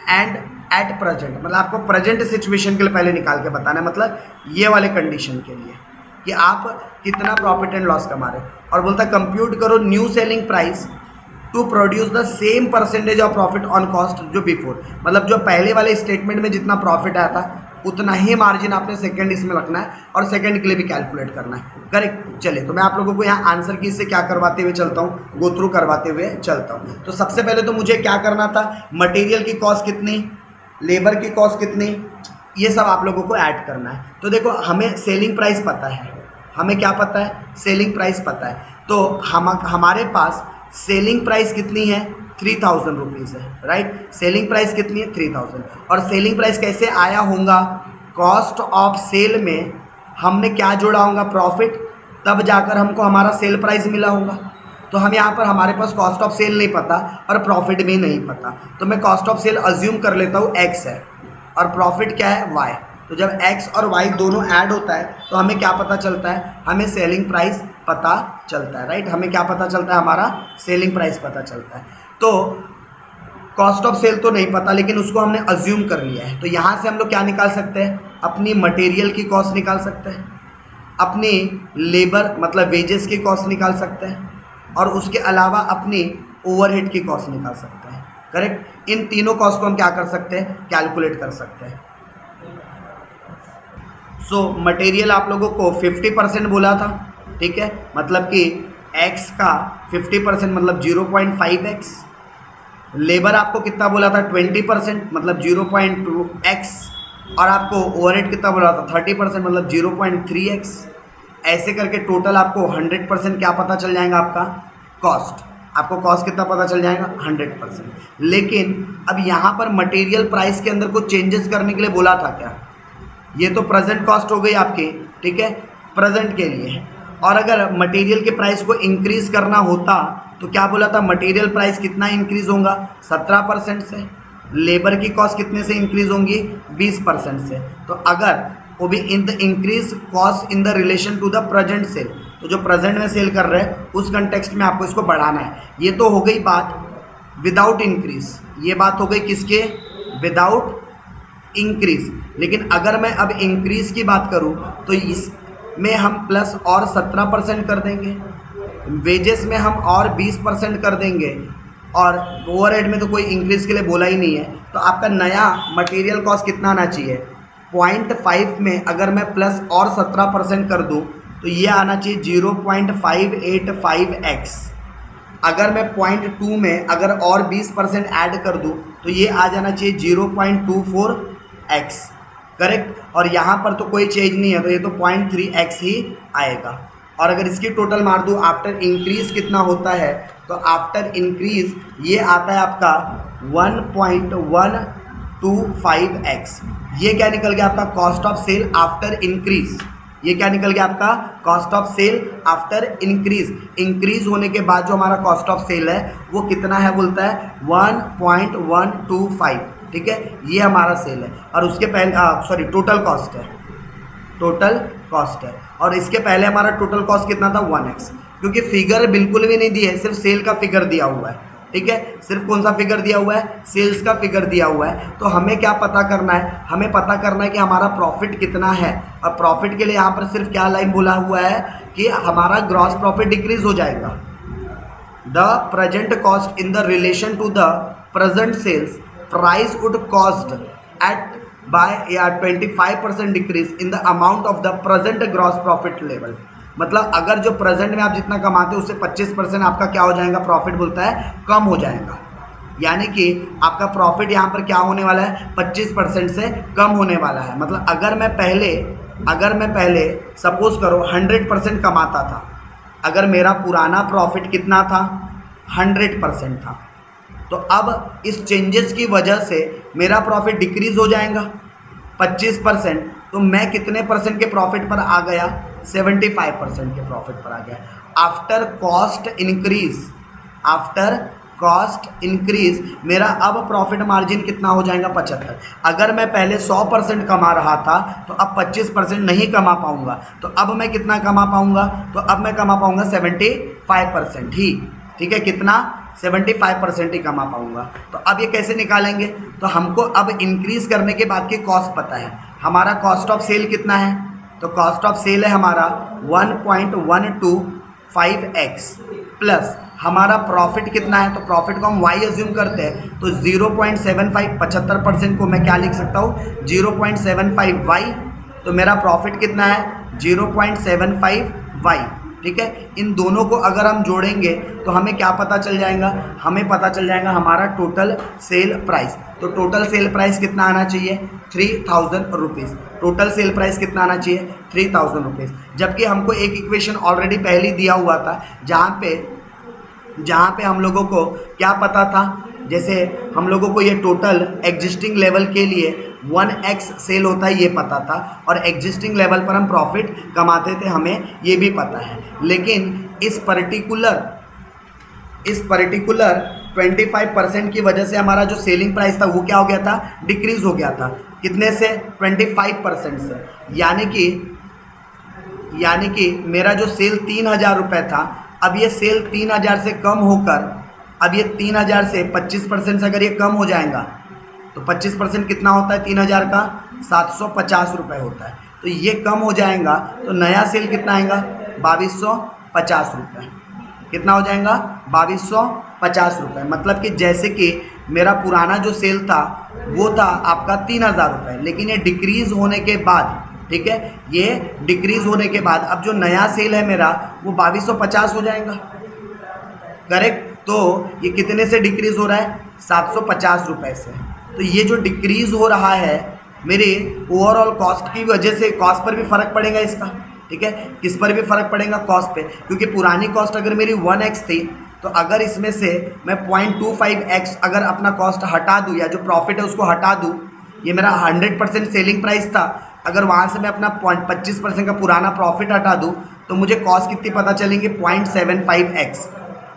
and at present. मतलब आपको प्रेजेंट सिचुएशन के लिए पहले निकाल के बताना है, मतलब ये वाले कंडीशन के लिए कि आप कितना प्रॉफिट एंड लॉस कमा रहे हो। और बोलता है कंप्यूट करो new selling price to produce the same percentage of profit on cost जो बिफोर। मतलब जो पहले वाले स्टेटमेंट में जितना प्रॉफिट आया था उतना ही मार्जिन आपने सेकंड इसमें रखना है और सेकंड के लिए भी कैलकुलेट करना है। करेक्ट। चलिए तो मैं आप लोगों को यहाँ आंसर की इससे क्या करवाते हुए चलता हूँ, गो थ्रू करवाते हुए चलता हूँ। तो सबसे पहले तो मुझे क्या करना था, मटेरियल की कॉस्ट कितनी, लेबर की कॉस्ट कितनी, ये सब आप लोगों को ऐड करना है। तो देखो हमें सेलिंग प्राइस पता है, हमें क्या पता है, सेलिंग प्राइस पता है। तो हमारे पास सेलिंग प्राइस कितनी है, 3000 रुपीज़ है, राइट। सेलिंग प्राइस कितनी है, 3000। और सेलिंग प्राइस कैसे आया होगा, कॉस्ट ऑफ सेल में हमने क्या जोड़ा होगा, प्रॉफिट, तब जाकर हमको हमारा सेल प्राइस मिला होगा। तो हम यहाँ पर हमारे पास कॉस्ट ऑफ सेल नहीं पता और प्रॉफिट भी नहीं पता, तो मैं कॉस्ट ऑफ सेल अज्यूम कर लेता हूँ x है और प्रॉफिट क्या है, y। तो जब x और y दोनों ऐड होता है तो हमें क्या पता चलता है, हमें सेलिंग प्राइस पता चलता है, राइट। हमें क्या पता चलता है, हमारा सेलिंग प्राइस पता चलता है। तो कॉस्ट ऑफ सेल तो नहीं पता लेकिन उसको हमने अज्यूम कर लिया है। तो यहाँ से हम लोग क्या निकाल सकते हैं, अपनी मटेरियल की कॉस्ट निकाल सकते हैं, अपनी लेबर मतलब वेजेस की कॉस्ट निकाल सकते हैं, और उसके अलावा अपनी ओवरहेड की कॉस्ट निकाल सकते हैं। करेक्ट। इन तीनों कॉस्ट को हम क्या कर सकते हैं, कैलकुलेट कर सकते हैं। सो मटेरियल आप लोगों को 50% बोला था, ठीक है, मतलब कि x का 50% मतलब 0.5x। लेबर आपको कितना बोला था, 20% मतलब 0.2x। और आपको ओवरहेड कितना बोला था, 30% मतलब 0.3x। ऐसे करके टोटल आपको 100% क्या पता चल जाएगा, आपका कॉस्ट। आपको कॉस्ट कितना पता चल जाएगा, 100%। लेकिन अब यहाँ पर मटेरियल प्राइस के अंदर कुछ चेंजेस करने के लिए बोला था क्या, ये तो प्रेजेंट कॉस्ट हो गई आपकी, ठीक है, प्रेजेंट के लिए। और अगर मटेरियल के प्राइस को इंक्रीज करना होता तो क्या बोला था, मटेरियल प्राइस कितना इंक्रीज होगा, 17% से। लेबर की कॉस्ट कितने से इंक्रीज होंगी, 20% से। तो अगर वो भी in the increase cost in the relation to the present sale, तो जो प्रेजेंट में सेल कर रहे हैं उस कंटेक्स्ट में आपको इसको बढ़ाना है। ये तो हो गई बात विदाउट इंक्रीज, ये बात हो गई किसके, विदाउट इंक्रीज। लेकिन अगर मैं अब इंक्रीज की बात करूं तो इसमें हम प्लस और 17% कर देंगे, वेजेस में हम और 20% कर देंगे, और ओवरहेड में तो कोई इंक्रीज के लिए बोला ही नहीं है। तो आपका नया मटेरियल कॉस्ट कितना आना चाहिए, 0.5 में अगर मैं प्लस और 17% कर दूं तो ये आना चाहिए 0.585x। अगर मैं 0.2 में अगर और 20% ऐड कर दूं तो ये आ जाना चाहिए 0.24x, करेक्ट। और यहाँ पर तो कोई चेंज नहीं है तो ये तो 0.3x ही आएगा। और अगर इसकी टोटल मार दूँ आफ्टर इंक्रीज कितना होता है, तो आफ्टर इंक्रीज ये आता है आपका 1.125x। ये क्या निकल गया आपका, cost of sale after increase. ये क्या निकल गया आपका, cost of sale after increase. Increase होने के बाद जो हमारा कॉस्ट ऑफ सेल है वो कितना है, बोलता है 1.125, ठीक है। ये हमारा सेल है और उसके पहले सॉरी टोटल कॉस्ट है, टोटल कॉस्ट है। और इसके पहले हमारा टोटल कॉस्ट कितना था, 1x। क्योंकि फिगर बिल्कुल भी नहीं दी है, सिर्फ सेल का फिगर दिया हुआ है, ठीक है। सिर्फ कौन सा फिगर दिया हुआ है, सेल्स का फिगर दिया हुआ है। तो हमें क्या पता करना है, हमें पता करना है कि हमारा प्रॉफिट कितना है। और प्रॉफिट के लिए यहाँ पर सिर्फ क्या लाइन बोला हुआ है कि हमारा ग्रॉस प्रॉफिट डिक्रीज हो जाएगा। The present cost in the relation to the present sales price would cost at by 25% decrease in the amount of the present gross profit level. मतलब अगर जो प्रेजेंट में आप जितना कमाते हो उससे 25% आपका क्या हो जाएगा, प्रॉफिट बोलता है कम हो जाएगा। यानी कि आपका प्रॉफिट यहाँ पर क्या होने वाला है, 25% से कम होने वाला है। मतलब अगर मैं पहले सपोज करो 100% कमाता था, अगर मेरा पुराना प्रॉफिट कितना था, 100% था, तो अब इस चेंजेस की वजह से मेरा प्रॉफिट डिक्रीज हो जाएगा 25%। तो मैं कितने परसेंट के प्रॉफिट पर आ गया, 75% के प्रॉफिट पर आ गया। आफ्टर कॉस्ट इंक्रीज मेरा अब प्रॉफिट मार्जिन कितना हो जाएगा, 75। अगर मैं पहले 100% कमा रहा था तो अब 25% नहीं कमा पाऊंगा, तो अब मैं कितना कमा पाऊंगा, तो अब मैं कमा पाऊंगा 75% ही, ठीक है। कितना, 75% ही कमा पाऊंगा। तो अब ये कैसे निकालेंगे, तो हमको अब इंक्रीज करने के बाद की कॉस्ट पता है। हमारा कॉस्ट ऑफ सेल कितना है, तो कॉस्ट ऑफ सेल है हमारा 1.125x प्लस हमारा प्रॉफिट कितना है, तो प्रॉफिट को हम y एज्यूम करते हैं, तो 0.75 75% को मैं क्या लिख सकता हूँ, 0.75y। तो मेरा प्रॉफिट कितना है, 0.75y, ठीक है। इन दोनों को अगर हम जोड़ेंगे तो हमें क्या पता चल जाएगा, हमें पता चल जाएगा हमारा टोटल सेल प्राइस। तो टोटल सेल प्राइस कितना आना चाहिए, 3000 रुपीज़। टोटल सेल प्राइस कितना आना चाहिए, 3000 रुपीज़। जबकि हमको एक इक्वेशन ऑलरेडी पहले दिया हुआ था जहाँ पे हम लोगों को क्या पता था, जैसे हम लोगों को ये टोटल एग्जिस्टिंग लेवल के लिए 1x सेल होता है ये पता था, और एग्जिस्टिंग लेवल पर हम प्रॉफिट कमाते थे, हमें ये भी पता है। लेकिन इस पर्टिकुलर 25% की वजह से हमारा जो सेलिंग प्राइस था वो क्या हो गया था, डिक्रीज हो गया था। कितने से, 25% से। यानी कि मेरा जो सेल 3000 रुपये था, अब ये सेल 3000 से कम होकर, अब ये 3000 से 25% से अगर ये कम हो जाएगा तो 25% कितना होता है 3000 का, 750 रुपये होता है। तो ये कम हो जाएगा तो नया सेल कितना आएगा, 2250 रुपये। कितना हो जाएगा, 2250 रुपये। मतलब कि जैसे कि मेरा पुराना जो सेल था वो था आपका 3000 रुपये, लेकिन ये डिक्रीज़ होने के बाद, ठीक है, ये डिक्रीज़ होने के बाद अब जो नया सेल है मेरा वो 2250 हो जाएगा, करेक्ट। तो ये कितने से डिक्रीज़ हो रहा है, 750 रुपये से। तो ये जो डिक्रीज़ हो रहा है मेरे ओवरऑल कॉस्ट की वजह से, कॉस्ट पर भी फ़र्क पड़ेगा इसका, ठीक है। किस पर भी फ़र्क पड़ेगा, कॉस्ट पे, क्योंकि पुरानी कॉस्ट अगर मेरी 1x थी तो अगर इसमें से मैं 0.25x अगर अपना कॉस्ट हटा दूँ या जो प्रॉफिट है उसको हटा दूँ, ये मेरा 100% सेलिंग प्राइस था, अगर वहाँ से मैं अपना 25% का पुराना प्रॉफिट हटा दूँ तो मुझे कॉस्ट कितनी पता चलेंगे 0.75x,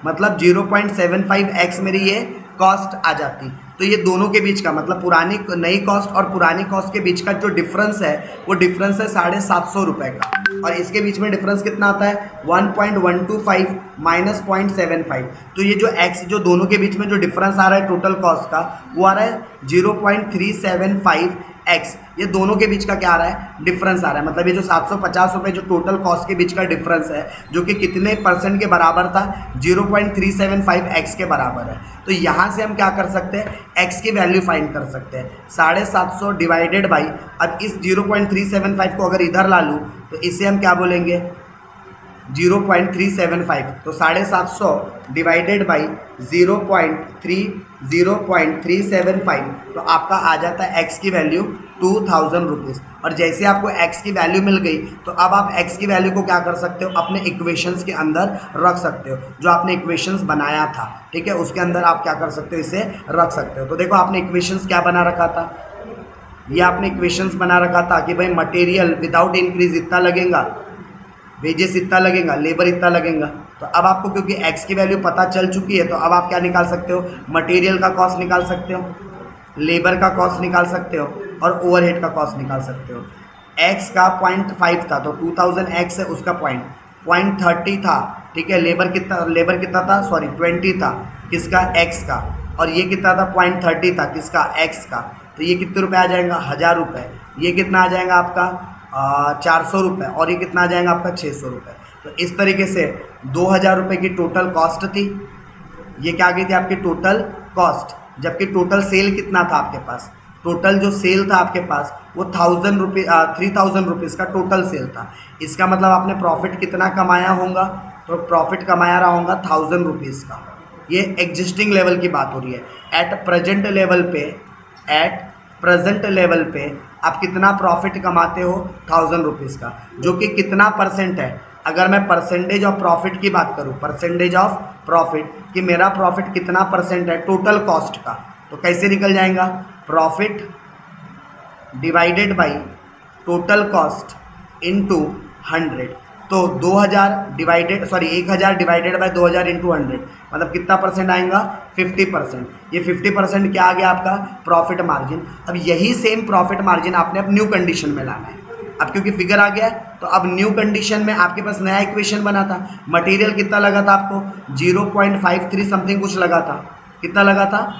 मतलब 0.75x मेरी ये कॉस्ट आ जाती। तो ये दोनों के बीच का मतलब पुरानी नई कॉस्ट और पुरानी कॉस्ट के बीच का जो डिफरेंस है वो डिफरेंस है 750 रुपये का, और इसके बीच में डिफरेंस कितना आता है 1.125 माइनस 0.75। तो ये जो x जो दोनों के बीच में जो डिफरेंस आ रहा है टोटल कॉस्ट का वो आ रहा है 0.375x। ये दोनों के बीच का क्या आ रहा है डिफरेंस आ रहा है, मतलब ये जो 750 रुपये जो टोटल कॉस्ट के बीच का डिफरेंस है जो कि कितने परसेंट के बराबर था 0.375x के बराबर है। तो यहाँ से हम क्या कर सकते हैं x की वैल्यू फाइंड कर सकते हैं 750 डिवाइडेड बाई, अब इस 0.375 को अगर इधर ला लूँ तो इसे हम क्या बोलेंगे 0.375, तो 750 डिवाइडेड बाई 0.375, तो आपका आ जाता है x की वैल्यू 2000 रुपीज़। और जैसे आपको x की वैल्यू मिल गई तो अब आप x की वैल्यू को क्या कर सकते हो अपने इक्वेशंस के अंदर रख सकते हो, जो आपने इक्वेशंस बनाया था, ठीक है, उसके अंदर आप क्या कर सकते हो इसे रख सकते हो। तो देखो आपने इक्वेशंस क्या बना रखा था, ये आपने इक्वेशंस बना रखा था कि भाई मटेरियल विदाउट इंक्रीज इतना लगेगा, वेजेस इतना लगेगा, लेबर इतना लगेगा। तो अब आपको क्योंकि x की वैल्यू पता चल चुकी है तो अब आप क्या निकाल सकते हो मटेरियल का कॉस्ट निकाल सकते हो, लेबर का कॉस्ट निकाल सकते हो और ओवरहेड का कॉस्ट निकाल सकते हो। x का 0.5 था तो 2000x है उसका 0.30 था, ठीक है। लेबर कितना था सॉरी 20 था किसका x का, और ये कितना था 0.30 था किसका x का। तो ये कितने रुपए आ जाएगा 1000 रुपये, ये कितना आ जाएगा आपका 400 रुपये, और ये कितना आ जाएगा आपका 600 रुपये। तो इस तरीके से 2000 रुपये की टोटल कॉस्ट थी, ये क्या आ गई थी आपकी टोटल कॉस्ट, जबकि टोटल सेल कितना था आपके पास, टोटल जो सेल था आपके पास वो 3000 रुपीज़ का टोटल सेल था। इसका मतलब आपने प्रॉफिट कितना कमाया होगा, तो प्रॉफिट कमाया रहा होगा 1000 रुपीज़ का। ये एग्जिस्टिंग लेवल की बात हो रही है। एट प्रेजेंट लेवल पे आप कितना प्रॉफिट कमाते हो 1000 रुपीज़ का, जो कि कितना परसेंट है। अगर मैं परसेंटेज ऑफ प्रॉफिट की बात करूं, परसेंटेज ऑफ प्रॉफिट कि मेरा प्रॉफिट कितना परसेंट है टोटल कॉस्ट का, तो कैसे निकल जाएगा profit divided by total cost into 100। तो 1000 डिवाइडेड 2000 इंटू 100 मतलब कितना परसेंट आएगा 50%। ये 50% क्या आ गया आपका प्रॉफिट मार्जिन। अब यही सेम प्रॉफिट मार्जिन आपने अब न्यू कंडीशन में लाना है। अब क्योंकि फिगर आ गया है तो अब न्यू कंडीशन में आपके पास नया इक्वेशन बना था। मटेरियल कितना लगा था आपको 0.53 समथिंग कुछ लगा था, कितना लगा था,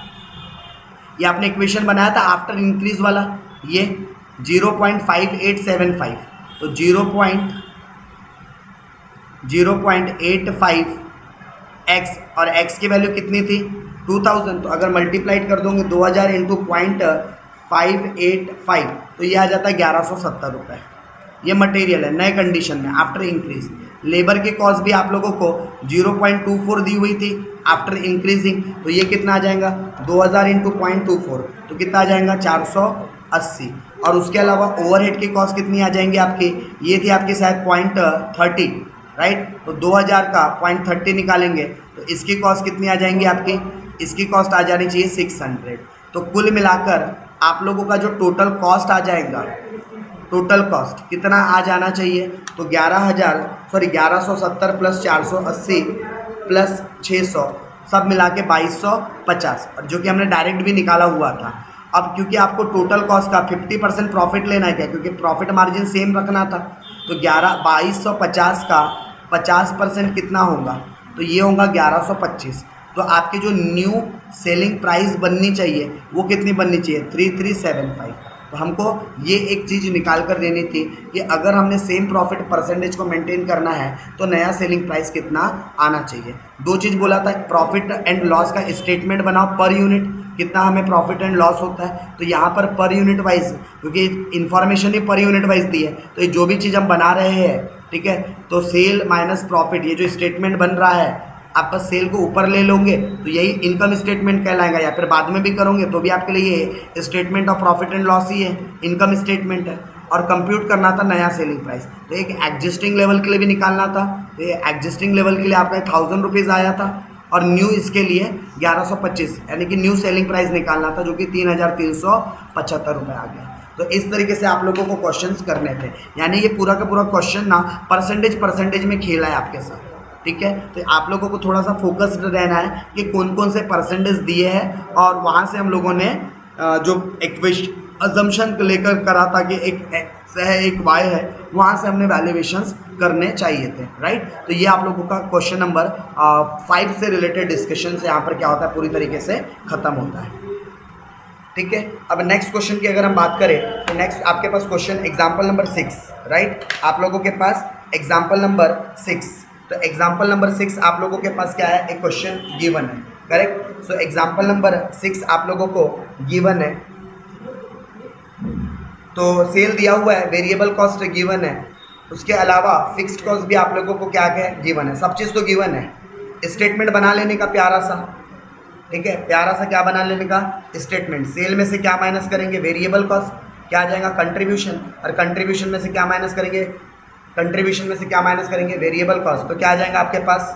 ये आपने इक्वेशन बनाया था आफ्टर इंक्रीज वाला, ये 0.5875, तो 0.85x और x की वैल्यू कितनी थी 2000। तो अगर मल्टीप्लाइड कर दोगे 2000 इंटू 0.585 तो ये आ जाता है 1170 रुपये। ये मटेरियल है नए कंडीशन में आफ्टर इंक्रीज। लेबर की कॉस्ट भी आप लोगों को 0.24 दी हुई थी आफ्टर इंक्रीजिंग, तो ये कितना आ जाएगा 2000 इंटू 0.24 तो कितना आ जाएगा 480। और उसके अलावा ओवरहेड की कॉस्ट कितनी आ जाएंगी आपकी, ये थी आपकी शायद 0.30 राइट। तो 2000 का 0.30 निकालेंगे तो इसकी कॉस्ट कितनी आ जाएंगी आपकी, इसकी कॉस्ट आ जानी चाहिए 600। तो कुल मिलाकर आप लोगों का जो टोटल कॉस्ट आ जाएगा, टोटल कॉस्ट कितना आ जाना चाहिए, तो 1170 प्लस 480 प्लस 600 सब मिला के 2250, और जो कि हमने डायरेक्ट भी निकाला हुआ था। अब क्योंकि आपको टोटल कॉस्ट का 50% प्रॉफिट लेना है क्या, क्योंकि प्रॉफिट मार्जिन सेम रखना था, तो 2250 का 50% कितना होगा, तो ये होगा 1125। तो आपकी जो न्यू सेलिंग प्राइस बननी चाहिए वो कितनी बननी चाहिए 3375। तो हमको ये एक चीज़ निकाल कर देनी थी कि अगर हमने सेम प्रॉफिट परसेंटेज को मेंटेन करना है तो नया सेलिंग प्राइस कितना आना चाहिए। दो चीज़ बोला था, प्रॉफिट एंड लॉस का स्टेटमेंट बनाओ पर यूनिट, कितना हमें प्रॉफिट एंड लॉस होता है। तो यहाँ पर पर यूनिट वाइज, क्योंकि इन्फॉर्मेशन ही पर यूनिट वाइज दी है, तो ये जो भी चीज़ हम बना रहे हैं, ठीक है, तो सेल माइनस प्रॉफिट, ये जो स्टेटमेंट बन रहा है आप बस सेल को ऊपर ले लोगे तो यही इनकम स्टेटमेंट कहलाएगा, या फिर बाद में भी करोगे तो भी आपके लिए ये statement of profit and loss ही है, इनकम स्टेटमेंट है। और कंप्यूट करना था नया सेलिंग प्राइस, तो एक एग्जिस्टिंग लेवल के लिए भी निकालना था, तो ये एग्जिस्टिंग लेवल के लिए आपका 1000 रुपीज़ आया था, और न्यू इसके लिए 1125 यानी कि न्यू सेलिंग प्राइस निकालना था, जो कि 3375 रुपये आ गया। तो इस तरीके से आप लोगों को क्वेश्चंस करने थे, यानी ये पूरा का पूरा क्वेश्चन ना परसेंटेज में खेला है आपके साथ, ठीक है। तो आप लोगों को थोड़ा सा फोकस्ड रहना है कि कौन कौन से परसेंटेज दिए हैं, और वहाँ से हम लोगों ने जो अजम्पशन लेकर करा था कि एक एक्स है एक वाई है, वहाँ से हमने वैल्यूएशंस करने चाहिए थे, राइट। तो ये आप लोगों का क्वेश्चन नंबर 5 से रिलेटेड डिस्कशन से यहाँ पर क्या होता है पूरी तरीके से ख़त्म होता है, ठीक है। अब नेक्स्ट क्वेश्चन की अगर हम बात करें तो नेक्स्ट आपके पास क्वेश्चन एग्जाम्पल नंबर 6, राइट। आप लोगों के पास एग्जाम्पल नंबर 6, तो एग्जाम्पल नंबर 6 आप लोगों के पास क्या है, एक क्वेश्चन गिवन है, करेक्ट। सो एग्जाम्पल नंबर 6 आप लोगों को गिवन है, तो सेल दिया हुआ है, वेरिएबल कॉस्ट गिवन है, उसके अलावा फिक्स्ड कॉस्ट भी आप लोगों को क्या है गिवन है, सब चीज़ तो गिवन है। स्टेटमेंट बना लेने का प्यारा सा, ठीक है, प्यारा सा क्या बना लेने का स्टेटमेंट। सेल में से क्या माइनस करेंगे, वेरिएबल कॉस्ट, क्या आ जाएगा कंट्रीब्यूशन, और कंट्रीब्यूशन में से क्या माइनस करेंगे, कंट्रीब्यूशन में से क्या माइनस करेंगे, वेरिएबल कॉस्ट, तो क्या आ जाएगा आपके पास।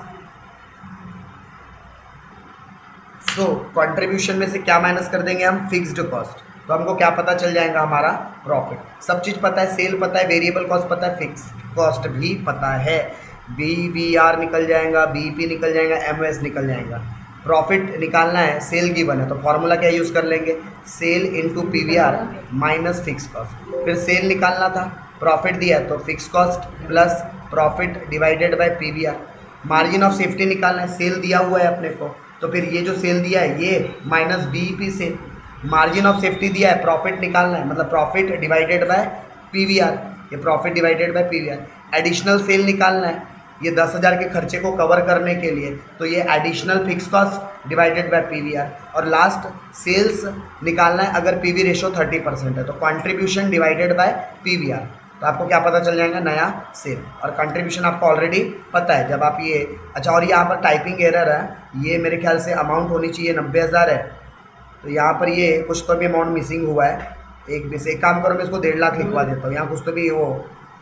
सो कंट्रीब्यूशन में से क्या माइनस कर देंगे हम, फिक्स्ड कॉस्ट, तो हमको क्या पता चल जाएगा, हमारा प्रॉफिट। सब चीज़ पता है, सेल पता है, वेरिएबल कॉस्ट पता है, फिक्स्ड कॉस्ट भी पता है, BVR निकल जाएगा, BEP निकल जाएगा, MOS निकल जाएगा। प्रॉफिट निकालना है, सेल गिवन है, तो फॉर्मूला क्या यूज़ कर लेंगे, sale into PVR minus fix cost. फिर सेल निकालना था, प्रॉफिट दिया है तो fix cost plus profit divided by PVR। Margin of safety निकालना है, सेल दिया हुआ है अपने को, तो फिर ये जो सेल दिया है ये माइनस BEP से, मार्जिन ऑफ सेफ्टी दिया है, प्रॉफिट निकालना है, मतलब प्रॉफिट डिवाइडेड बाय PVR, ये profit divided by PVR। Additional sale निकालना है, ये 10,000 के खर्चे को कवर करने के लिए, तो ये additional fix cost divided by PVR। और लास्ट सेल्स निकालना है, अगर PV रेशो 30% है तो कंट्रीब्यूशन डिवाइडेड बाय PVR, तो आपको क्या पता चल जाएगा, नया सेल। और कंट्रीब्यूशन आपको ऑलरेडी पता है जब आप ये, अच्छा, और यहाँ पर टाइपिंग एरर है, ये मेरे ख्याल से अमाउंट होनी चाहिए 90,000 है, तो यहाँ पर ये कुछ तो भी अमाउंट मिसिंग हुआ है। एक काम करो, मैं इसको 1.5 लाख लिखवा देता हूँ, यहाँ कुछ तो भी वो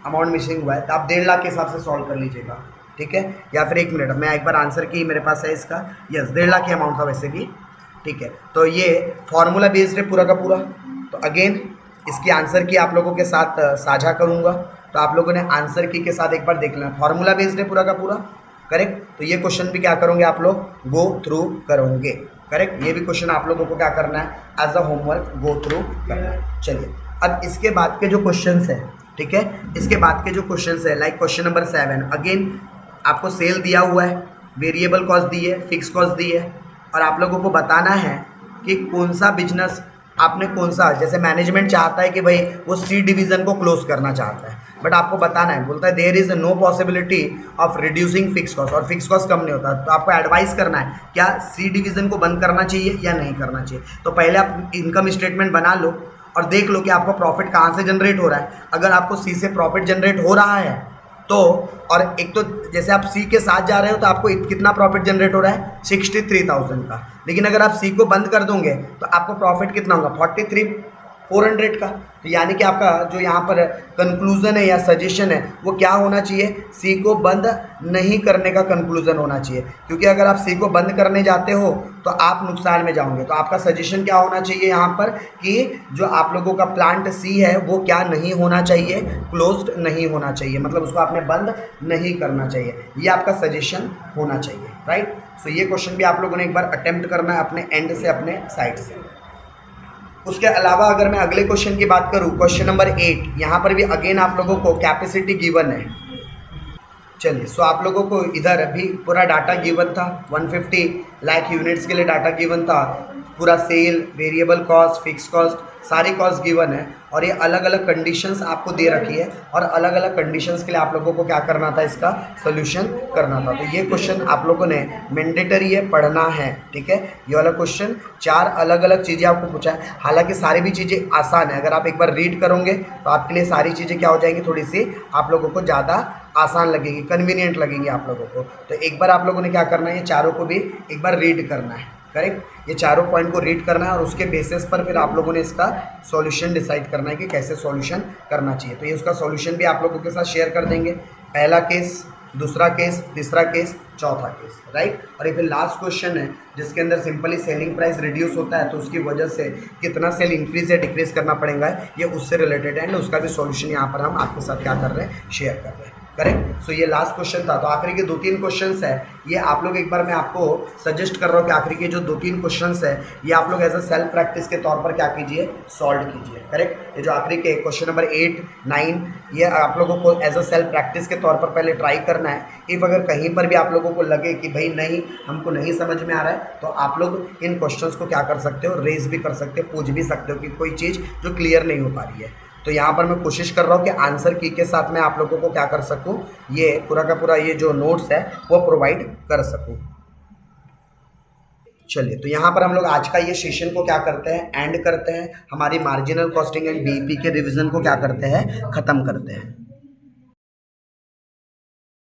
अमाउंट मिसिंग हुआ है, तो आप 1.5 लाख के हिसाब से सॉल्व कर लीजिएगा, ठीक है। या फिर 1 मिनट, मैं एक बार आंसर की मेरे पास है इसका, यस 1.5 लाख की अमाउंट था वैसे भी, ठीक है। तो ये फॉर्मूला बेस्ड है पूरा का पूरा, तो अगेन इसकी आंसर की आप लोगों के साथ साझा करूँगा, तो आप लोगों ने आंसर की के साथ एक बार देख लेना, फॉर्मूला बेस्ड है पूरा का पूरा, करेक्ट। तो ये क्वेश्चन भी क्या करोगे आप लोग, गो थ्रू करोगे, करेक्ट। ये भी क्वेश्चन आप लोगों को क्या करना है, as a homework go through करना है। चलिए अब इसके बाद के जो क्वेश्चंस है, ठीक है, इसके बाद के जो क्वेश्चंस है, लाइक क्वेश्चन नंबर 7, अगेन आपको सेल दिया हुआ है, वेरिएबल कॉस्ट दी है, फिक्स कॉस्ट दी है, और आप लोगों को बताना है कि कौन सा बिजनेस आपने, कौन सा, जैसे मैनेजमेंट चाहता है कि भाई वो C डिवीज़न को क्लोज करना चाहता है, बट आपको बताना है, बोलता है there is no possibility of reducing fix cost, और फिक्स कॉस्ट कम नहीं होता, तो आपको एडवाइस करना है क्या C डिवीज़न को बंद करना चाहिए या नहीं करना चाहिए। तो पहले आप इनकम स्टेटमेंट बना लो और देख लो कि आपका प्रॉफिट कहाँ से जनरेट हो रहा है। अगर आपको C से प्रॉफिट जनरेट हो रहा है तो, और एक तो जैसे आप C के साथ जा रहे हो तो आपको कितना प्रॉफिट जनरेट हो रहा है, 63,000 का, लेकिन अगर आप C को बंद कर दोगे तो आपको प्रॉफिट कितना होगा, 43,400 का। तो यानी कि आपका जो यहाँ पर कंक्लूजन है या सजेशन है वो क्या होना चाहिए, C को बंद नहीं करने का कंक्लूजन होना चाहिए, क्योंकि अगर आप C को बंद करने जाते हो तो आप नुकसान में जाओगे। तो आपका सजेशन क्या होना चाहिए यहाँ पर कि जो आप लोगों का प्लांट C है वो क्या नहीं होना चाहिए, क्लोज्ड नहीं होना चाहिए, मतलब उसको आपने बंद नहीं करना चाहिए, ये आपका सजेशन होना चाहिए, राइट। सो ये क्वेश्चन भी आप लोगों ने एक बार अटेम्प्ट करना है अपने एंड से, अपने साइड से। उसके अलावा अगर मैं अगले क्वेश्चन की बात करूं, क्वेश्चन नंबर 8, यहाँ पर भी अगेन आप लोगों को कैपेसिटी गिवन है। चलिए, सो आप लोगों को इधर भी पूरा डाटा गिवन था, 150 लाख यूनिट्स के लिए डाटा गिवन था, पूरा sale, variable cost, fix cost, सारी कॉस्ट गिवन है, और ये अलग अलग कंडीशंस आपको दे रखी है, और अलग अलग कंडीशंस के लिए आप लोगों को क्या करना था, इसका सोल्यूशन करना था। तो ये क्वेश्चन आप लोगों ने मैंडेटरी है, पढ़ना है, ठीक है। ये वाला क्वेश्चन 4 अलग अलग चीज़ें आपको पूछा है, हालांकि सारी भी चीज़ें आसान है, अगर आप एक बार रीड करोगे तो आपके लिए सारी चीज़ें क्या हो जाएंगी, थोड़ी सी आप लोगों को ज़्यादा आसान लगेगी, कन्वीनियंट लगेंगी आप लोगों को। तो एक बार आप लोगों ने क्या करना है, ये चारों को भी एक बार रीड करना है, करेक्ट। ये चारों पॉइंट को रीड करना है, और उसके बेसिस पर फिर आप लोगों ने इसका सॉल्यूशन डिसाइड करना है कि कैसे सॉल्यूशन करना चाहिए। तो ये उसका सॉल्यूशन भी आप लोगों के साथ शेयर कर देंगे, पहला केस, दूसरा केस, तीसरा केस, चौथा केस, राइट। और ये फिर लास्ट क्वेश्चन है जिसके अंदर सिंपली सेलिंग प्राइस रिड्यूस होता है तो उसकी वजह से कितना सेल इंक्रीज या डिक्रीज करना पड़ेगा, ये उससे रिलेटेड है एंड उसका भी सॉल्यूशन यहाँ पर हम आपके साथ क्या कर रहे हैं, शेयर कर रहे हैं, करेक्ट। सो ये लास्ट क्वेश्चन था। तो आखिरी के 2-3 क्वेश्चंस है, ये आप लोग एक बार मैं आपको सजेस्ट कर रहा हूँ कि आखिरी के जो 2-3 क्वेश्चंस है ये आप लोग एज अ सेल्फ प्रैक्टिस के तौर पर क्या कीजिए, सॉल्व कीजिए, करेक्ट। ये जो आखिरी के क्वेश्चन नंबर 8, 9 ये आप लोगों को एज अ सेल्फ प्रैक्टिस के तौर पर पहले ट्राई करना है। इफ अगर कहीं पर भी आप लोगों को लगे कि भाई नहीं हमको नहीं समझ में आ रहा है तो आप लोग इन क्वेश्चंस को क्या कर सकते हो, रेज भी कर सकते हो, पूछ भी सकते हो कि कोई चीज़ जो क्लियर नहीं हो पा रही है। तो यहाँ पर मैं कोशिश कर रहा हूँ कि आंसर की के साथ में आप लोगों को क्या कर सकूँ, ये पूरा का पूरा ये जो नोट्स है वो प्रोवाइड कर सकूँ। चलिए, तो यहाँ पर हम लोग आज का ये सेशन को क्या करते हैं, एंड करते हैं। हमारी मार्जिनल कॉस्टिंग एंड बीईपी के रिवीजन को क्या करते हैं, ख़त्म करते हैं।